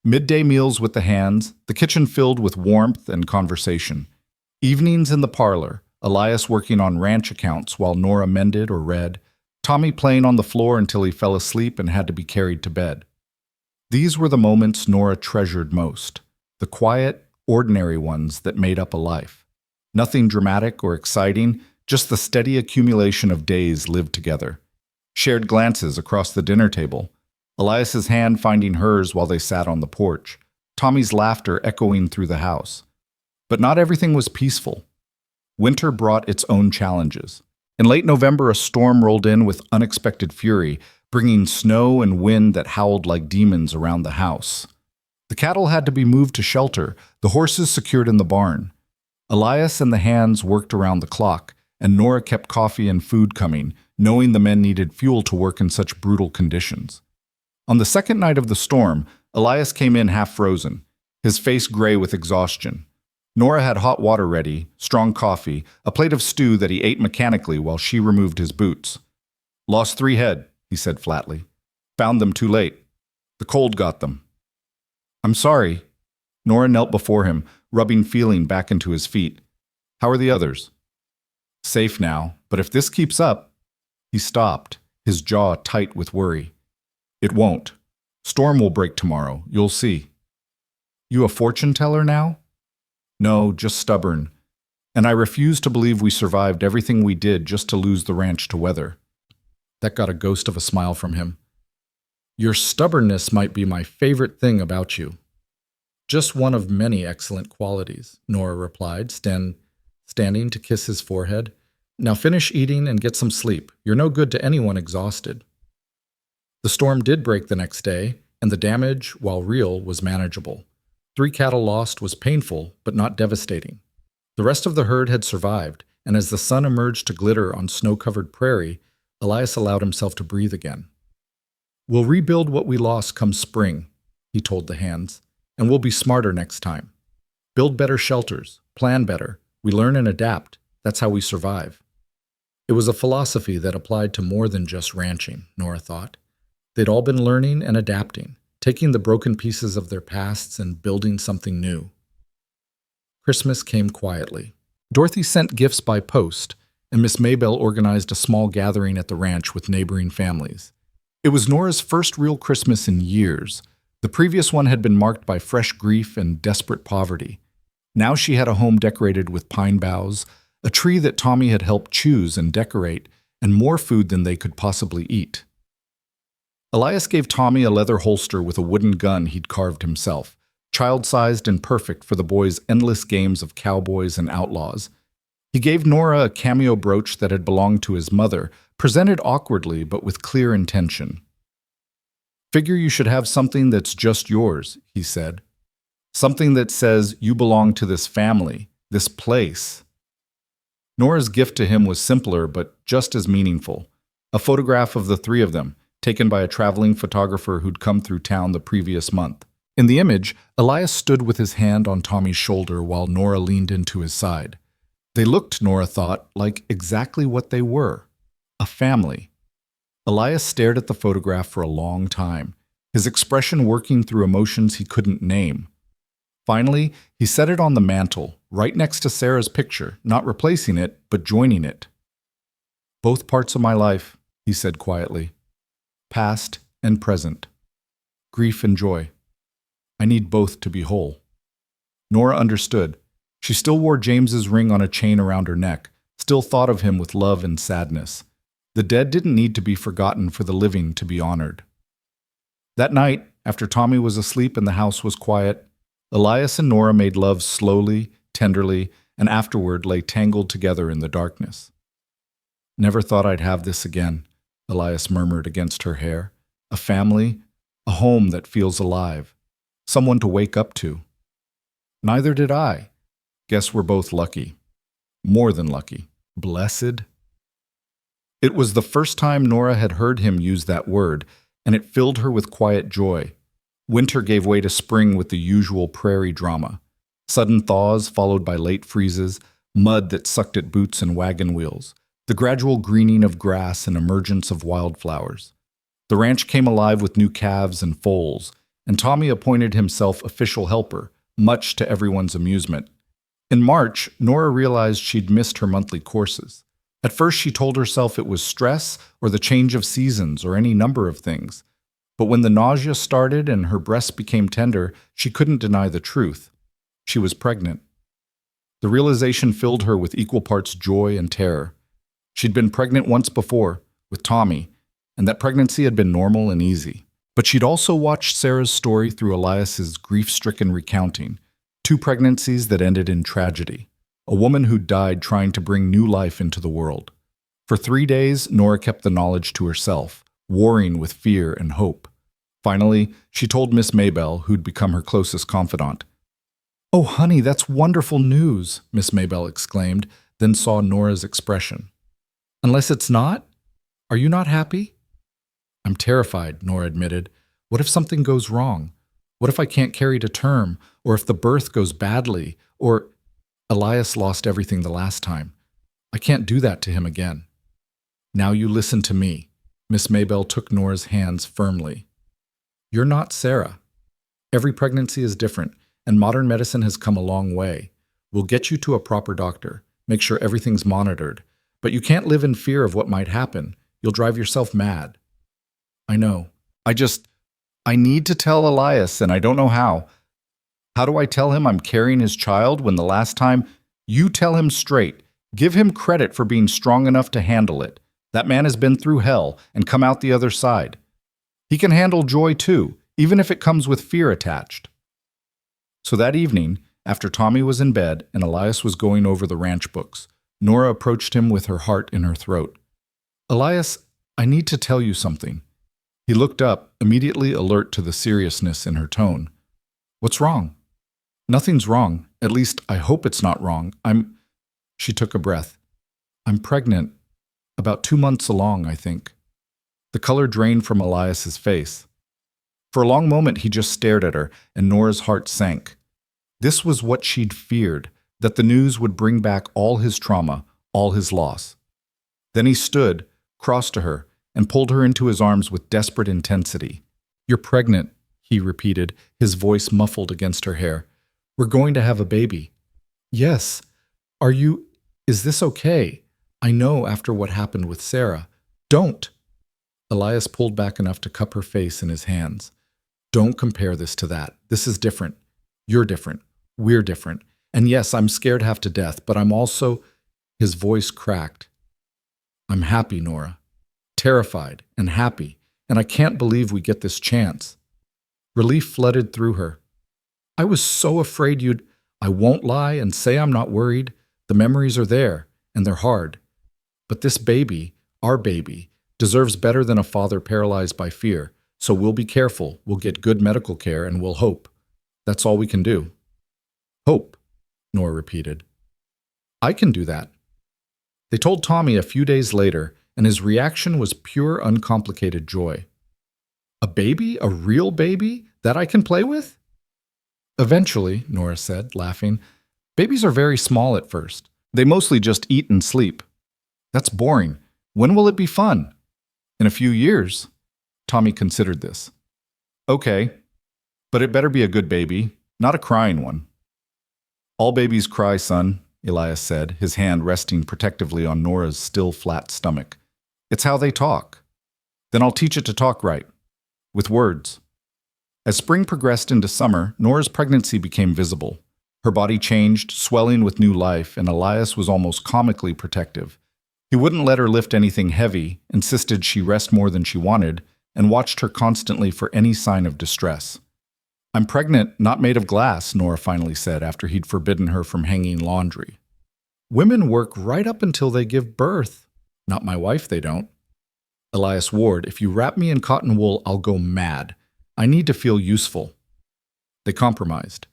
Midday meals with the hands, the kitchen filled with warmth and conversation. Evenings in the parlor, Elias working on ranch accounts while Nora mended or read, Tommy playing on the floor until he fell asleep and had to be carried to bed. These were the moments Nora treasured most, the quiet, ordinary ones that made up a life. Nothing dramatic or exciting, just the steady accumulation of days lived together. Shared glances across the dinner table, Elias's hand finding hers while they sat on the porch, Tommy's laughter echoing through the house. But not everything was peaceful. Winter brought its own challenges. In late November, a storm rolled in with unexpected fury, bringing snow and wind that howled like demons around the house. The cattle had to be moved to shelter, the horses secured in the barn. Elias and the hands worked around the clock, and Nora kept coffee and food coming, knowing the men needed fuel to work in such brutal conditions. On the second night of the storm, Elias came in half frozen, his face gray with exhaustion. Nora had hot water ready, strong coffee, a plate of stew that he ate mechanically while she removed his boots. "Lost 3 head," he said flatly. "Found them too late. The cold got them." "I'm sorry." Nora knelt before him, rubbing feeling back into his feet. "How are the others?" "Safe now, but if this keeps up—" He stopped, his jaw tight with worry. "It won't. Storm will break tomorrow, you'll see." "You a fortune teller now?" "No, just stubborn. And I refuse to believe we survived everything we did just to lose the ranch to weather." That got a ghost of a smile from him. "Your stubbornness might be my favorite thing about you." "Just one of many excellent qualities," Nora replied, standing to kiss his forehead. "Now finish eating and get some sleep. You're no good to anyone exhausted." The storm did break the next day, and the damage, while real, was manageable. 3 cattle lost was painful, but not devastating. The rest of the herd had survived, and as the sun emerged to glitter on snow-covered prairie, Elias allowed himself to breathe again. "We'll rebuild what we lost come spring," he told the hands, "and we'll be smarter next time. Build better shelters, plan better. We learn and adapt. That's how we survive." It was a philosophy that applied to more than just ranching, Nora thought. They'd all been learning and adapting, taking the broken pieces of their pasts and building something new. Christmas came quietly. Dorothy sent gifts by post, and Miss Maybelle organized a small gathering at the ranch with neighboring families. It was Nora's first real Christmas in years. The previous one had been marked by fresh grief and desperate poverty. Now she had a home decorated with pine boughs, a tree that Tommy had helped choose and decorate, and more food than they could possibly eat. Elias gave Tommy a leather holster with a wooden gun he'd carved himself, child-sized and perfect for the boys' endless games of cowboys and outlaws. He gave Nora a cameo brooch that had belonged to his mother, presented awkwardly but with clear intention. "Figure you should have something that's just yours," he said. "Something that says you belong to this family, this place." Nora's gift to him was simpler but just as meaningful. A photograph of the three of them, taken by a traveling photographer who'd come through town the previous month. In the image, Elias stood with his hand on Tommy's shoulder while Nora leaned into his side. They looked, Nora thought, like exactly what they were, a family. Elias stared at the photograph for a long time, his expression working through emotions he couldn't name. Finally, he set it on the mantel, right next to Sarah's picture, not replacing it, but joining it. "Both parts of my life," he said quietly. "Past and present. Grief and joy. I need both to be whole." Nora understood. She still wore James's ring on a chain around her neck, still thought of him with love and sadness. The dead didn't need to be forgotten for the living to be honored. That night, after Tommy was asleep and the house was quiet, Elias and Nora made love slowly, tenderly, and afterward lay tangled together in the darkness. "Never thought I'd have this again," Elias murmured against her hair. "A family, a home that feels alive, someone to wake up to." "Neither did I. Guess we're both lucky. More than lucky. Blessed." It was the first time Nora had heard him use that word, and it filled her with quiet joy. Winter gave way to spring with the usual prairie drama. Sudden thaws followed by late freezes, mud that sucked at boots and wagon wheels, the gradual greening of grass and emergence of wildflowers. The ranch came alive with new calves and foals, and Tommy appointed himself official helper, much to everyone's amusement. In March, Nora realized she'd missed her monthly courses. At first, she told herself it was stress or the change of seasons or any number of things. But when the nausea started and her breasts became tender, she couldn't deny the truth. She was pregnant. The realization filled her with equal parts joy and terror. She'd been pregnant once before, with Tommy, and that pregnancy had been normal and easy. But she'd also watched Sarah's story through Elias's grief-stricken recounting, 2 pregnancies that ended in tragedy, a woman who died trying to bring new life into the world. For 3 days, Nora kept the knowledge to herself, warring with fear and hope. Finally, she told Miss Maybelle, who'd become her closest confidant. "Oh, honey, that's wonderful news," Miss Maybelle exclaimed, then saw Nora's expression. "Unless it's not? Are you not happy?" "I'm terrified," Nora admitted. "What if something goes wrong? What if I can't carry to term? Or if the birth goes badly? Or Elias lost everything the last time. I can't do that to him again." "Now you listen to me." Miss Maybelle took Nora's hands firmly. "You're not Sarah. Every pregnancy is different, and modern medicine has come a long way. We'll get you to a proper doctor, make sure everything's monitored. But you can't live in fear of what might happen. You'll drive yourself mad." "I know. I need to tell Elias, and I don't know how. How do I tell him I'm carrying his child when the last time—" "You tell him straight. Give him credit for being strong enough to handle it. That man has been through hell and come out the other side. He can handle joy too, even if it comes with fear attached." So that evening, after Tommy was in bed and Elias was going over the ranch books, Nora approached him with her heart in her throat. "Elias, I need to tell you something." He looked up, immediately alert to the seriousness in her tone. "What's wrong?" "Nothing's wrong. At least, I hope it's not wrong. She took a breath. I'm pregnant. About 2 months along, I think. The color drained from Elias's face. For a long moment, he just stared at her, and Nora's heart sank. This was what she'd feared, that the news would bring back all his trauma, all his loss. Then he stood, crossed to her, and pulled her into his arms with desperate intensity. You're pregnant, he repeated, his voice muffled against her hair. We're going to have a baby. Yes. Is this okay? I know after what happened with Sarah. Don't. Elias pulled back enough to cup her face in his hands. Don't compare this to that. This is different. You're different. We're different. And yes, I'm scared half to death, but I'm also... His voice cracked. I'm happy, Nora. Terrified and happy, and I can't believe we get this chance. Relief flooded through her. I was so afraid you'd... I won't lie and say I'm not worried. The memories are there, and they're hard. But this baby, our baby, deserves better than a father paralyzed by fear, so we'll be careful, we'll get good medical care, and we'll hope. That's all we can do. Hope, Nora repeated. I can do that. They told Tommy a few days later, and his reaction was pure, uncomplicated joy. A baby? A real baby? That I can play with? Eventually, Nora said, laughing. Babies are very small at first. They mostly just eat and sleep. That's boring. When will it be fun? In a few years. Tommy considered this. Okay, but it better be a good baby, not a crying one. All babies cry, son, Elias said, his hand resting protectively on Nora's still flat stomach. It's how they talk. Then I'll teach it to talk right. With words. As spring progressed into summer, Nora's pregnancy became visible. Her body changed, swelling with new life, and Elias was almost comically protective. He wouldn't let her lift anything heavy, insisted she rest more than she wanted, and watched her constantly for any sign of distress. I'm pregnant, not made of glass, Nora finally said after he'd forbidden her from hanging laundry. Women work right up until they give birth. Not my wife, they don't. Elias Ward, if you wrap me in cotton wool, I'll go mad. I need to feel useful. They compromised.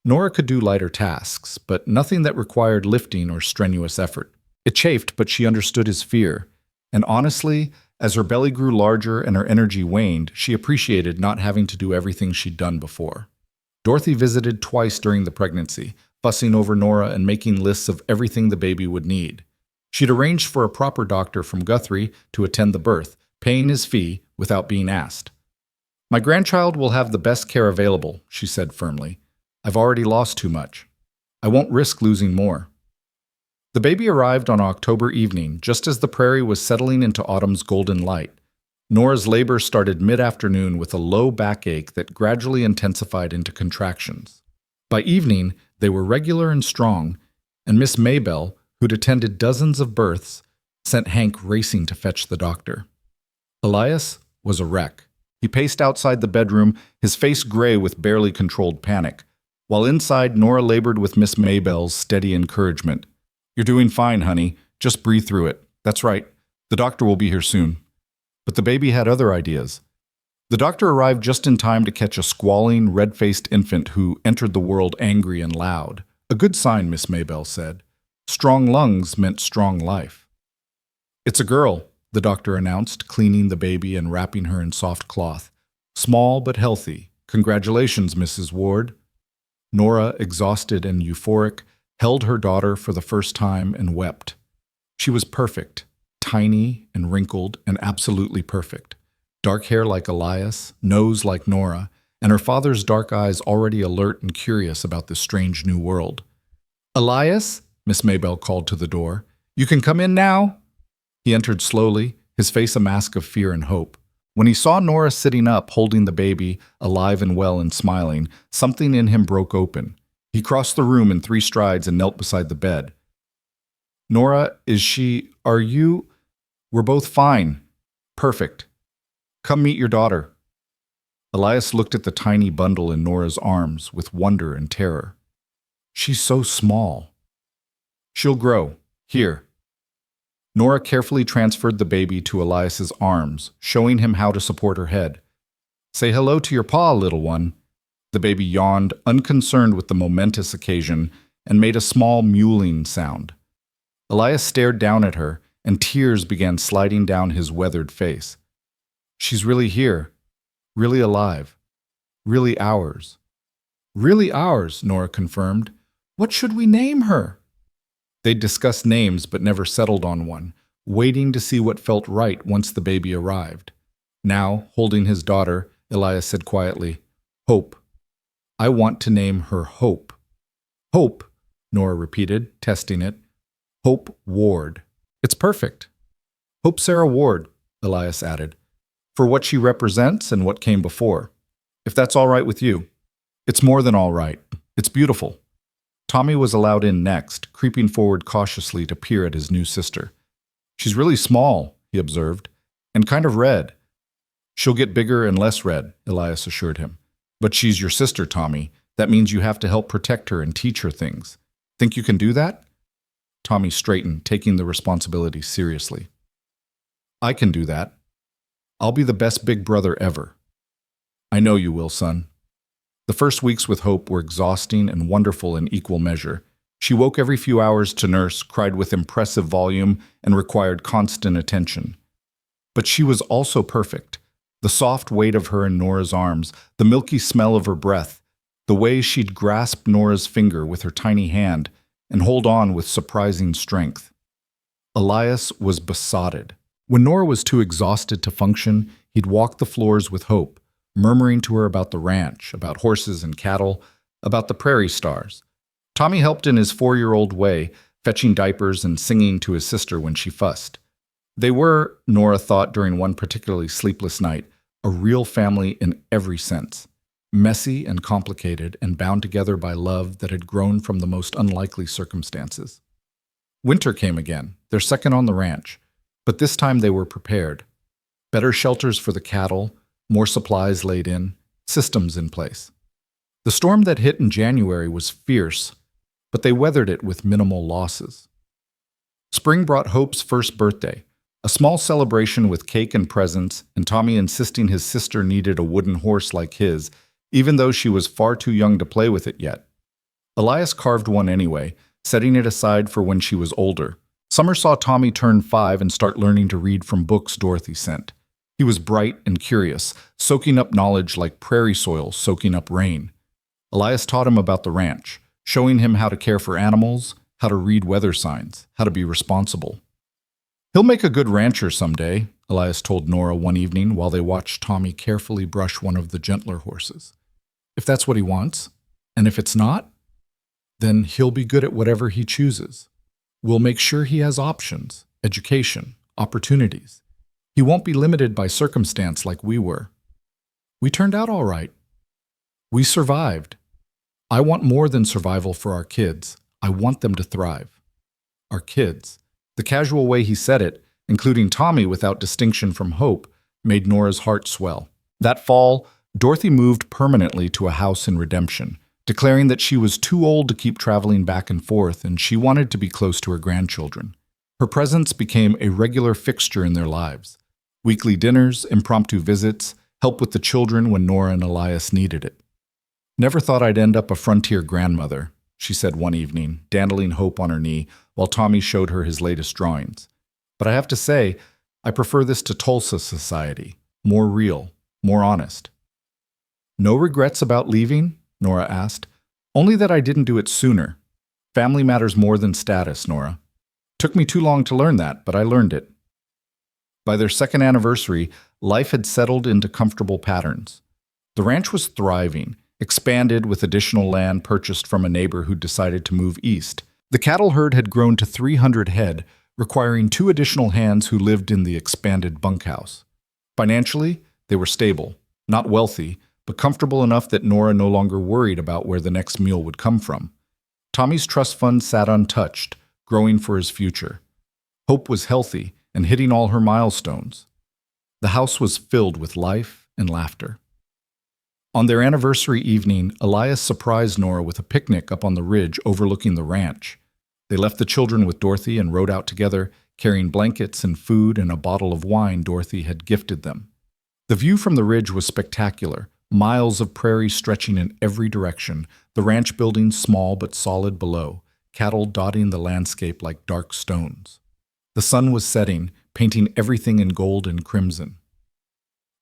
Nora could do lighter tasks, but nothing that required lifting or strenuous effort. It chafed, but she understood his fear. And honestly, as her belly grew larger and her energy waned, she appreciated not having to do everything she'd done before. Dorothy visited twice during the pregnancy, fussing over Nora and making lists of everything the baby would need. She'd arranged for a proper doctor from Guthrie to attend the birth, paying his fee without being asked. My grandchild will have the best care available, she said firmly. I've already lost too much. I won't risk losing more. The baby arrived on October evening, just as the prairie was settling into autumn's golden light. Nora's labor started mid-afternoon with a low backache that gradually intensified into contractions. By evening, they were regular and strong, and Miss Maybelle, who'd attended dozens of births, sent Hank racing to fetch the doctor. Elias was a wreck. He paced outside the bedroom, his face gray with barely controlled panic. While inside, Nora labored with Miss Maybelle's steady encouragement. You're doing fine, honey. Just breathe through it. That's right. The doctor will be here soon. But the baby had other ideas. The doctor arrived just in time to catch a squalling, red-faced infant who entered the world angry and loud. A good sign, Miss Maybelle said. Strong lungs meant strong life. It's a girl, the doctor announced, cleaning the baby and wrapping her in soft cloth. Small but healthy. Congratulations, Mrs. Ward. Nora, exhausted and euphoric, held her daughter for the first time and wept. She was perfect, tiny and wrinkled and absolutely perfect. Dark hair like Elias, nose like Nora, and her father's dark eyes already alert and curious about this strange new world. Elias, Miss Maybelle called to the door. You can come in now. He entered slowly, his face a mask of fear and hope. When he saw Nora sitting up, holding the baby, alive and well and smiling, something in him broke open. He crossed the room in 3 strides and knelt beside the bed. Nora, are you? We're both fine. Perfect. Come meet your daughter. Elias looked at the tiny bundle in Nora's arms with wonder and terror. She's so small. She'll grow. Here. Nora carefully transferred the baby to Elias's arms, showing him how to support her head. Say hello to your pa, little one. The baby yawned, unconcerned with the momentous occasion, and made a small mewling sound. Elias stared down at her, and tears began sliding down his weathered face. She's really here, really alive, really ours. Really ours, Nora confirmed. What should we name her? They'd discussed names but never settled on one, waiting to see what felt right once the baby arrived. Now, holding his daughter, Elias said quietly, Hope. I want to name her Hope. Hope, Nora repeated, testing it. Hope Ward. It's perfect. Hope Sarah Ward, Elias added, for what she represents and what came before. If that's all right with you. It's more than all right. It's beautiful. Tommy was allowed in next, creeping forward cautiously to peer at his new sister. She's really small, he observed, and kind of red. She'll get bigger and less red, Elias assured him. But she's your sister, Tommy. That means you have to help protect her and teach her things. Think you can do that? Tommy straightened, taking the responsibility seriously. I can do that. I'll be the best big brother ever. I know you will, son. The first weeks with Hope were exhausting and wonderful in equal measure. She woke every few hours to nurse, cried with impressive volume, and required constant attention. But she was also perfect. The soft weight of her in Nora's arms, the milky smell of her breath, the way she'd grasp Nora's finger with her tiny hand and hold on with surprising strength. Elias was besotted. When Nora was too exhausted to function, he'd walk the floors with Hope, murmuring to her about the ranch, about horses and cattle, about the prairie stars. Tommy helped in his 4-year-old way, fetching diapers and singing to his sister when she fussed. They were, Nora thought during one particularly sleepless night, a real family in every sense, messy and complicated and bound together by love that had grown from the most unlikely circumstances. Winter came again, their second on the ranch, but this time they were prepared. Better shelters for the cattle, more supplies laid in, systems in place. The storm that hit in January was fierce, but they weathered it with minimal losses. Spring brought Hope's first birthday, a small celebration with cake and presents, and Tommy insisting his sister needed a wooden horse like his, even though she was far too young to play with it yet. Elias carved one anyway, setting it aside for when she was older. Summer saw Tommy turn 5 and start learning to read from books Dorothy sent. He was bright and curious, soaking up knowledge like prairie soil soaking up rain. Elias taught him about the ranch, showing him how to care for animals, how to read weather signs, how to be responsible. He'll make a good rancher someday, Elias told Nora one evening while they watched Tommy carefully brush one of the gentler horses. If that's what he wants, and if it's not, then he'll be good at whatever he chooses. We'll make sure he has options, education, opportunities. He won't be limited by circumstance like we were. We turned out all right. We survived. I want more than survival for our kids. I want them to thrive. Our kids. The casual way he said it, including Tommy without distinction from Hope, made Nora's heart swell. That fall, Dorothy moved permanently to a house in Redemption, declaring that she was too old to keep traveling back and forth and she wanted to be close to her grandchildren. Her presence became a regular fixture in their lives. Weekly dinners, impromptu visits, help with the children when Nora and Elias needed it. Never thought I'd end up a frontier grandmother, she said one evening, dandling Hope on her knee while Tommy showed her his latest drawings. But I have to say, I prefer this to Tulsa society. More real, more honest. No regrets about leaving? Nora asked. Only that I didn't do it sooner. Family matters more than status, Nora. Took me too long to learn that, but I learned it. By their second anniversary, life had settled into comfortable patterns. The ranch was thriving, expanded with additional land purchased from a neighbor who decided to move east. The cattle herd had grown to 300 head, requiring 2 additional hands who lived in the expanded bunkhouse. Financially, they were stable, not wealthy, but comfortable enough that Nora no longer worried about where the next meal would come from. Tommy's trust fund sat untouched, growing for his future. Hope was healthy and hitting all her milestones. The house was filled with life and laughter. On their anniversary evening, Elias surprised Nora with a picnic up on the ridge overlooking the ranch. They left the children with Dorothy and rode out together, carrying blankets and food and a bottle of wine Dorothy had gifted them. The view from the ridge was spectacular, miles of prairie stretching in every direction, the ranch buildings small but solid below, cattle dotting the landscape like dark stones. The sun was setting, painting everything in gold and crimson.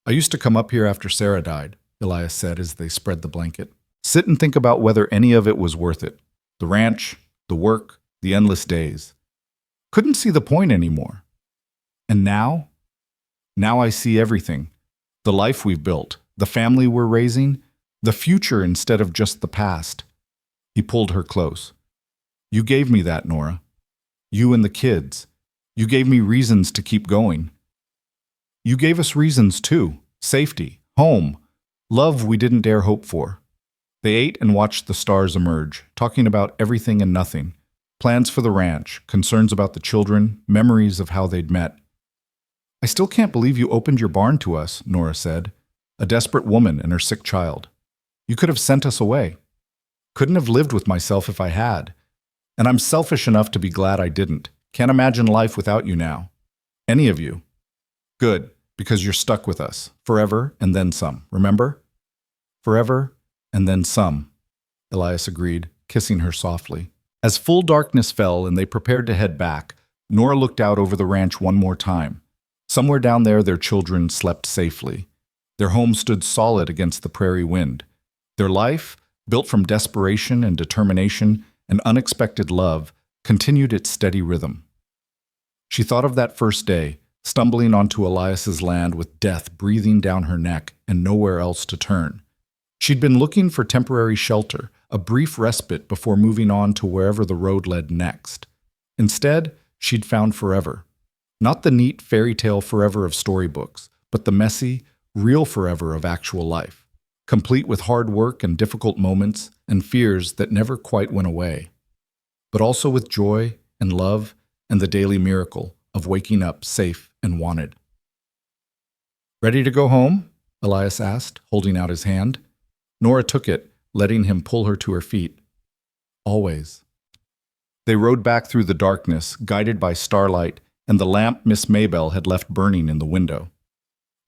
"I used to come up here after Sarah died," Elias said as they spread the blanket. "Sit and think about whether any of it was worth it. The ranch, the work, the endless days. Couldn't see the point anymore. And now? Now I see everything. The life we've built, the family we're raising, the future instead of just the past." He pulled her close. "You gave me that, Nora. You and the kids. You gave me reasons to keep going. You gave us reasons too. Safety, home, love we didn't dare hope for." They ate and watched the stars emerge, talking about everything and nothing. Plans for the ranch, concerns about the children, memories of how they'd met. "I still can't believe you opened your barn to us," Nora said. "A desperate woman and her sick child. You could have sent us away. Couldn't have lived with myself if I had. And I'm selfish enough to be glad I didn't. Can't imagine life without you now. Any of you. Good, because you're stuck with us. Forever and then some, remember? Forever and then some," Elias agreed, kissing her softly. As full darkness fell and they prepared to head back, Nora looked out over the ranch one more time. Somewhere down there their children slept safely. Their home stood solid against the prairie wind. Their life, built from desperation and determination and unexpected love, continued its steady rhythm. She thought of that first day, stumbling onto Elias's land with death breathing down her neck and nowhere else to turn. She'd been looking for temporary shelter, a brief respite before moving on to wherever the road led next. Instead, she'd found forever. Not the neat fairy tale forever of storybooks, but the messy, real forever of actual life, complete with hard work and difficult moments and fears that never quite went away, but also with joy and love and the daily miracle of waking up safe and wanted. "Ready to go home?" Elias asked, holding out his hand. Nora took it, letting him pull her to her feet. "Always." They rode back through the darkness, guided by starlight and the lamp Miss Maybelle had left burning in the window.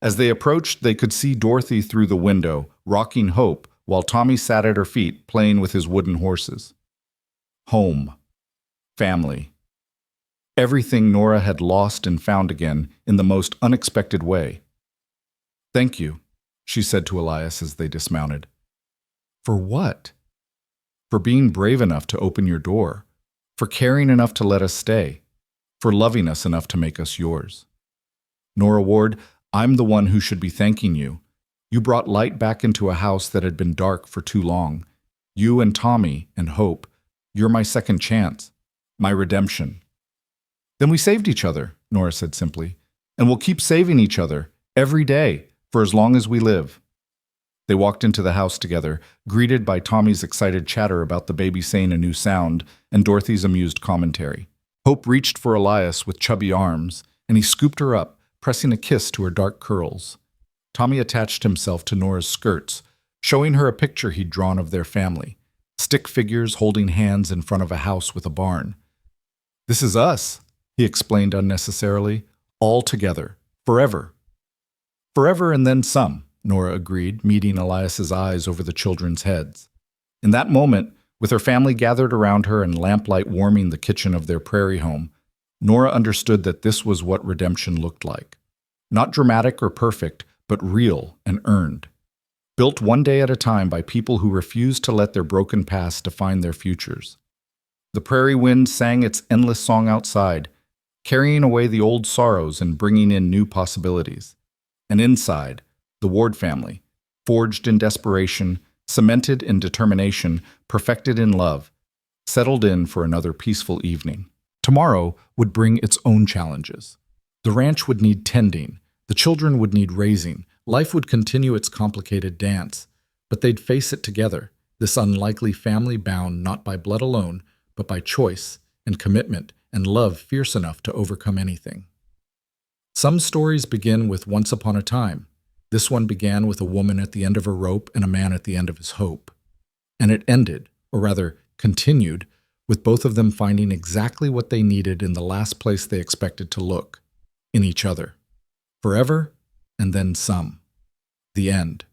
As they approached, they could see Dorothy through the window, rocking Hope, while Tommy sat at her feet, playing with his wooden horses. Home. Family. Everything Nora had lost and found again in the most unexpected way. "Thank you," she said to Elias as they dismounted. "For what?" "For being brave enough to open your door. For caring enough to let us stay. For loving us enough to make us yours. Nora Ward, I'm the one who should be thanking you. You brought light back into a house that had been dark for too long. You and Tommy and Hope. You're my second chance. My redemption." "Then we saved each other," Nora said simply. "And we'll keep saving each other, every day, for as long as we live." They walked into the house together, greeted by Tommy's excited chatter about the baby saying a new sound and Dorothy's amused commentary. Hope reached for Elias with chubby arms, and he scooped her up, pressing a kiss to her dark curls. Tommy attached himself to Nora's skirts, showing her a picture he'd drawn of their family, stick figures holding hands in front of a house with a barn. "This is us," he explained unnecessarily, "all together, forever." "Forever and then some," Nora agreed, meeting Elias's eyes over the children's heads. In that moment, with her family gathered around her and lamplight warming the kitchen of their prairie home, Nora understood that this was what redemption looked like. Not dramatic or perfect, but real and earned. Built one day at a time by people who refused to let their broken past define their futures. The prairie wind sang its endless song outside, carrying away the old sorrows and bringing in new possibilities. And inside, the Ward family, forged in desperation, cemented in determination, perfected in love, settled in for another peaceful evening. Tomorrow would bring its own challenges. The ranch would need tending, the children would need raising, life would continue its complicated dance, but they'd face it together, this unlikely family bound not by blood alone, but by choice and commitment and love fierce enough to overcome anything. Some stories begin with once upon a time. This one began with a woman at the end of her rope and a man at the end of his hope. And it ended, or rather continued, with both of them finding exactly what they needed in the last place they expected to look, in each other. Forever, and then some. The end.